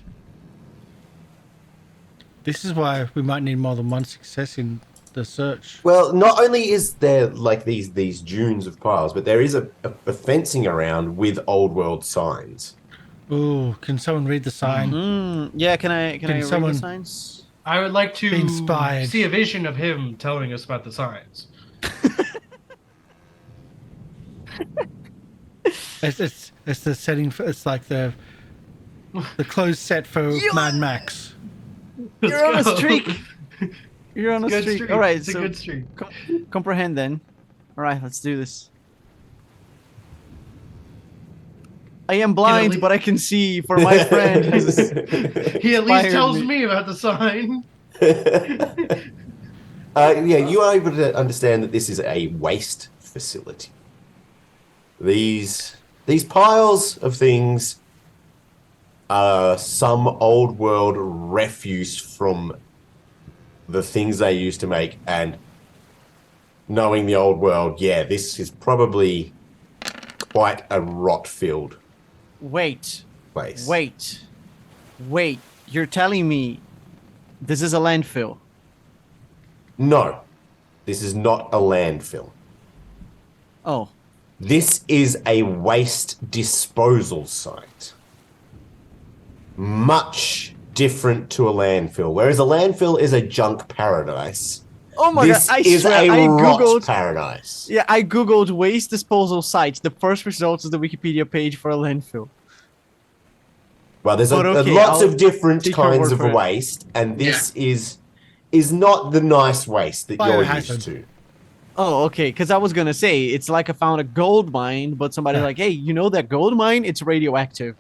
This is why we might need more than one success in the search. Well, not only is there like these dunes of piles, but there is a fencing around with old world signs. Oh, can someone read the sign? Yeah, can I read someone- the signs? I would like to Be inspired. see a vision of him telling us about the signs. It's the setting for, it's like the closed set for Mad Max. You're on a go. streak. You're on a Good streak. streak. All right, It's a so good streak. comprehend then. All right, let's do this. I am blind, least- but I can see for my friend. who's- He at least Fired tells me. me about the sign. Yeah, you are able to understand that this is a waste facility. These piles of things are some old world refuse from the things they used to make, and knowing the old world, yeah, this is probably quite a rot-filled Wait, place. wait. You're telling me this is a landfill? No, this is not a landfill. Oh, This is a waste disposal site. Much different to a landfill. Whereas a landfill is a junk paradise. oh my This god! I is swear, a I rot googled. paradise. Yeah, I googled waste disposal sites. The first result is the Wikipedia page for a landfill. Well, there's But okay, lots I'll of different take your kinds word of for it. waste, and this is not the nice waste that you're used to. Oh, okay. Because I was gonna say it's like I found a gold mine, but somebody's Yeah. like, "Hey, you know that gold mine? It's radioactive."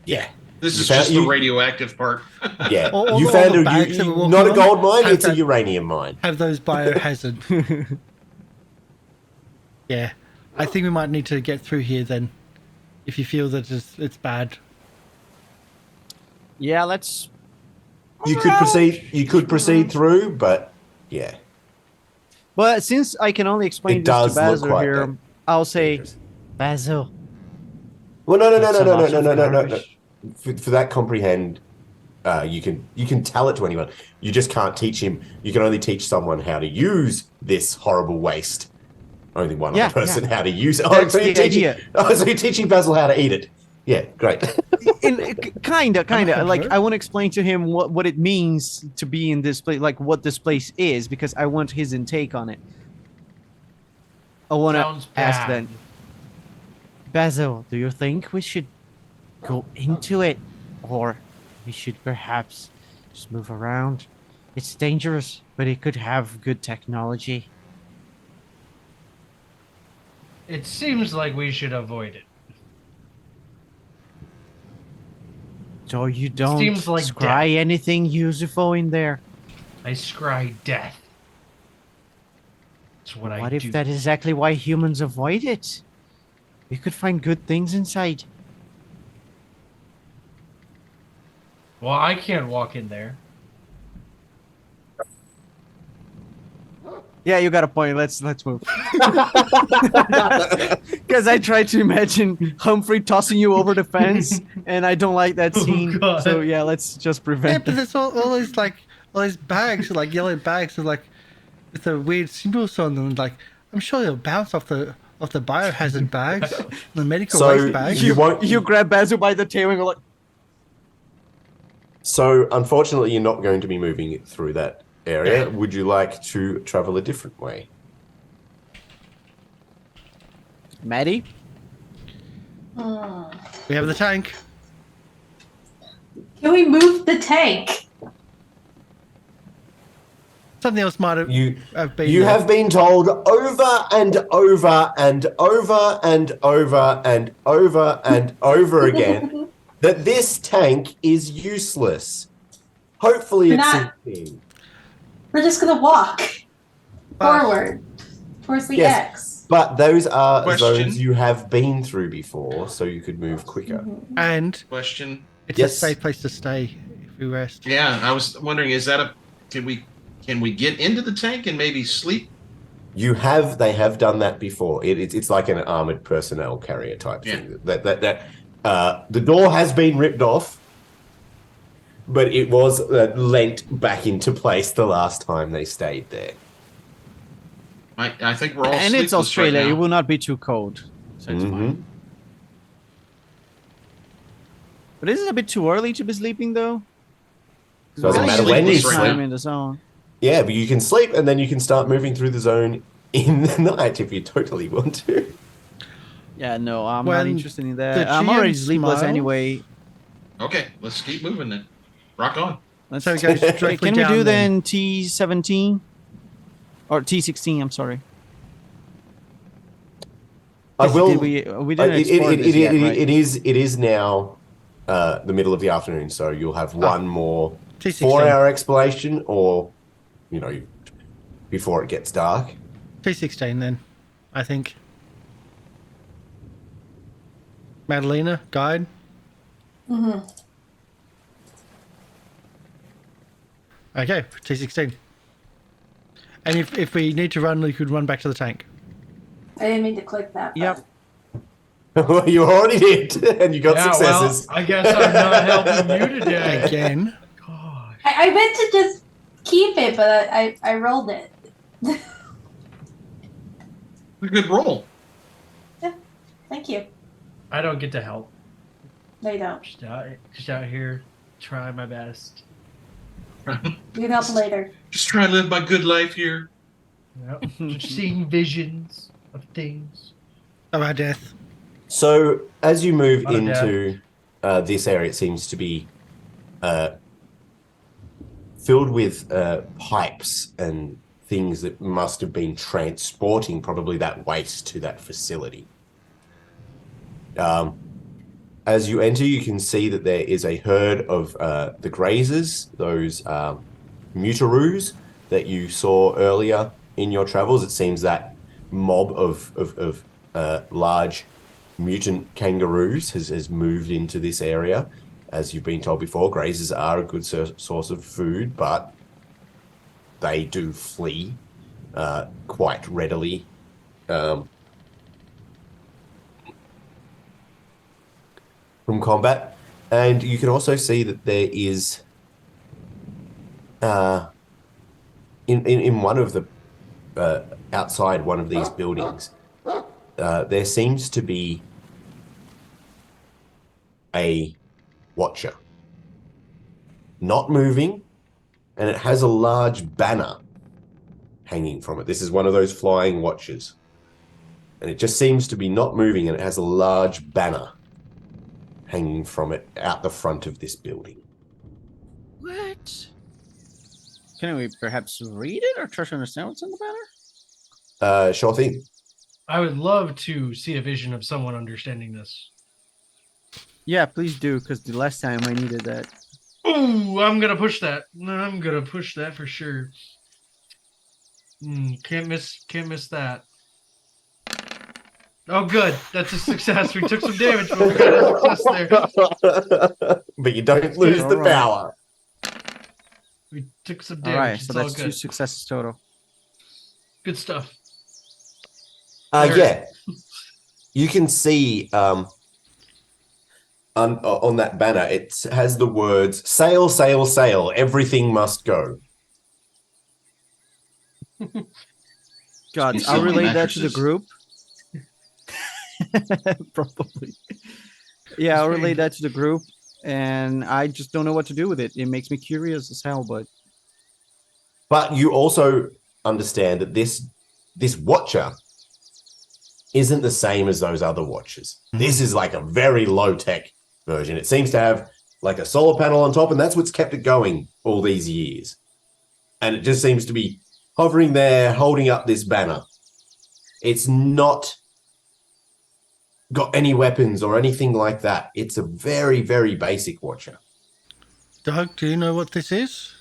Yeah. This You is found- just you- the radioactive part. Yeah. All You the found bags that we're walking not a on gold mine, have it's a that- uranium mine. Have those biohazard. Yeah, I think we might need to get through here then, if you feel that it's bad. Yeah, let's. You could proceed through, but yeah. But since I can only explain It this to does look Basil quite here, bad. I'll say, Dangerous. Basil. Well, no, It's a lot of no. garbage. For that comprehend, you can tell it to anyone. You just can't teach him. You can only teach someone how to use this horrible waste. Only one Yeah, other person how to use it. That's so the you're teaching, idea. so you're teaching Basil how to eat it. Yeah, great. Kinda. heard Like her. I want to explain to him what it means to be in this place, like what this place is, because I want his intake on it. I want Sounds to ask bad. then, Basil, do you think we should go into it, or we should perhaps just move around? It's dangerous, but it could have good technology. It seems like we should avoid it. So you don't Seems like scry anything useful in there. I scry death. That's what I What do. if that is exactly why humans avoid it? We could find good things inside. Well, I can't walk in there. Yeah, you got a point. Let's move. Because I tried to imagine Humphrey tossing you over the fence, and I don't like that Oh, scene. God. So yeah, let's just Yeah, prevent but that. there's all these like all these bags, like yellow bags, with the weird symbols on them. Like I'm sure they'll bounce off the biohazard bags, the medical So waste bags. you won't. You grab Basil by the tail and go like, So unfortunately, you're not going to be moving through that area. Yeah. Would you like to travel a different way? Maddie? We have the tank. Can we move the tank? Something else might have You been. You there. have been told over and over and over and over and over and over again that this tank is useless. Hopefully, it's Not- sinking. We're just gonna walk But- forward towards the Yes. X. But those are Question. zones you have been through before, so you could move quicker. and Question. it's Yes. a safe place to stay if we rest. Yeah, I was wondering, is that can we get into the tank and maybe sleep? They have done that before. It's like an armored personnel carrier type Yeah. thing. The door has been ripped off, but it was lent back into place the last time they stayed there. I think we're all And it's sleepless Australia. right It now. will not be too cold. So it's fine. But is it a bit too early to be sleeping, though? Doesn't We're matter usually when you this sleep. time in the zone. Yeah, but you can sleep and then you can start moving through the zone in the night if you totally want to. Yeah, no, I'm not When interested in that. the I'm already GM sleepless smiles- anyway. Okay, let's keep moving then. Rock on. Let's, So it goes Hey, directly can we down do then. then T17? Or T16, I'm sorry. I will. We didn't explore this yet, right? It is now the middle of the afternoon, so you'll have one more T16. 4-hour exploration, or before it gets dark. T16 then, I think. Madalena, guide. Mm-hmm. Okay, T16. And if we need to run, we could run back to the tank. I didn't mean to click that. Yep. Well, you already did, and you got successes. Well, I guess I'm not helping you today. Again. Gosh. I meant to just keep it, but I rolled it. A good roll. Thank you. I don't get to help. No, you don't. Just out here, try my best. You can help later. Just trying to live my good life here. Yep. Just seeing visions of things. About death. So as you move Oh, into this area, it seems to be filled with pipes and things that must have been transporting probably that waste to that facility. As you enter, you can see that there is a herd of the grazers, those mutaroos that you saw earlier in your travels. It seems that mob of large mutant kangaroos has moved into this area. As you've been told before, grazers are a good source of food, but they do flee quite readily. From combat. And you can also see that there is in one of the outside one of these buildings there seems to be a watcher not moving, and it has a large banner hanging from it. This is one of those flying watchers, and it just seems to be not moving, and it has a large banner hanging from it out the front of this building. What? Can we perhaps read it or try to understand what's in the banner? Sure thing. I would love to see a vision of someone understanding this. Yeah, please do, because the last time I needed that. Ooh, I'm gonna push that. I'm gonna push that for sure. Can't miss that. Oh, good. That's a success. We took some damage, but we got a success there. But you don't lose the Alright. power. We took some All damage. right, It's so all that's 2 good. successes total. Good stuff. Yeah. You can see on that banner, it has the words, sail, sail, sail, everything must go. God, He's I'll selling relay that to the mattresses. group. Probably. Yeah, I'll relay that to the group, and I just don't know what to do with it. It makes me curious as hell, but But you also understand that this watcher isn't the same as those other watchers. This is like a very low-tech version. It seems to have like a solar panel on top, and that's what's kept it going all these years. And it just seems to be hovering there, holding up this banner. It's not got any weapons or anything like that. It's a very, very basic watcher. Doug, do you know what this is?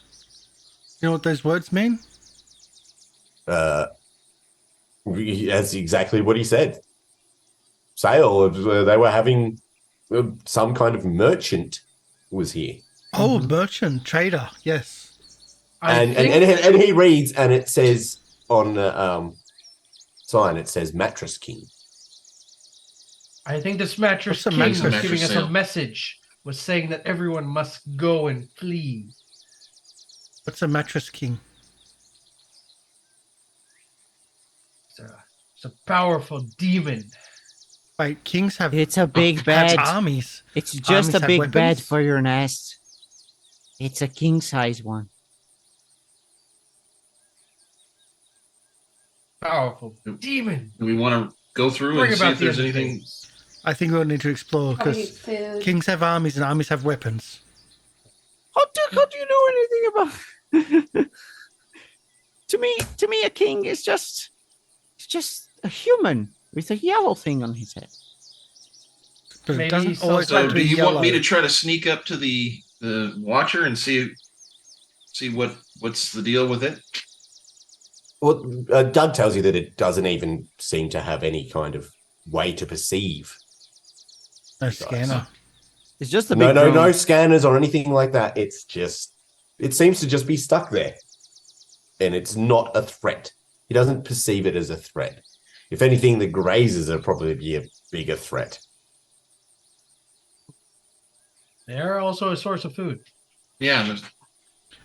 You know what those words mean? That's exactly what he said. Sale. They were having some kind of merchant was here. Oh, merchant, trader, yes. And he reads, and it says on sign, it says Mattress King. I think this mattress What's a king mattress? is giving us sale? a message was saying that everyone must go and flee. What's a mattress king? It's a powerful demon. Wait, kings have It's a big have bed. armies. It's just Armies a have big weapons? bed for your nest. It's a king size one. Powerful demon. Do we want to go through Bring and see about if the there's other anything? things. I think we'll need to explore Probably because food. kings have armies and armies have weapons. How do you know anything about? to me, a king is just a human with a yellow thing on his head. But it Maybe doesn't so- always So have to do be you yellow. want me to try to sneak up to the watcher and see what's the deal with it? Well, Doug tells you that it doesn't even seem to have any kind of way to perceive. No scanner. It's just a No, big no, no drone. scanners or anything like that. It seems to just be stuck there. And it's not a threat. He doesn't perceive it as a threat. If anything, the grazers are probably be a bigger threat. They are also a source of food. Yeah. and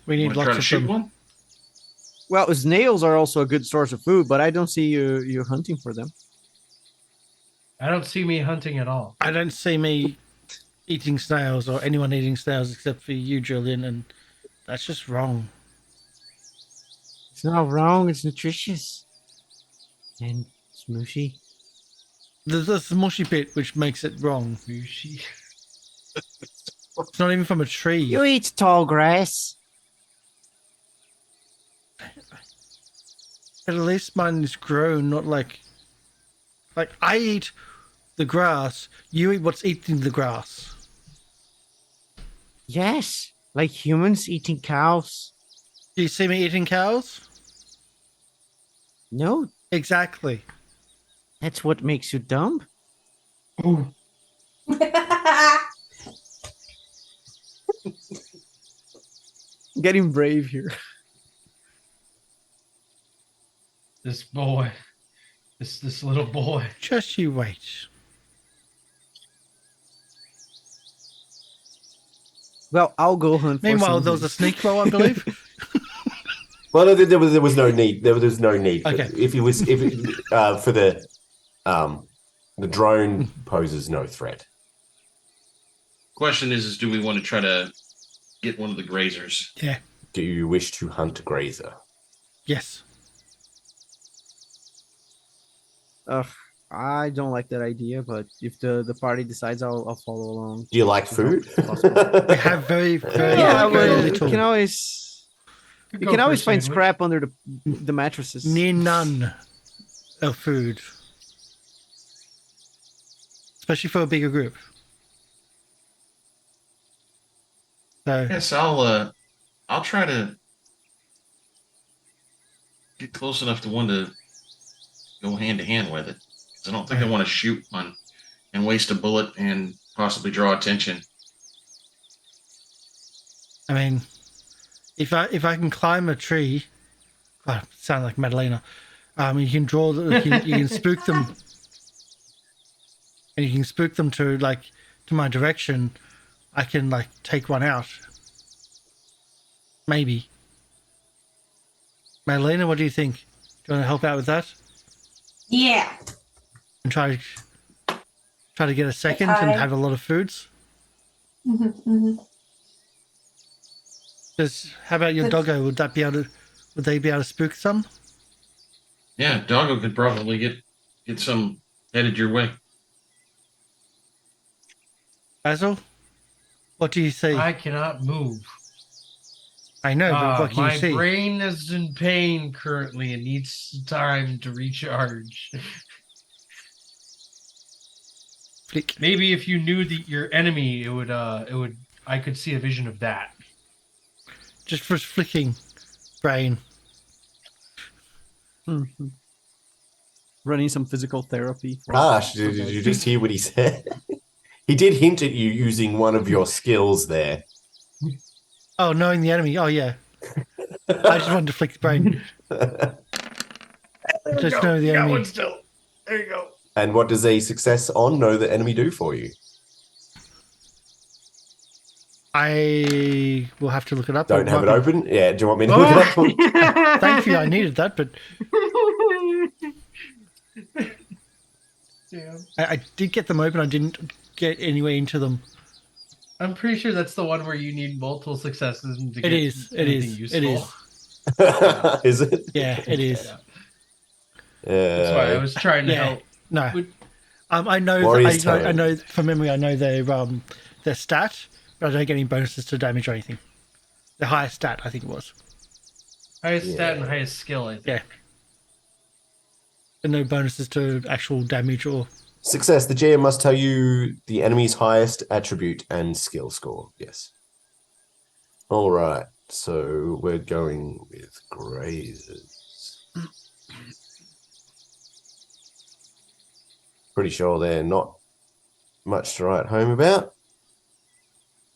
We need wanna try lots to of shoot them. one. Well, snails are also a good source of food, but I don't see you hunting for them. I don't see me hunting at all. I don't see me eating snails or anyone eating snails except for you, Julian, and that's just wrong. It's not wrong. It's nutritious and smooshy. There's the smushy bit which makes it wrong. Sushi. It's not even from a tree. You eat tall grass. At least mine is grown, not like I eat the grass. You eat what's eating the grass. Yes, like humans eating cows. Do you see me eating cows? No, Exactly. that's what makes you dumb. Getting brave here. This boy. This little boy. Just you wait. Well, I'll go hunt. Meanwhile, for there was a sneak roll, I believe. Well, there was no need. There was no need. Okay. For the drone poses no threat. Question is do we want to try to get one of the grazers? Yeah. Do you wish to hunt a grazer? Yes. Ugh, I don't like that idea, but if the party decides, I'll follow along. Do you like food? We have very, very, Yeah, very well, little. you can always find scrap under the mattresses. Near none of food. Especially for a bigger group. So Yes, I'll try to get close enough to one to go hand to hand with it. 'Cause I don't think I want to shoot one and waste a bullet and possibly draw attention. I mean, if I can climb a tree, sound like Madalena. You can draw you can spook them, and you can spook them to my direction. I can take one out. Maybe. Madalena, what do you think? Do you want to help out with that Yeah. and try to get a second and Okay. have a lot of foods? Mm-hmm. How about your doggo? Would they be able to spook some? Yeah, Doggo could probably get some headed your way. Basil, what do you see? I cannot move. I know, but what can My you see? brain is in pain currently and needs time to recharge. Flick. Maybe if you knew your enemy, it would I could see a vision of that. Just for flicking brain. Mhm. Running some physical therapy. Gosh, did you just hear what he said? He did hint at you using one of your skills there. Oh, knowing the enemy. Oh, yeah. I just wanted to flick the brain. Just know the Got enemy. one still. There you go. And what does a success on know the enemy do for you? I will have to look it up. Don't have it open? Yeah, do you want me to look it up? Thankfully, I needed that, but Damn. I did get them open. I didn't get anywhere into them. I'm pretty sure that's the one where you need multiple successes to It get is. It anything is. useful. It is. Is it? Yeah, it is. That's why I was trying to Yeah. help. No. Would- I know. Warrior's I know Tone. from memory. I know their stat, but I don't get any bonuses to damage or anything. The highest stat, I think it was. Highest stat and highest skill, I think. Yeah. And no bonuses to actual damage or. Success. The GM must tell you the enemy's highest attribute and skill score. Yes. All right. So we're going with grazers. Pretty sure they're not much to write home about.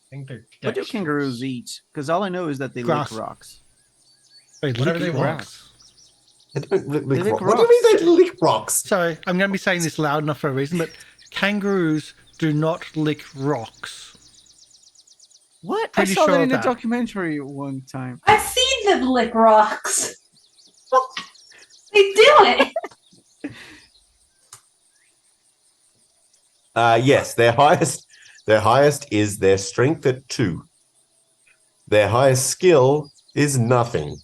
I think they're What do dexterous. kangaroos eat? Because all I know is that they Grass. lick rocks. Wait, Whatever lick they want. rocks. They don't lick They lick rocks. What do you mean they lick rocks? Sorry, I'm going to be saying this loud enough for a reason, but kangaroos do not lick rocks. What? Pretty I saw sure that of in a that. documentary one time. I've seen them lick rocks. They do it. Yes, their highest is their strength at 2. Their highest skill is nothing.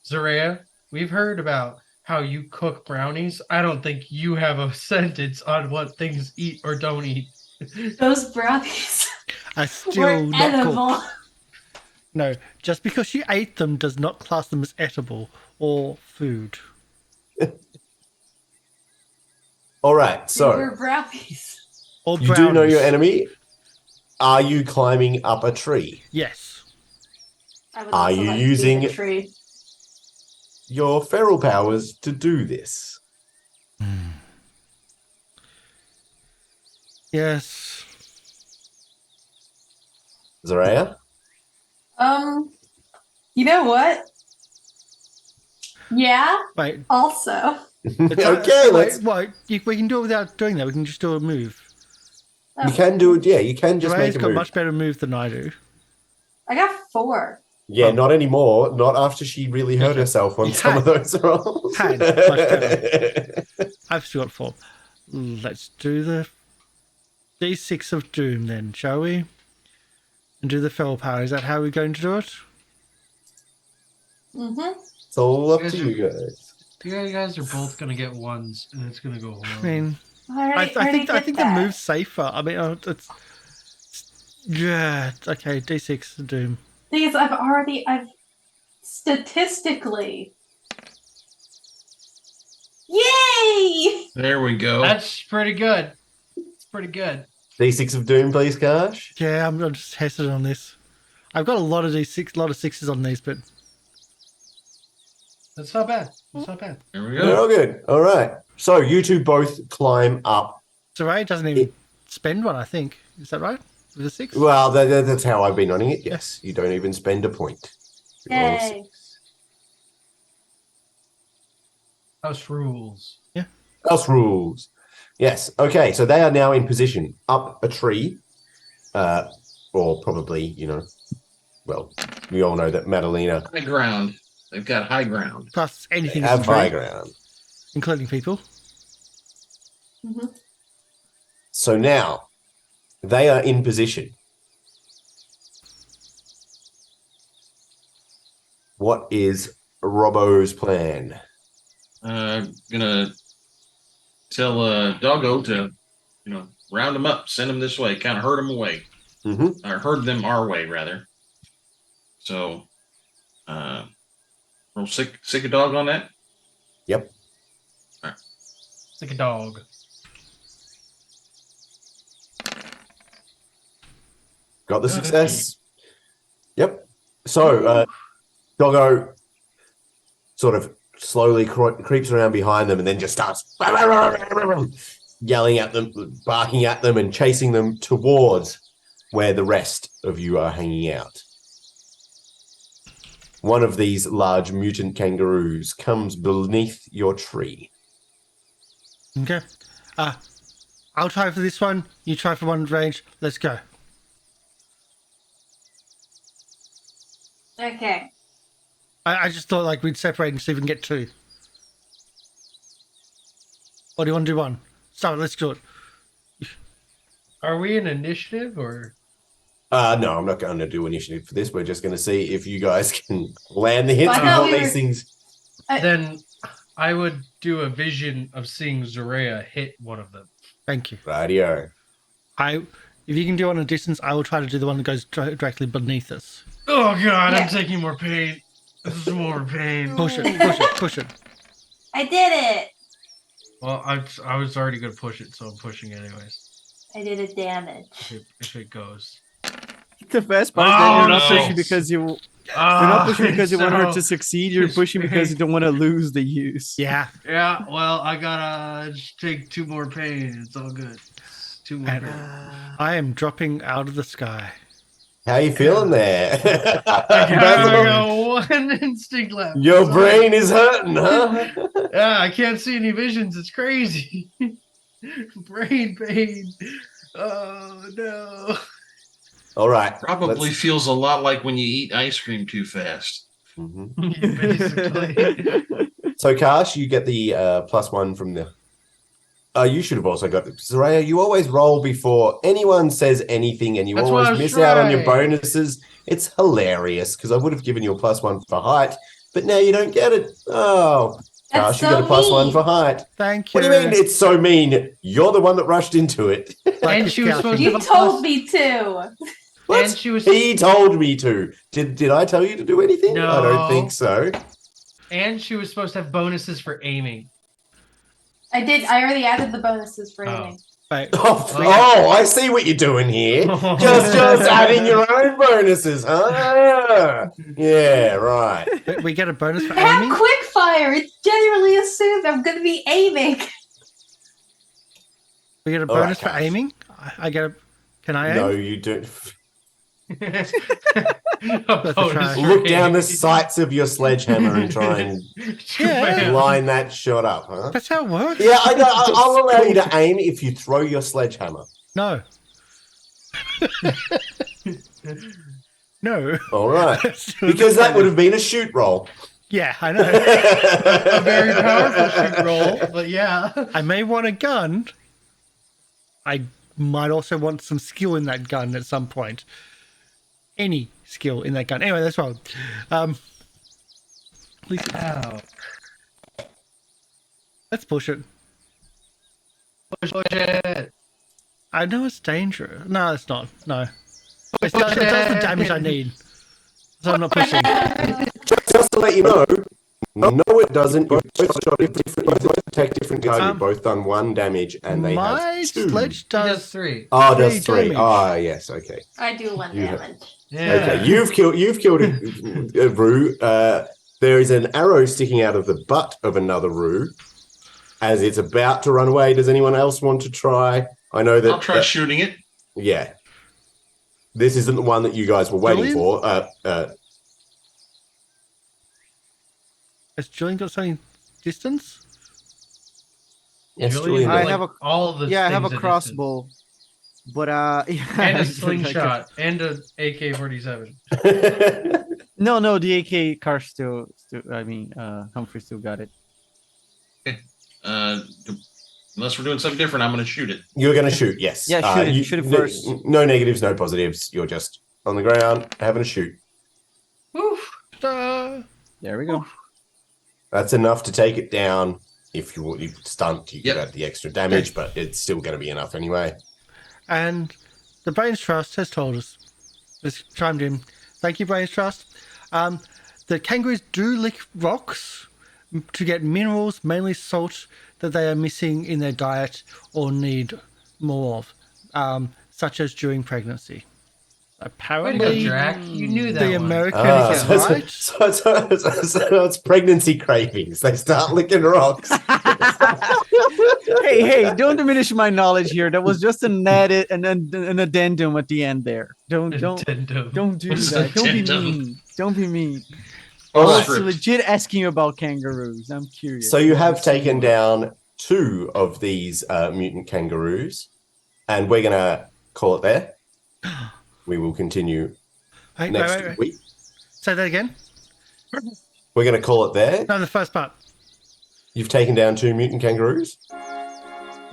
Zaraeea, we've heard about how you cook brownies. I don't think you have a sentence on what things eat or don't eat. Those brownies Are were still not edible. cooked. No, just because you ate them does not class them as edible or food. All right, They so were brownies. Or you do know brownies. your enemy. Are you climbing up a tree? Yes. I would Are also you like to be using- the tree? Your feral powers to do this. Yes. Zaraeea? You know what? Yeah. Wait. Also, Okay, let's. We can do it without doing that. We can just do a move. You can do it. Yeah, you can just Ray's make a got move. much better move than I do. I got 4. Yeah, Oh. not anymore. Not after she really hurt herself on You some of those rolls. Had much better. I've still got 4. Let's do the D6 of Doom then, shall we? And do the fell power. Is that how we're going to do it? Mm-hmm. It's all up to you guys. You guys are both gonna get 1s, and it's gonna go I horrible. mean, Alright, I think the move's safer. I mean, it's yeah. Okay, D6 of Doom. Thing is, I've statistically. Yay! There we go. That's pretty good. It's pretty good. D6 of Doom, please, Karsh. Yeah, I'm just hesitant on this. I've got a lot of D6, a lot of 6s on these, but That's not bad. That's not bad. There we They're go. all good. All right. So you two both climb up. Zaraeea doesn't even spend one, I think. Is that right? With a 6? Well, that's how I've been running it. Yes, you don't even spend a point. You roll a Yay. 6. House rules. House rules. Yes. Okay. So they are now in position up a tree, or probably, well, we all know that Madalena High ground. They've got high ground. Plus anything is have a tree, high ground. including people. Mm-hmm. So now they are in position. What is Robbo's plan? Gonna tell Doggo to, round them up, send them this way, kind of herd them away, Mm-hmm. or herd them our way rather. So, roll sick a dog on that. Yep. It's like a dog. Got the success. Yep. So Doggo sort of slowly creeps around behind them and then just starts yelling at them, barking at them, and chasing them towards where the rest of you are hanging out. One of these large mutant kangaroos comes beneath your tree. Okay. I'll try for this one. You try for one range. Let's go. Okay. I just thought like we'd separate and see if we can get 2. Or do you want to do 1? Start. Let's do it. Are we in initiative or? No, I'm not going to do initiative for this. We're just going to see if you guys can land the hits I on thought all we these were- things. Then I would do a vision of seeing Zaraeea hit one of them. Thank you. Radio. If you can do it on a distance, I will try to do the one that goes directly beneath us. Oh god, Yeah. I'm taking more pain. This is more pain. Push it, push it, push it. I did it. Well, I was already gonna push it, so I'm pushing anyways. I did a damage. If it goes. The best part is Oh, that you're not no. pushing because you're Ah, not pushing because you want her so to succeed. You're pushing because you don't want to lose the use. Yeah. Yeah, well, I gotta take 2 more pain. It's all good. 2 more And pain. I am dropping out of the sky. How you feeling there? I Basil? got 1 instinct left. Your So- brain is hurting, huh? Yeah, I can't see any visions. It's crazy. Brain pain. Oh no. All right. Probably feels a lot like when you eat ice cream too fast. Mhm. Basically. So, Karsh, you get the +1 from the. You should have also got the. Zaraeea, you always roll before anyone says anything, and you That's what I always was miss out on your trying. bonuses. It's hilarious because I would have given you a +1 for height, but now you don't get it. Oh, That's Karsh, you get a so +1 mean. for height. Thank you. What do you mean it's so mean? You're the one that rushed into it. Like And a she was scout. supposed to- You told me to. What? And she was He told me to. Did I tell you to do anything? I don't No. think so. supposed to have bonuses for aiming. I did. I already added the bonuses for Oh. aiming. Right. Oh, I see what you're doing here. Just adding your own bonuses, huh? Yeah, right. We get a bonus for I have aiming. quick fire. It's generally assumed I'm going to be aiming. We get a All right, bonus for Karsh. aiming. I get a. Can I aim? No, you don't. A a bonus try. for Look down the aiming. sights of your sledgehammer and try and Yeah. line that shot up, huh? That's how it works. Yeah, I know. I'll allow you to aim if you throw your sledgehammer. No. No. All right. Because that would have been a shoot roll. Yeah, I know. A very powerful shoot roll, but yeah. I may want a gun. I might also want some skill in that gun at some point. Any skill in that gun. Anyway, that's wrong. Please, Ow. let's push it. Push it. I know it's dangerous. No, it's not. No. It does the damage I need. So I'm not pushing. Just to let you know, no, it doesn't. You both shot a different. You both attack different target. You've both done 1 damage, and they My have 2. sledge He does does. 3. Oh, three does 3. damage. Ah, yes. Okay. I do 1 You have- damage. Yeah. Okay. You've killed a Roo. There is an arrow sticking out of the butt of another Roo as it's about to run away. Does anyone else want to try? I know that. I'll try shooting it. Yeah. This isn't the one that you guys were waiting Julian? for. Has Julian got something distance? Yes, Julian, Julian. I like, have a- all of the Yeah, I have a things at crossbow, but distance. And a slingshot and a AK-47. No, the AK Karsh still. I mean, Humphrey still got it. Unless we're doing something different, I'm going to shoot it. You're going to shoot, yes. Yeah, shoot it. Shoot it first. No negatives, no positives. You're just on the ground having a shoot. Uh, There we go. That's enough to take it down. If you stunt, you Yep. get the extra damage, but it's still going to be enough anyway. and the Brains Trust has told us. It's chimed in. Thank you, Brains Trust. The kangaroos do lick rocks to get minerals, mainly salt, that they are missing in their diet or need more of, such as during pregnancy. Way to go, Apparently, Drac. You knew that the one. American Ah, is so, right. so it's pregnancy cravings. They start licking rocks. Hey, don't diminish my knowledge here. That was just an addendum at the end there. Don't do What's that. Don't be addendum? mean. Don't be mean. I All was right. legit asking you about kangaroos. I'm curious. So you have taken down 2 of these mutant kangaroos, and we're going to call it there. We will continue next week. Say that again. We're going to call it there. No, the first part. You've taken down 2 mutant kangaroos.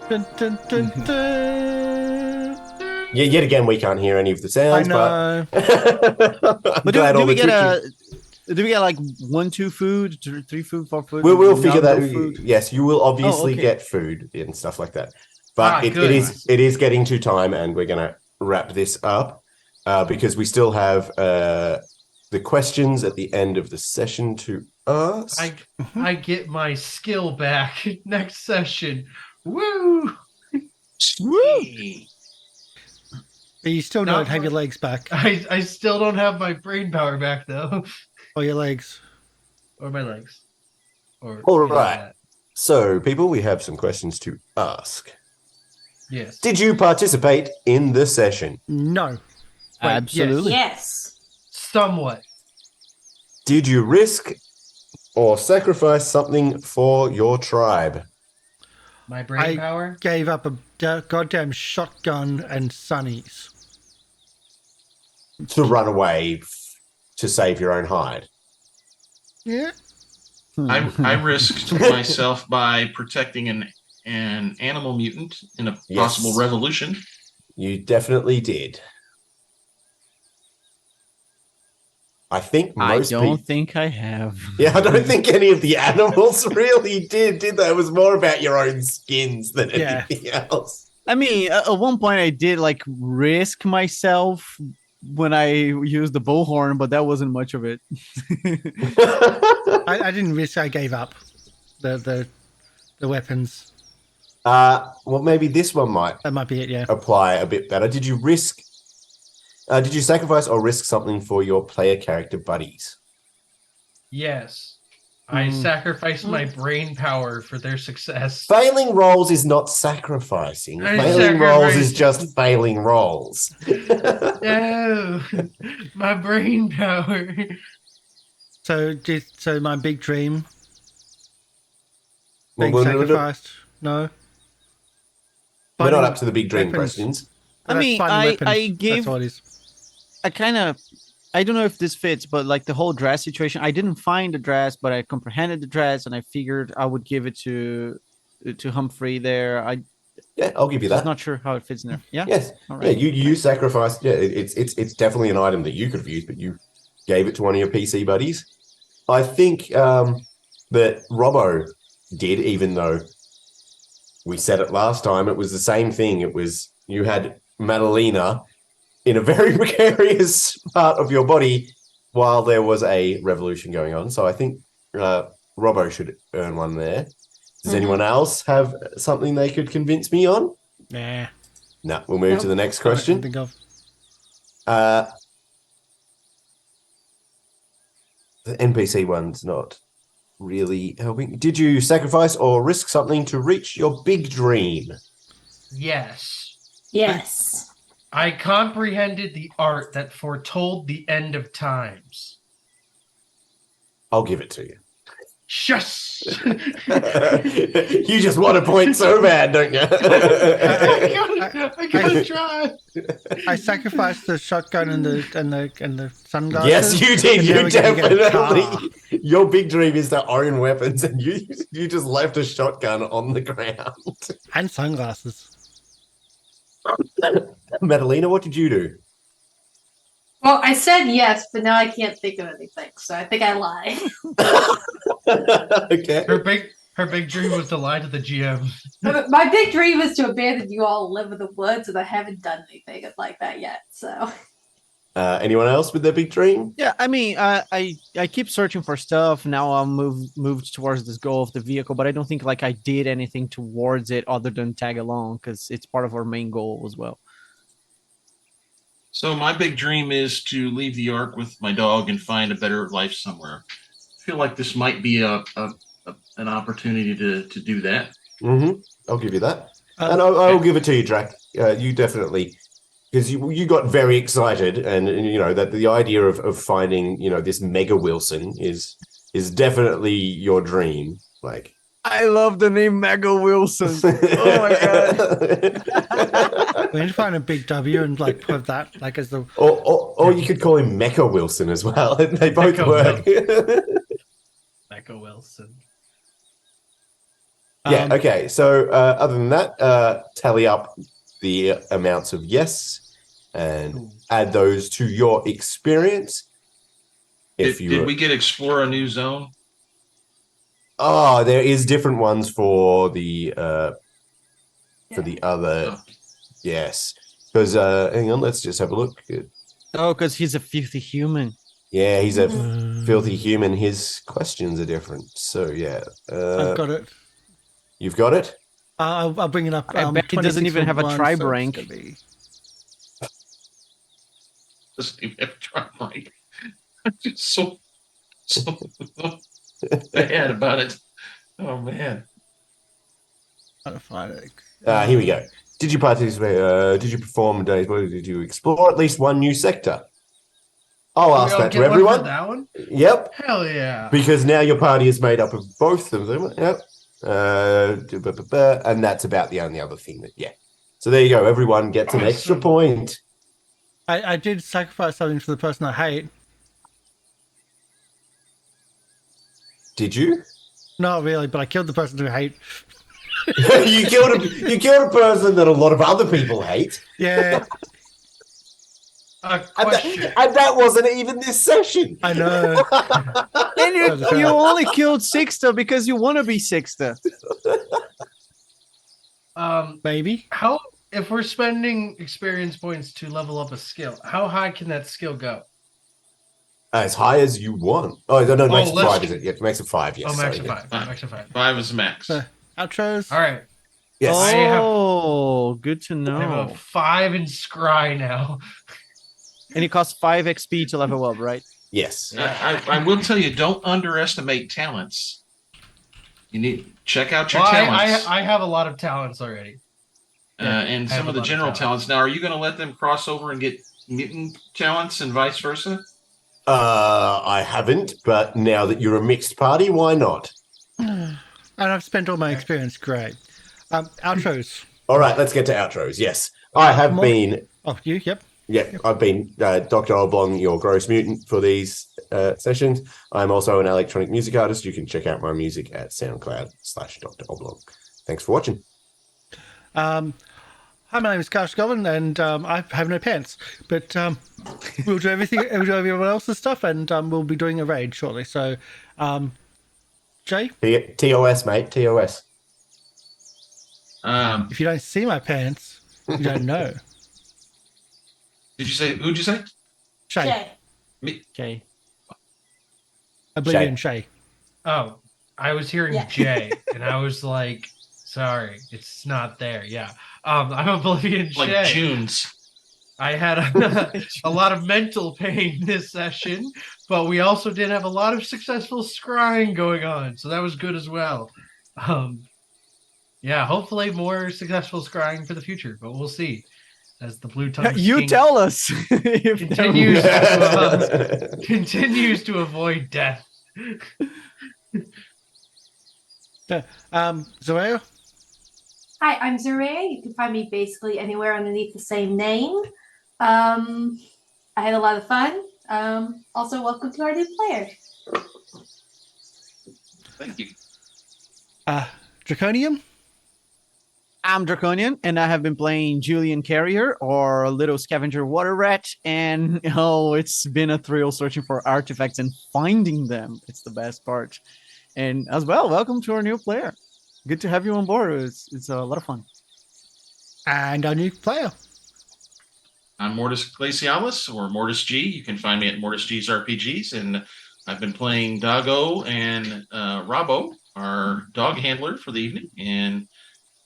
Dun, dun, dun, dun. Yeah, yet again, we can't hear any of the sounds. I know. But do we get like 1, 2 food, 3 food, 4 food? We'll figure that. Food? Yes, you will obviously okay. get food and stuff like that. But it is getting to time, and we're going to wrap this up because we still have the questions at the end of the session to ask. I get my skill back next session. Woo! Woo! But you still don't have your legs back. I still don't have my brain power back though. Or your legs. Or my legs. Or All right. So, people, we have some questions to ask. Yes. Did you participate in the session? No. Absolutely. Yes. Somewhat. Did you risk or sacrifice something for your tribe? My brain power? Gave up a goddamn shotgun and sunnies. To run away to save your own hide? Yeah. I risked myself by protecting an animal mutant in a possible revolution. You definitely did. I think most I don't think I have. Yeah, I don't think any of the animals really did they? It was more about your own skins than anything else. I mean, at one point I did like risk myself when I used the bullhorn, but that wasn't much of it. I didn't risk. I gave up the weapons. Well, maybe this one might. That might be it. Yeah. Apply a bit better. Did you risk? Did you sacrifice or risk something for your player character buddies? Yes. I sacrificed my brain power for their success. Failing rolls is not sacrificing. Failing rolls is just failing rolls. No, my brain power. So my big dream being Well, sacrificed? No. We're not up to the big dream weapons. questions. I mean, I gave. That's all it is. I don't know if this fits, but like the whole dress situation, I didn't find the dress, but I comprehended the dress, and I figured I would give it to Humphrey there. I'll give you that. I'm not sure how it fits in there. Yeah. Yes. All right. Yeah. You sacrificed. Yeah. It's definitely an item that you could have used, but you gave it to one of your PC buddies. I think that Robbo did, even though we said it last time. It was the same thing. It was you had Madalena in a very precarious part of your body while there was a revolution going on. So I think Robbo should earn one there. Does anyone else have something they could convince me on? Nah. No, we'll move to the next question. Think of. The NPC one's not really helping. Did you sacrifice or risk something to reach your big dream? Yes. Yes. I comprehended the art that foretold the end of times. I'll give it to you. Yes! You just want a point so bad, don't you? I gotta try. I sacrificed the shotgun and the sunglasses. Yes, you did. and You now we're gonna get a car. definitely. Your big dream is to own weapons, and you just left a shotgun on the ground. And sunglasses. Madalena, what did you do? Well, I said yes, but now I can't think of anything, so I think I lied. Okay. Her big dream was to lie to the GM. My big dream is to abandon you all and live in the woods, and I haven't done anything like that yet. So, Anyone else with their big dream? Yeah, I mean, I keep searching for stuff. Now I'm moved towards this goal of the vehicle, but I don't think like I did anything towards it other than tag along because it's part of our main goal as well. So my big dream is to leave the Ark with my dog and find a better life somewhere. I feel like this might be an opportunity to do that. Mm-hmm. I'll give you that. And I'll give it to you, Drac. You definitely, because you got very excited, and you know that the idea of finding this Mega Wilson is definitely your dream. Like I love the name Mega Wilson. Oh my god. We need to find a big W and like put that like as the. Or you could call him Mecha Wilson as well. They both Mecha work. Echo Wilson. Yeah, okay. So other than that, tally up the amounts of yes and add those to your experience. Did we get explore a new zone? Oh, there is different ones for the other. Oh. Yes. Because hang on, let's just have a look. Oh, because he's a filthy human. Yeah, he's a filthy human. His questions are different. So yeah. I've got it. You've got it? I'll bring it up. I bet he doesn't even have a 26.1, tribe so it's rank. gonna be- Doesn't even have a try rank. I'm just so bad about it. Oh man. Trying to find it. Here we go. Did you participate? Did you perform days? Did you explore at least one new sector? I'll ask that to everyone. That one? Yep. Hell yeah. Because now your party is made up of both of them. Yep. And that's about the only other thing that, yeah. So there you go. Everyone gets an extra point. I did sacrifice something for the person I hate. Did you? Not really, but I killed the person who I hate. you killed a person that a lot of other people hate. Yeah, Question. And that wasn't even this session. I know. And you only killed Sixta because you want to be Sixta. Maybe. How if we're spending experience points to level up a skill, how high can that skill go? As high as you want. Oh, no, it makes it let's- 5, is it? Yeah, it makes it 5, yes. Oh, max sorry, of yeah. 5. Max of 5. 5 is max. Outros. All right. Yes. Oh, good to I have know. a 5 in Scry now. And it costs 5 XP to level up, right? Yes. I will tell you, don't underestimate talents. You need check out your Well, talents. I have a lot of talents already. And I have some a of the lot of general talents. talents. Now, are you going to let them cross over and get mutant talents and vice versa? I haven't, but now that you're a mixed party, why not? And I've spent all my experience. Great. Outros. All right, let's get to outros. Yes. I have been... Oh, you? Yep. Yeah, I've been Dr. Oblong, your gross mutant for these sessions. I'm also an electronic music artist. You can check out my music at SoundCloud/Dr. Oblong. Thanks for watching. Hi, my name is Karsh the Goblin, and I have no pants. But we'll do everything. We'll do everyone else's stuff, and we'll be doing a raid shortly. So, Jay, TOS, mate. TOS. if you don't see my pants, you don't know. Did you say? Who'd you say? Shay, Jay. Me. Okay. OblivionShay. Oh, I was hearing Yeah. J, and I was like, sorry, it's not there. Yeah. I'm Oblivion Like Shay. June's. I had a lot of mental pain this session, but we also did have a lot of successful scrying going on, so that was good as well. Yeah, hopefully more successful scrying for the future, but we'll see. As the blue tongue You skink tell us. If continues to avoid death. Zaraeea. Hi, I'm Zaraeea. You can find me basically anywhere underneath the same name. I had a lot of fun. Also, welcome to our new player. Thank you. Draconian. I'm Drakonyan, and I have been playing Julian Carrier, or Little Scavenger Water Rat, and it's been a thrill searching for artifacts and finding them. It's the best part. And as well, welcome to our new player. Good to have you on board. It's a lot of fun. And our new player. I'm Mortis Glacialis, or Mortis G. You can find me at Mortis G's RPGs, and I've been playing Doggo and Robbo, our dog handler for the evening, and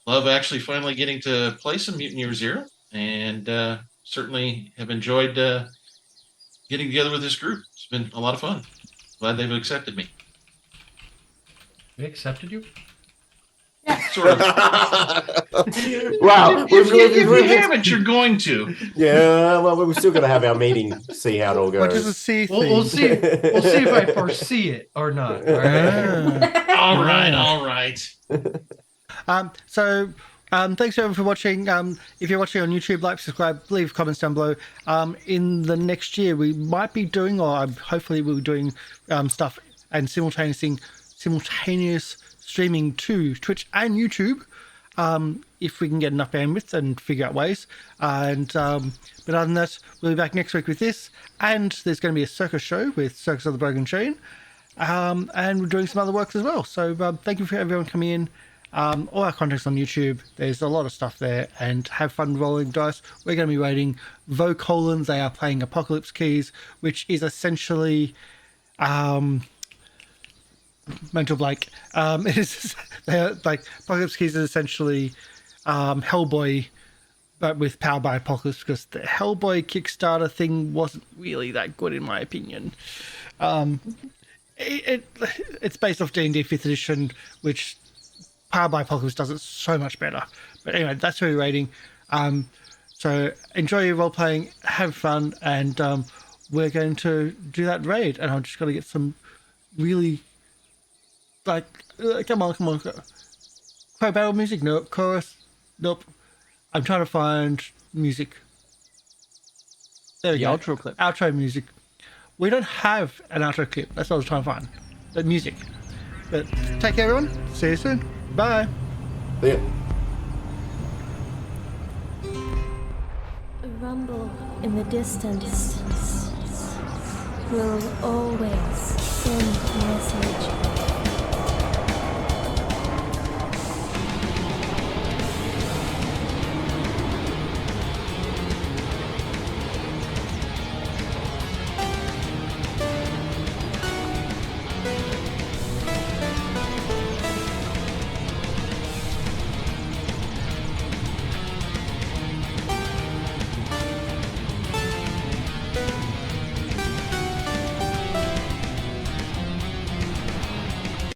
love actually finally getting to play some Mutant Year Zero, and certainly have enjoyed getting together with this group. It's been a lot of fun. Glad they've accepted me. They accepted you? Sort of. Wow. If you haven't, you're going to. Yeah, well, we're still going to have our meeting, see how it all What does goes. the C We'll thing? see. We'll see if I foresee it or not. All right? Ah. All right. Thanks everyone for watching. If you're watching on YouTube, like, subscribe, leave comments down below. In the next year, we might be doing, or hopefully we'll be doing stuff and simultaneous streaming to Twitch and YouTube, if we can get enough bandwidth and figure out ways. And but other than that, we'll be back next week with this, and there's going to be a circus show with Circus of the Broken Chain, and we're doing some other works as well. So thank you for everyone coming in. All our content's on YouTube. There's a lot of stuff there, and have fun rolling dice. We're going to be rating Vocolons. They are playing Apocalypse Keys, which is essentially mental blank. It is they're like Apocalypse Keys is essentially Hellboy, but with powered by Apocalypse, because the Hellboy Kickstarter thing wasn't really that good in my opinion. It's based off D&D 5th edition, which Powered by Apocalypse does it so much better. But anyway, that's where we're rating. So enjoy your role playing, have fun, and we're going to do that raid. And I'm just going to get some really come on. Pro battle music? Nope. Chorus? Nope. I'm trying to find music. There we go. Outro clip. Outro music. We don't have an outro clip. That's what I was trying to find. The music. But take care, everyone. See you soon. Bye. See ya. A rumble in the distance will always send a message.